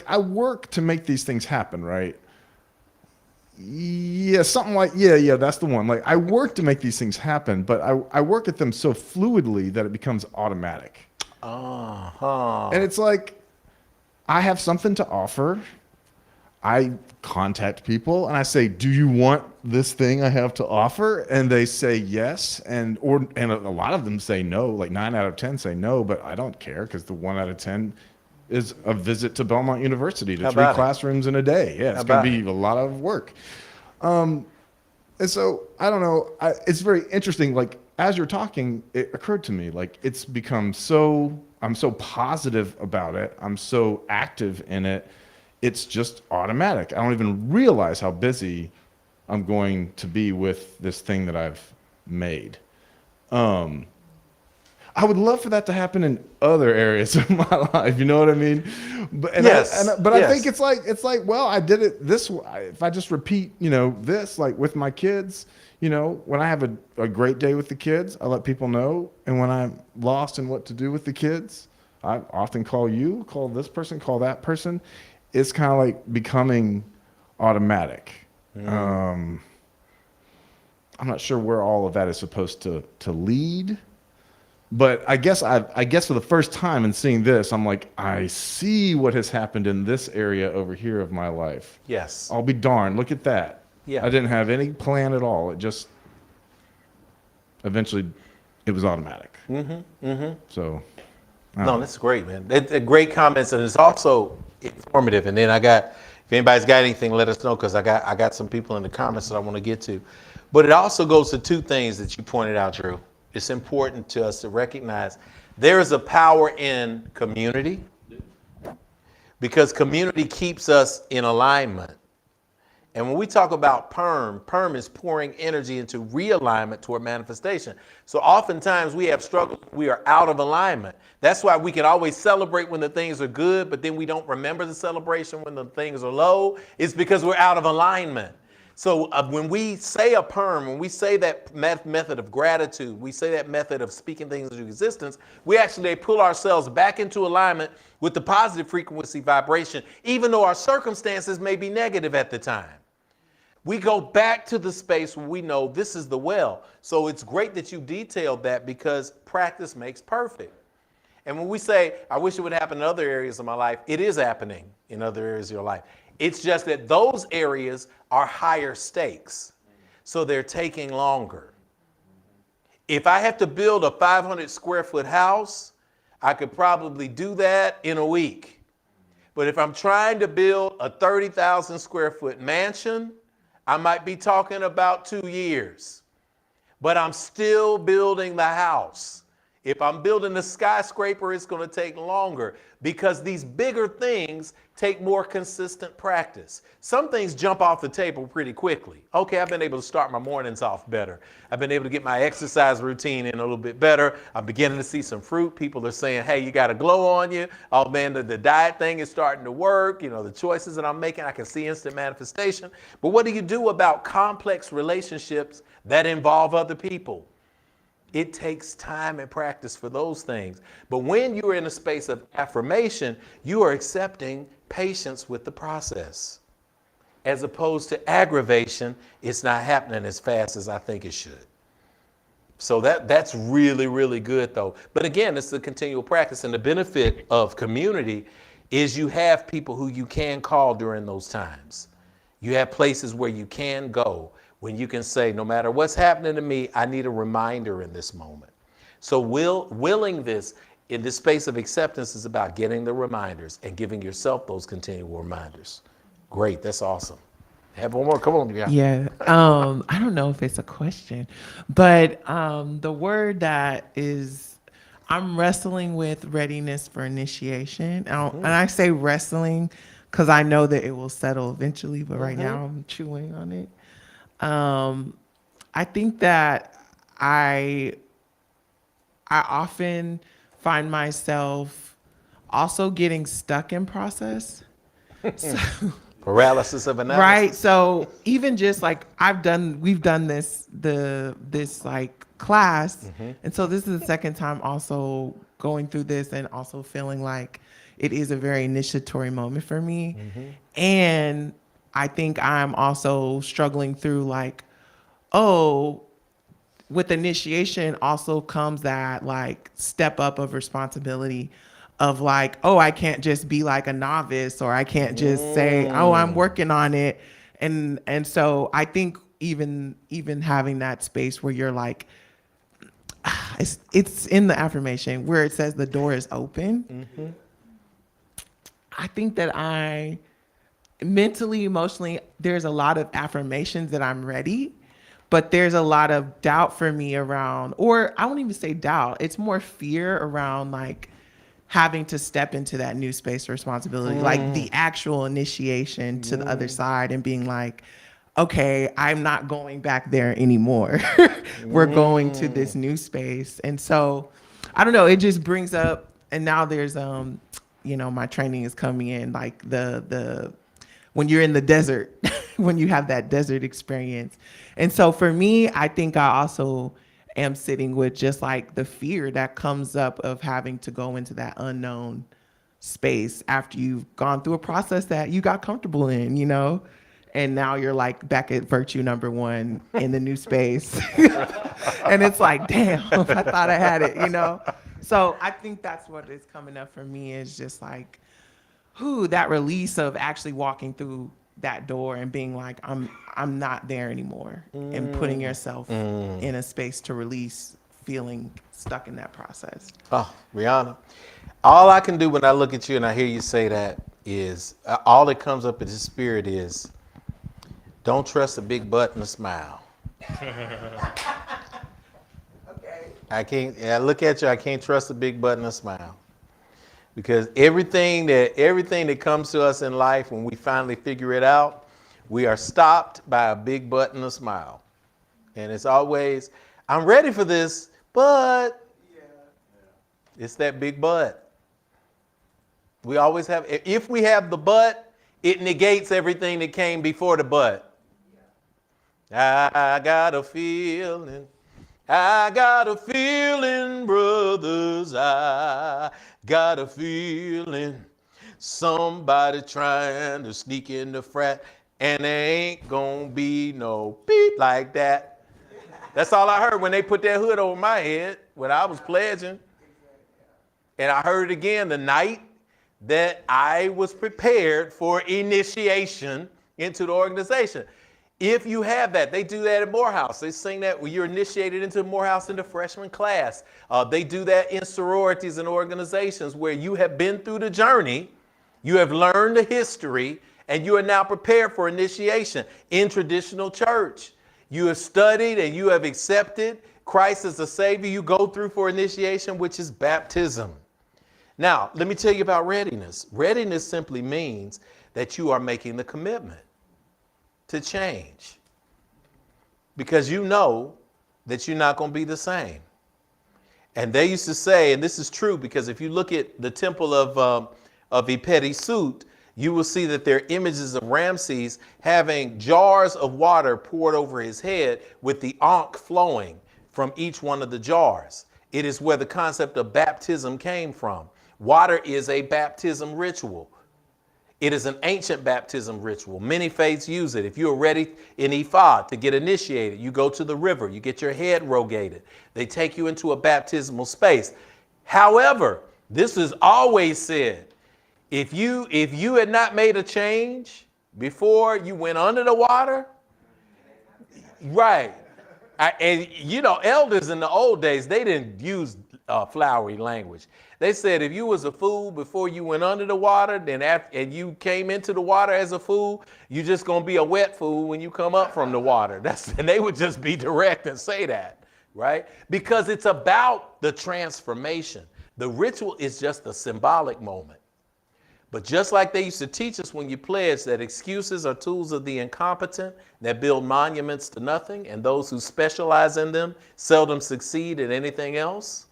I work to make these things happen, right? Yeah, something like, yeah, that's the one. Like I work to make these things happen, but I work at them so fluidly that it becomes automatic. And it's like, I have something to offer. I contact people and I say, "Do you want this thing I have to offer?" And they say yes. And a lot of them say no, like 9 out of 10 say no, but I don't care because the 1 out of 10 is a visit to Belmont University to 3 classrooms in a day. Yeah, it's going to be a lot of work. And so, I don't know, it's very interesting. Like, as you're talking, it occurred to me, like, it's become I'm so positive about it. I'm so active in it. It's just automatic. I don't even realize how busy I'm going to be with this thing that I've made. I would love for that to happen in other areas of my life. You know what I mean? But I think it's like, well, I did it this way. If I just repeat, this like with my kids, when I have a great day with the kids, I let people know. And when I'm lost in what to do with the kids, I often call you, call this person, call that person. It's kind of like becoming automatic. I'm not sure where all of that is supposed to lead. But I guess for the first time in seeing this, I'm like, I see what has happened in this area over here of my life. Yes. I'll be darned. Look at that. Yeah. I didn't have any plan at all. It just eventually it was automatic. So. No, that's great, man. It's great comments, and it's also informative. And then if anybody's got anything, let us know, because I got some people in the comments that I want to get to. But it also goes to 2 things that you pointed out, Drew. It's important to us to recognize there is a power in community, because community keeps us in alignment. And when we talk about perm is pouring energy into realignment toward manifestation. So oftentimes we have struggles. We are out of alignment. That's why we can always celebrate when the things are good, but then we don't remember the celebration when the things are low. It's because we're out of alignment. So when we say a perm, when we say that method of gratitude, we say that method of speaking things into existence, we actually pull ourselves back into alignment with the positive frequency vibration, even though our circumstances may be negative at the time. We go back to the space where we know this is the well. So it's great that you detailed that, because practice makes perfect. And when we say, I wish it would happen in other areas of my life, it is happening in other areas of your life. It's just that those areas are higher stakes. So they're taking longer. If I have to build a 500 square foot house, I could probably do that in a week. But if I'm trying to build a 30,000 square foot mansion, I might be talking about 2 years. But I'm still building the house. If I'm building a skyscraper, it's going to take longer because these bigger things take more consistent practice. Some things jump off the table pretty quickly. Okay, I've been able to start my mornings off better. I've been able to get my exercise routine in a little bit better. I'm beginning to see some fruit. People are saying, hey, you got a glow on you. Oh man, the diet thing is starting to work. You know, the choices that I'm making, I can see instant manifestation. But what do you do about complex relationships that involve other people? It takes time and practice for those things. But when you're in a space of affirmation, you are accepting patience with the process. As opposed to aggravation, it's not happening as fast as I think it should. So that's really, really good though. But again, it's the continual practice, and the benefit of community is you have people who you can call during those times. You have places where you can go when you can say, no matter what's happening to me, I need a reminder in this moment. So willing this in this space of acceptance is about getting the reminders and giving yourself those continual reminders. Great, that's awesome. Have one more, come on. Yeah. I don't know if it's a question, but the word that is, I'm wrestling with readiness for initiation. And I say wrestling because I know that it will settle eventually, but right now I'm chewing on it. I think that I often find myself also getting stuck in process. So, Paralysis of analysis. right. So even just like we've done this like class. And so this is the second time also going through this and also feeling like it is a very initiatory moment for me. And I think I'm also struggling through like, with initiation also comes that like step up of responsibility of like, I can't just be like a novice, or I can't just say, I'm working on it. And so I think even having that space where you're like, it's in the affirmation where it says the door is open. I think that I mentally, emotionally, there's a lot of affirmations that I'm ready, but there's a lot of doubt for me around, or I won't even say doubt. It's more fear around like having to step into that new space of responsibility, like the actual initiation to the other side and being like, okay, I'm not going back there anymore. We're going to this new space. And so I don't know, it just brings up, and now there's, my training is coming in, like the when you're in the desert, when you have that desert experience. And so for me, I think I also am sitting with just like the fear that comes up of having to go into that unknown space after you've gone through a process that you got comfortable in, and now you're like back at virtue number one in the new space. And it's like, damn, I thought I had it, So I think that's what is coming up for me, is just like, that release of actually walking through that door and being like, I'm not there anymore, and putting yourself in a space to release feeling stuck in that process. Oh, Rihanna, all I can do when I look at you and I hear you say that is, all that comes up in his spirit is, don't trust a big butt and a smile. Okay. I look at you, I can't trust a big butt and a smile. Because everything that comes to us in life, when we finally figure it out, we are stopped by a big butt and a smile. And it's always, I'm ready for this, but it's that big butt. We always have, if we have the butt, it negates everything that came before the butt. I got a feeling. I got a feeling, brothers, I got a feeling somebody trying to sneak in the frat, and there ain't gonna be no beat like that. That's all I heard when they put that hood over my head when I was pledging. And I heard it again the night that I was prepared for initiation into the organization. If you have that, they do that at Morehouse. They sing that when you're initiated into Morehouse in the freshman class. They do that in sororities and organizations where you have been through the journey, you have learned the history, and you are now prepared for initiation. In traditional church, you have studied and you have accepted Christ as the Savior. You go through for initiation, which is baptism. Now, let me tell you about readiness. Readiness simply means that you are making the commitment to change because you know that you're not going to be the same. And they used to say, and this is true because if you look at the temple of Ipeti-Sut, you will see that there are images of Ramses having jars of water poured over his head with the ankh flowing from each one of the jars. It is where the concept of baptism came from. Water is a baptism ritual. It is an ancient baptism ritual. Many faiths use it. If you're ready in Ifa to get initiated, you go to the river, you get your head rogated. They take you into a baptismal space. However, this is always said, if you had not made a change before you went under the water, right. And you know, elders in the old days, they didn't use flowery language. They said if you was a fool before you went under the water, then and you came into the water as a fool, you just gonna be a wet fool when you come up from the water. And they would just be direct and say that, right? Because it's about the transformation. The ritual is just a symbolic moment. But just like they used to teach us when you pledge that excuses are tools of the incompetent that build monuments to nothing, and those who specialize in them seldom succeed at anything else,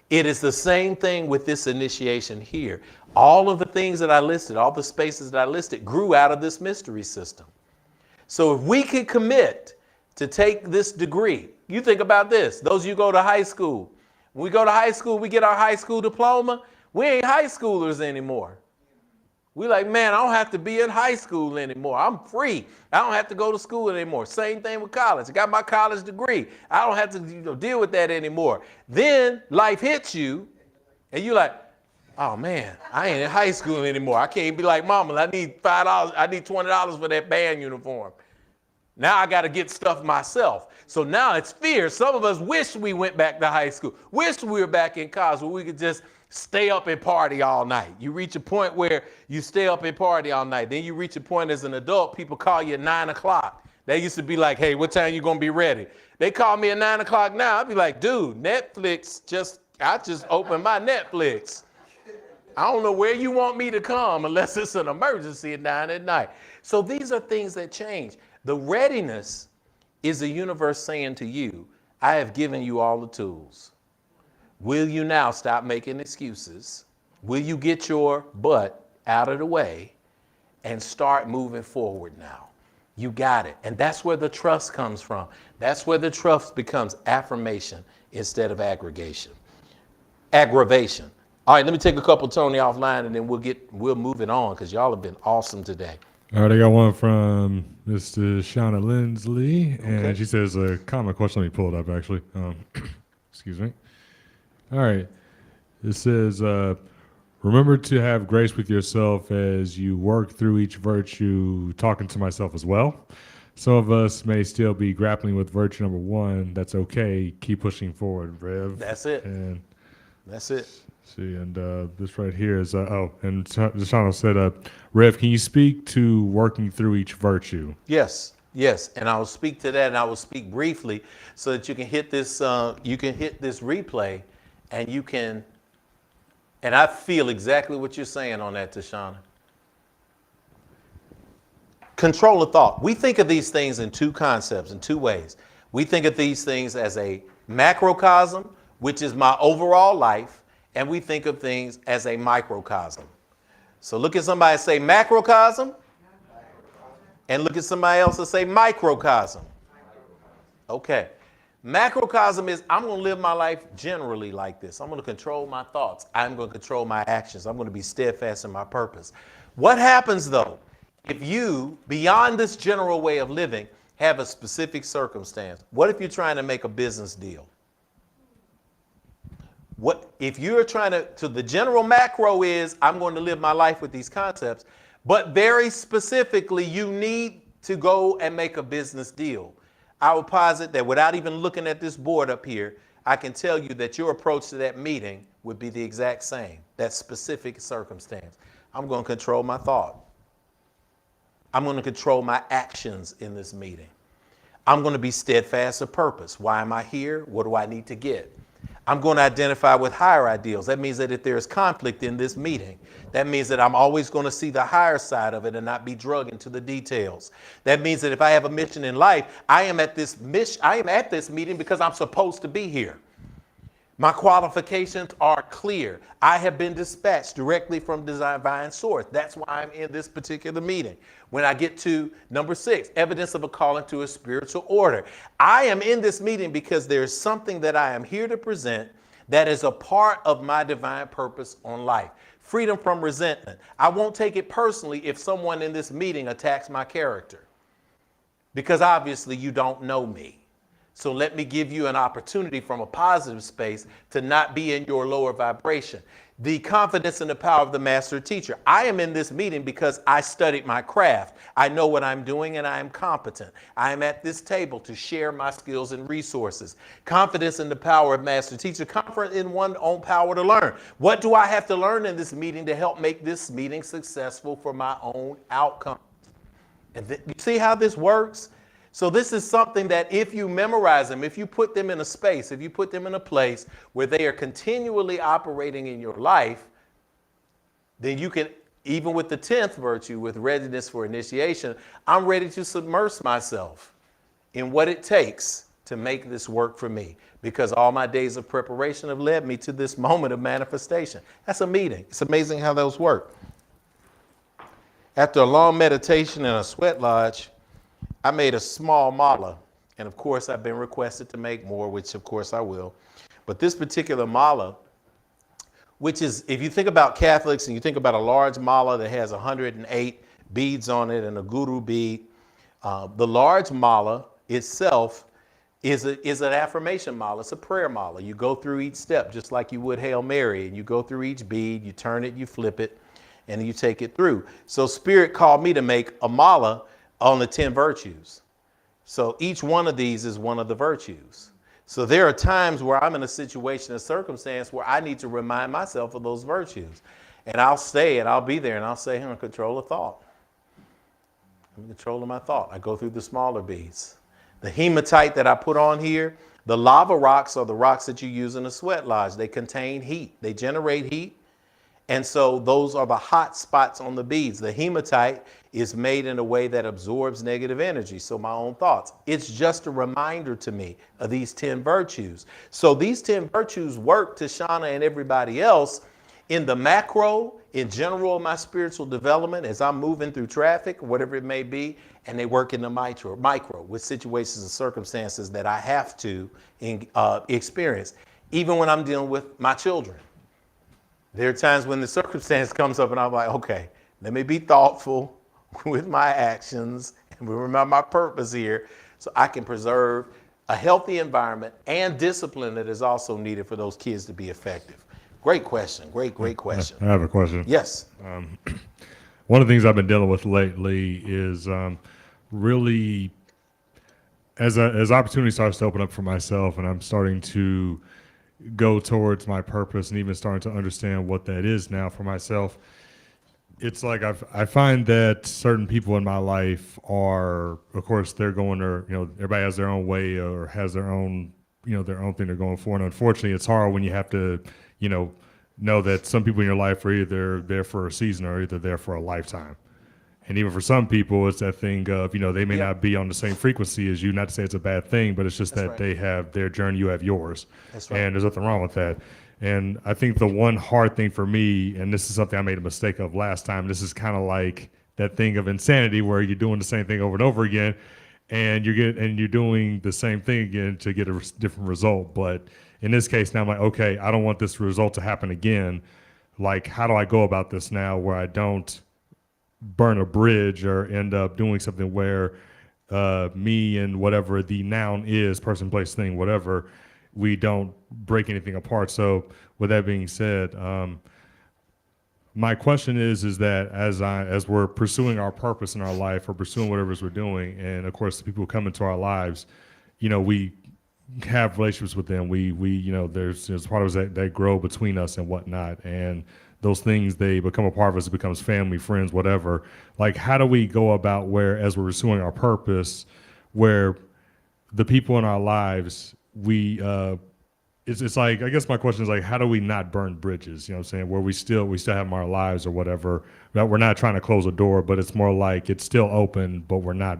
it is the same thing with this initiation here. All of the things that I listed, all the spaces that I listed grew out of this mystery system. So if we could commit to take this degree, you think about this, those of you who go to high school, when we go to high school, we get our high school diploma, we ain't high schoolers anymore. We like, man, I don't have to be in high school anymore. I'm free. I don't have to go to school anymore. Same thing with college. I got my college degree. I don't have to deal with that anymore. Then life hits you and you're like, oh man, I ain't in high school anymore. I can't be like, mama, I need $5. I need $20 for that band uniform. Now I got to get stuff myself. So now it's fear. Some of us wish we went back to high school. Wish we were back in college where we could just stay up and party all night. You reach a point where you stay up and party all night. Then you reach a point as an adult, people call you at 9 o'clock. They used to be like, hey, what time you gonna be ready? They call me at 9 o'clock now. I'd be like, dude, Netflix, I just opened my Netflix. I don't know where you want me to come unless it's an emergency at 9 at night. So these are things that change. The readiness is the universe saying to you, I have given you all the tools. Will you now stop making excuses? Will you get your butt out of the way and start moving forward now? You got it. And that's where the trust comes from. That's where the trust becomes affirmation instead of aggravation. All right, let me take a couple, Tony, offline, and then we'll move it on because y'all have been awesome today. All right, I got one from Mr. Shauna Lindsley, and Okay. she says a common question. Let me pull it up, actually. Excuse me. All right. It says, remember to have grace with yourself as you work through each virtue, talking to myself as well. Some of us may still be grappling with virtue number 1. That's okay. Keep pushing forward, Rev. That's it. And That's it. see, and this right here is, and Shauna said, Rev, can you speak to working through each virtue? Yes. And I will speak to that, and I will speak briefly so that you can hit this replay, and you can, and I feel exactly what you're saying on that, Tashana. Control of thought. We think of these things in two concepts, in two ways. We think of these things as a macrocosm, which is my overall life, and we think of things as a microcosm. So look at somebody and say macrocosm, and look at somebody else and say microcosm. Okay. Macrocosm is I'm going to live my life generally like this. I'm going to control my thoughts. I'm going to control my actions. I'm going to be steadfast in my purpose. What happens, though, if you, beyond this general way of living, have a specific circumstance? What if you're trying to make a business deal? What if you're trying to the general macro is I'm going to live my life with these concepts, but very specifically, you need to go and make a business deal. I would posit that without even looking at this board up here, I can tell you that your approach to that meeting would be the exact same, that specific circumstance. I'm going to control my thought. I'm going to control my actions in this meeting. I'm going to be steadfast of purpose. Why am I here? What do I need to get? I'm going to identify with higher ideals. That means that if there is conflict in this meeting, that means that I'm always going to see the higher side of it and not be drug into the details. That means that if I have a mission in life, I am at this meeting because I'm supposed to be here. My qualifications are clear. I have been dispatched directly from divine source. That's why I'm in this particular meeting. When I get to number 6, evidence of a calling to a spiritual order. I am in this meeting because there's something that I am here to present that is a part of my divine purpose on life. Freedom from resentment. I won't take it personally if someone in this meeting attacks my character, because obviously you don't know me. So let me give you an opportunity from a positive space to not be in your lower vibration. The confidence and the power of the master teacher. I am in this meeting because I studied my craft. I know what I'm doing and I am competent. I am at this table to share my skills and resources. Confidence in the power of master teacher. Confidence in one's own power to learn. What do I have to learn in this meeting to help make this meeting successful for my own outcome? And you see how this works? So this is something that if you memorize them, if you put them in a space, if you put them in a place where they are continually operating in your life, then you can, even with the 10th virtue, with readiness for initiation, I'm ready to submerge myself in what it takes to make this work for me, because all my days of preparation have led me to this moment of manifestation. That's a meeting. It's amazing how those work. After a long meditation in a sweat lodge, I made a small mala, and of course I've been requested to make more, which of course I will. But this particular mala, which is, if you think about Catholics and you think about a large mala that has 108 beads on it and a guru bead, the large mala itself is an affirmation mala. It's a prayer mala. You go through each step just like you would Hail Mary, and you go through each bead, you turn it, you flip it, and you take it through. So Spirit called me to make a mala on the 10 virtues. So each one of these is one of the virtues. So there are times where I'm in a situation, a circumstance where I need to remind myself of those virtues. And I'll stay and I'll be there and I'll say, I'm in control of thought. I'm in control of my thought. I go through the smaller beads. The hematite that I put on here, the lava rocks are the rocks that you use in a sweat lodge. They contain heat. They generate heat. And so those are the hot spots on the beads. The hematite is made in a way that absorbs negative energy. So my own thoughts. It's just a reminder to me of these 10 virtues. So these 10 virtues work to Shauna and everybody else in the macro, in general, of my spiritual development as I'm moving through traffic, whatever it may be, and they work in the micro with situations and circumstances that I have to experience, even when I'm dealing with my children. There are times when the circumstance comes up and I'm like, okay, let me be thoughtful with my actions and remember my purpose here so I can preserve a healthy environment and discipline that is also needed for those kids to be effective. Great question. Great question. I have a question. Yes. One of the things I've been dealing with lately is really as opportunity starts to open up for myself and I'm starting to go towards my purpose and even starting to understand what that is now for myself. It's like I find that certain people in my life are, of course, they're going to, everybody has their own way or has their own, their own thing they're going for. And unfortunately, it's hard when you have to, know that some people in your life are either there for a season or either there for a lifetime. And even for some people, it's that thing of, they may not be on the same frequency as you. Not to say it's a bad thing, but it's just that they have their journey, you have yours. That's right. And there's nothing wrong with that. And I think the one hard thing for me, and this is something I made a mistake of last time, this is kind of like that thing of insanity where you're doing the same thing over and over again, and you're doing the same thing again to get a different result. But in this case, now I'm like, okay, I don't want this result to happen again. Like, how do I go about this now where I don't burn a bridge or end up doing something where me and whatever the noun is, person, place, thing, whatever, we don't break anything apart. So with that being said, my question is that as we're pursuing our purpose in our life or pursuing whatever it is we're doing, and of course the people who come into our lives, we have relationships with them. We there's part of us that grow between us and whatnot, and those things, they become a part of us. It becomes family, friends, whatever. Like, how do we go about where, as we're pursuing our purpose, where the people in our lives, it's like, I guess my question is like, how do we not burn bridges? You know what I'm saying? Where we still have them in our lives or whatever. That we're not trying to close a door, but it's more like it's still open, but we're not,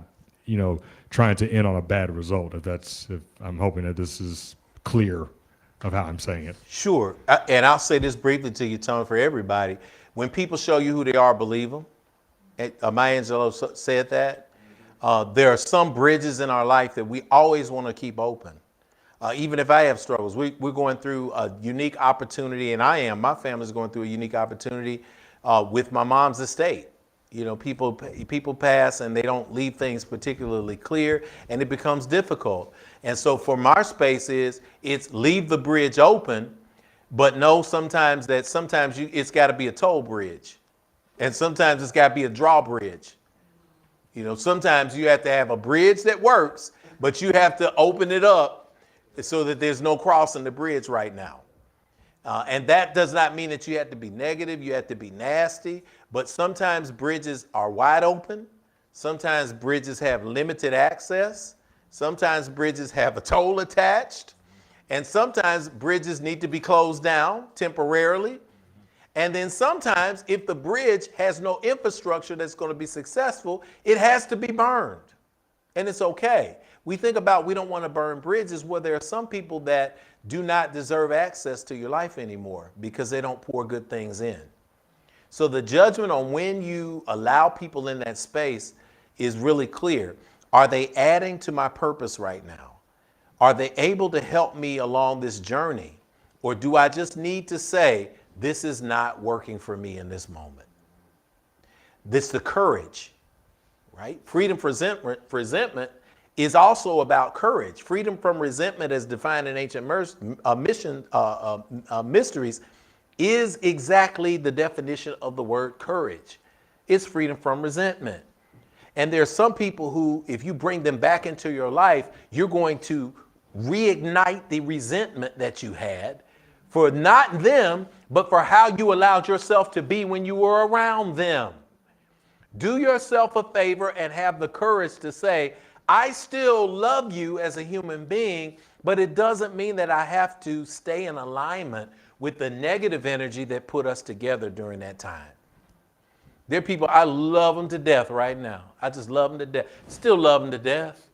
trying to end on a bad result. If I'm hoping that this is clear of how I'm saying it. Sure. And I'll say this briefly to you, Tony, for everybody. When people show you who they are, believe them. Maya Angelou said that. There are some bridges in our life that we always want to keep open. Even if I have struggles, we're going through a unique opportunity, and my family's going through a unique opportunity with my mom's estate. People pass and they don't leave things particularly clear, and it becomes difficult. And so for our space it's leave the bridge open, but know sometimes it's got to be a toll bridge, and sometimes it's got to be a drawbridge. Sometimes you have to have a bridge that works, but you have to open it up so that there's no crossing the bridge right now. And that does not mean that you have to be negative, you have to be nasty, but sometimes bridges are wide open. Sometimes bridges have limited access. Sometimes bridges have a toll attached. And sometimes bridges need to be closed down temporarily. And then sometimes if the bridge has no infrastructure that's going to be successful, it has to be burned. And it's okay. We think about we don't want to burn bridges. Well, there are some people that do not deserve access to your life anymore because they don't pour good things in. So the judgment on when you allow people in that space is really clear. Are they adding to my purpose right now? Are they able to help me along this journey? Or do I just need to say, this is not working for me in this moment? This the courage, right? Freedom from resentment is also about courage. Freedom from resentment, as defined in ancient mysteries, is exactly the definition of the word courage. It's freedom from resentment. And there are some people who, if you bring them back into your life, you're going to reignite the resentment that you had for not them, but for how you allowed yourself to be when you were around them. Do yourself a favor and have the courage to say, I still love you as a human being, but it doesn't mean that I have to stay in alignment with the negative energy that put us together during that time. There are people, I love them to death right now. I just love them to death. Still love them to death.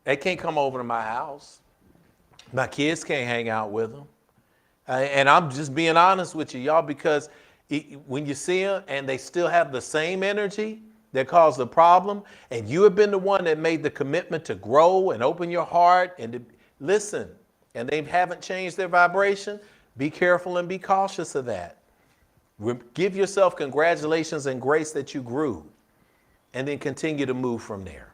They can't come over to my house. My kids can't hang out with them. And I'm just being honest with you, y'all, because when you see them and they still have the same energy that caused the problem, and you have been the one that made the commitment to grow and open your heart and to listen, and they haven't changed their vibration, be careful and be cautious of that. Give yourself congratulations and grace that you grew, and then continue to move from there.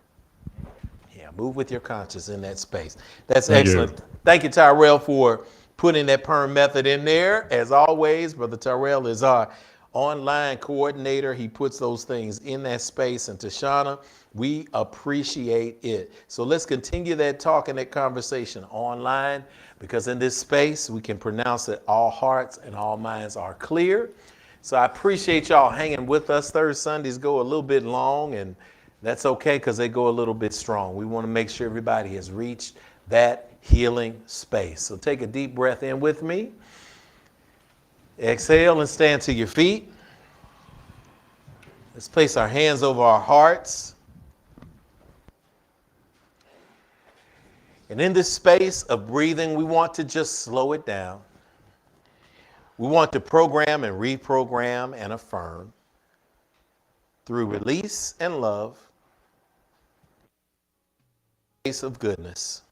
Yeah, move with your conscience in that space. That's excellent. Thank you, Tyrell, for putting that PERM method in there. As always, Brother Tyrell is our online coordinator. He puts those things in that space. And Tashana, we appreciate it. So let's continue that talk and that conversation online, because in this space, we can pronounce that all hearts and all minds are clear. So I appreciate y'all hanging with us. Third Sundays go a little bit long, and that's okay because they go a little bit strong. We want to make sure everybody has reached that healing space. So take a deep breath in with me. Exhale and stand to your feet. Let's place our hands over our hearts. And in this space of breathing, we want to just slow it down. We want to program and reprogram and affirm through release and love, space of goodness.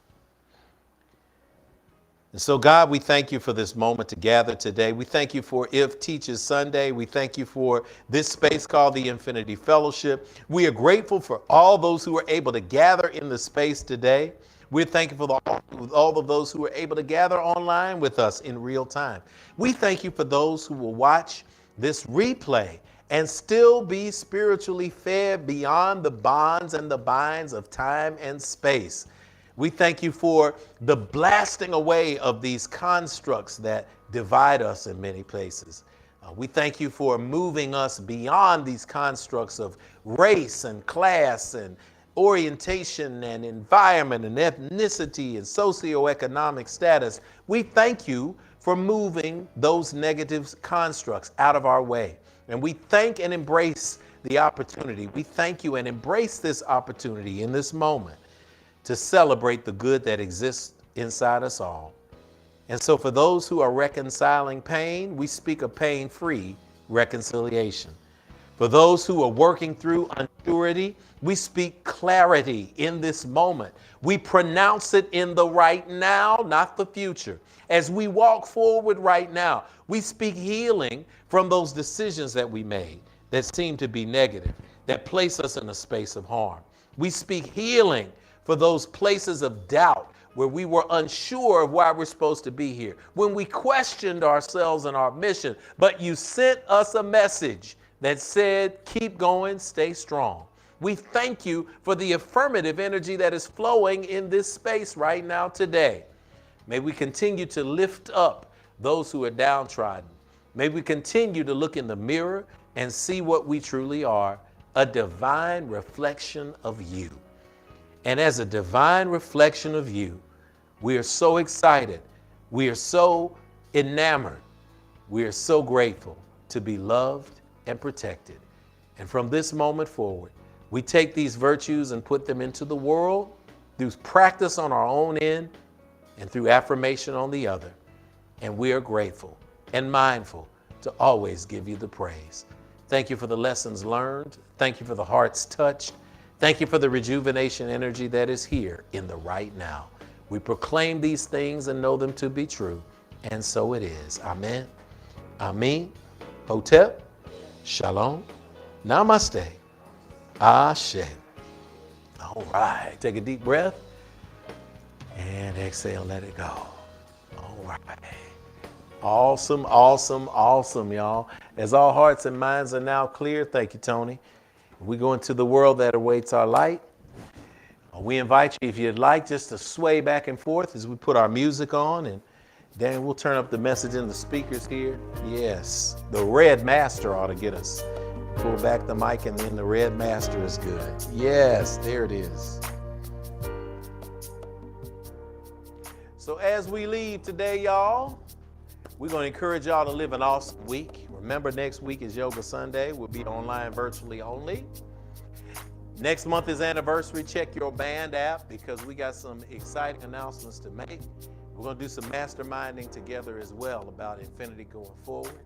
And so, God, we thank you for this moment to gather today. We thank you for If Teaches Sunday. We thank you for this space called the Infinity Fellowship. We are grateful for all those who are able to gather in the space today. We're thankful for all of those who are able to gather online with us in real time. We thank you for those who will watch this replay and still be spiritually fed beyond the bonds and the binds of time and space. We thank you for the blasting away of these constructs that divide us in many places. We thank you for moving us beyond these constructs of race and class and orientation and environment and ethnicity and socioeconomic status. We thank you for moving those negative constructs out of our way. And we thank and embrace the opportunity. We thank you and embrace this opportunity in this moment to celebrate the good that exists inside us all. And so for those who are reconciling pain, we speak of pain-free reconciliation. For those who are working through unsurety, we speak clarity in this moment. We pronounce it in the right now, not the future. As we walk forward right now, we speak healing from those decisions that we made that seem to be negative, that place us in a space of harm. We speak healing for those places of doubt where we were unsure of why we're supposed to be here, when we questioned ourselves and our mission, but you sent us a message that said, keep going, stay strong. We thank you for the affirmative energy that is flowing in this space right now today. May we continue to lift up those who are downtrodden. May we continue to look in the mirror and see what we truly are, a divine reflection of you. And as a divine reflection of you, we are so excited. We are so enamored. We are so grateful to be loved and protected. And from this moment forward, we take these virtues and put them into the world through practice on our own end and through affirmation on the other. And we are grateful and mindful to always give you the praise. Thank you for the lessons learned. Thank you for the hearts touched. Thank you for the rejuvenation energy that is here in the right now. We proclaim these things and know them to be true. And so it is. Amen. Amen. Hotep. Shalom. Namaste. Ashe. All right. Take a deep breath and exhale. Let it go. All right. Awesome, awesome, awesome, y'all. As all hearts and minds are now clear, thank you, Tony. We go into the world that awaits our light. We invite you, if you'd like, just to sway back and forth as we put our music on, and then we'll turn up the message in the speakers here. Yes, the Red Master ought to get us. Pull back the mic, and then the Red Master is good. Yes, there it is. So as we leave today, y'all, we're going to encourage y'all to live an awesome week. Remember, next week is Yoga Sunday. We'll be online virtually only. Next month is anniversary. Check your band app because we got some exciting announcements to make. We're going to do some masterminding together as well about infinity going forward.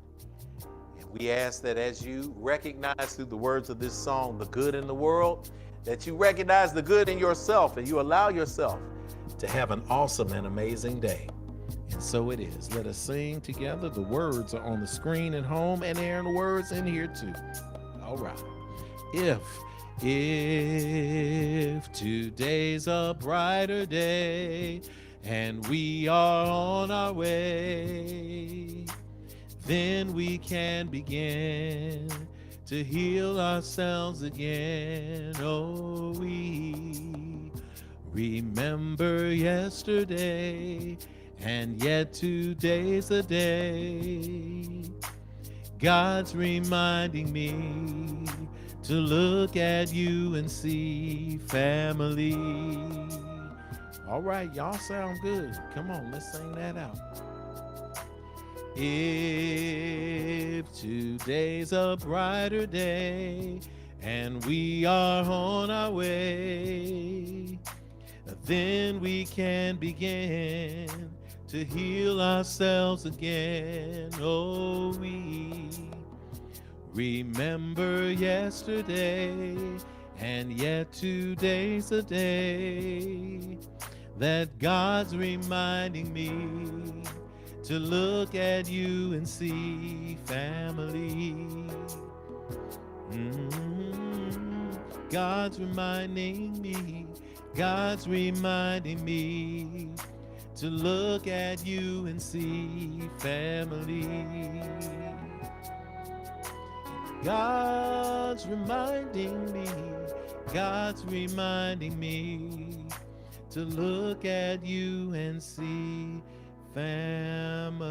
And we ask that as you recognize through the words of this song, the good in the world, that you recognize the good in yourself and you allow yourself to have an awesome and amazing day. And so it is. Let us sing together. The words are on the screen at home, and there are the words in here too. All right. If today's a brighter day and we are on our way, then we can begin to heal ourselves again. Oh, we remember yesterday, and yet today's the day. God's reminding me to look at you and see family. All right, y'all sound good. Come on, let's sing that out. If today's a brighter day and we are on our way, then we can begin to heal ourselves again. Oh, we remember yesterday, and yet today's a day that God's reminding me to look at you and see family. God's reminding me. God's reminding me to look at you and see family. God's reminding me. God's reminding me to look at you and see family.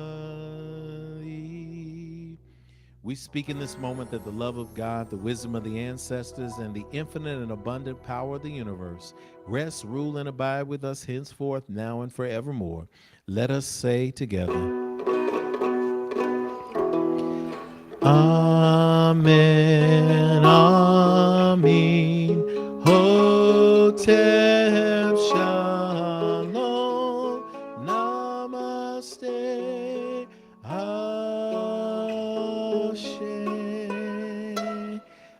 We speak in this moment that the love of God, the wisdom of the ancestors, and the infinite and abundant power of the universe rest, rule, and abide with us henceforth, now and forevermore. Let us say together, Amen, Amen, Hotep Shalom, Namaste, Ashe.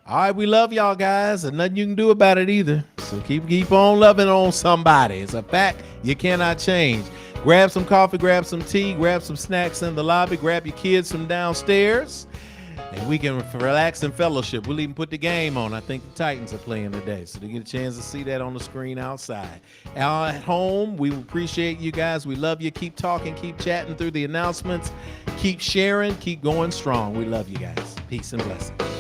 All right, we love y'all guys, and nothing you can do about it either. So keep on loving on somebody. It's a fact you cannot change. Grab some coffee, grab some tea, grab some snacks in the lobby, grab your kids from downstairs, and we can relax and fellowship. We'll even put the game on. I think the Titans are playing today, so they get a chance to see that on the screen outside. At home, we appreciate you guys. We love you. Keep talking, keep chatting through the announcements. Keep sharing, keep going strong. We love you guys. Peace and blessings.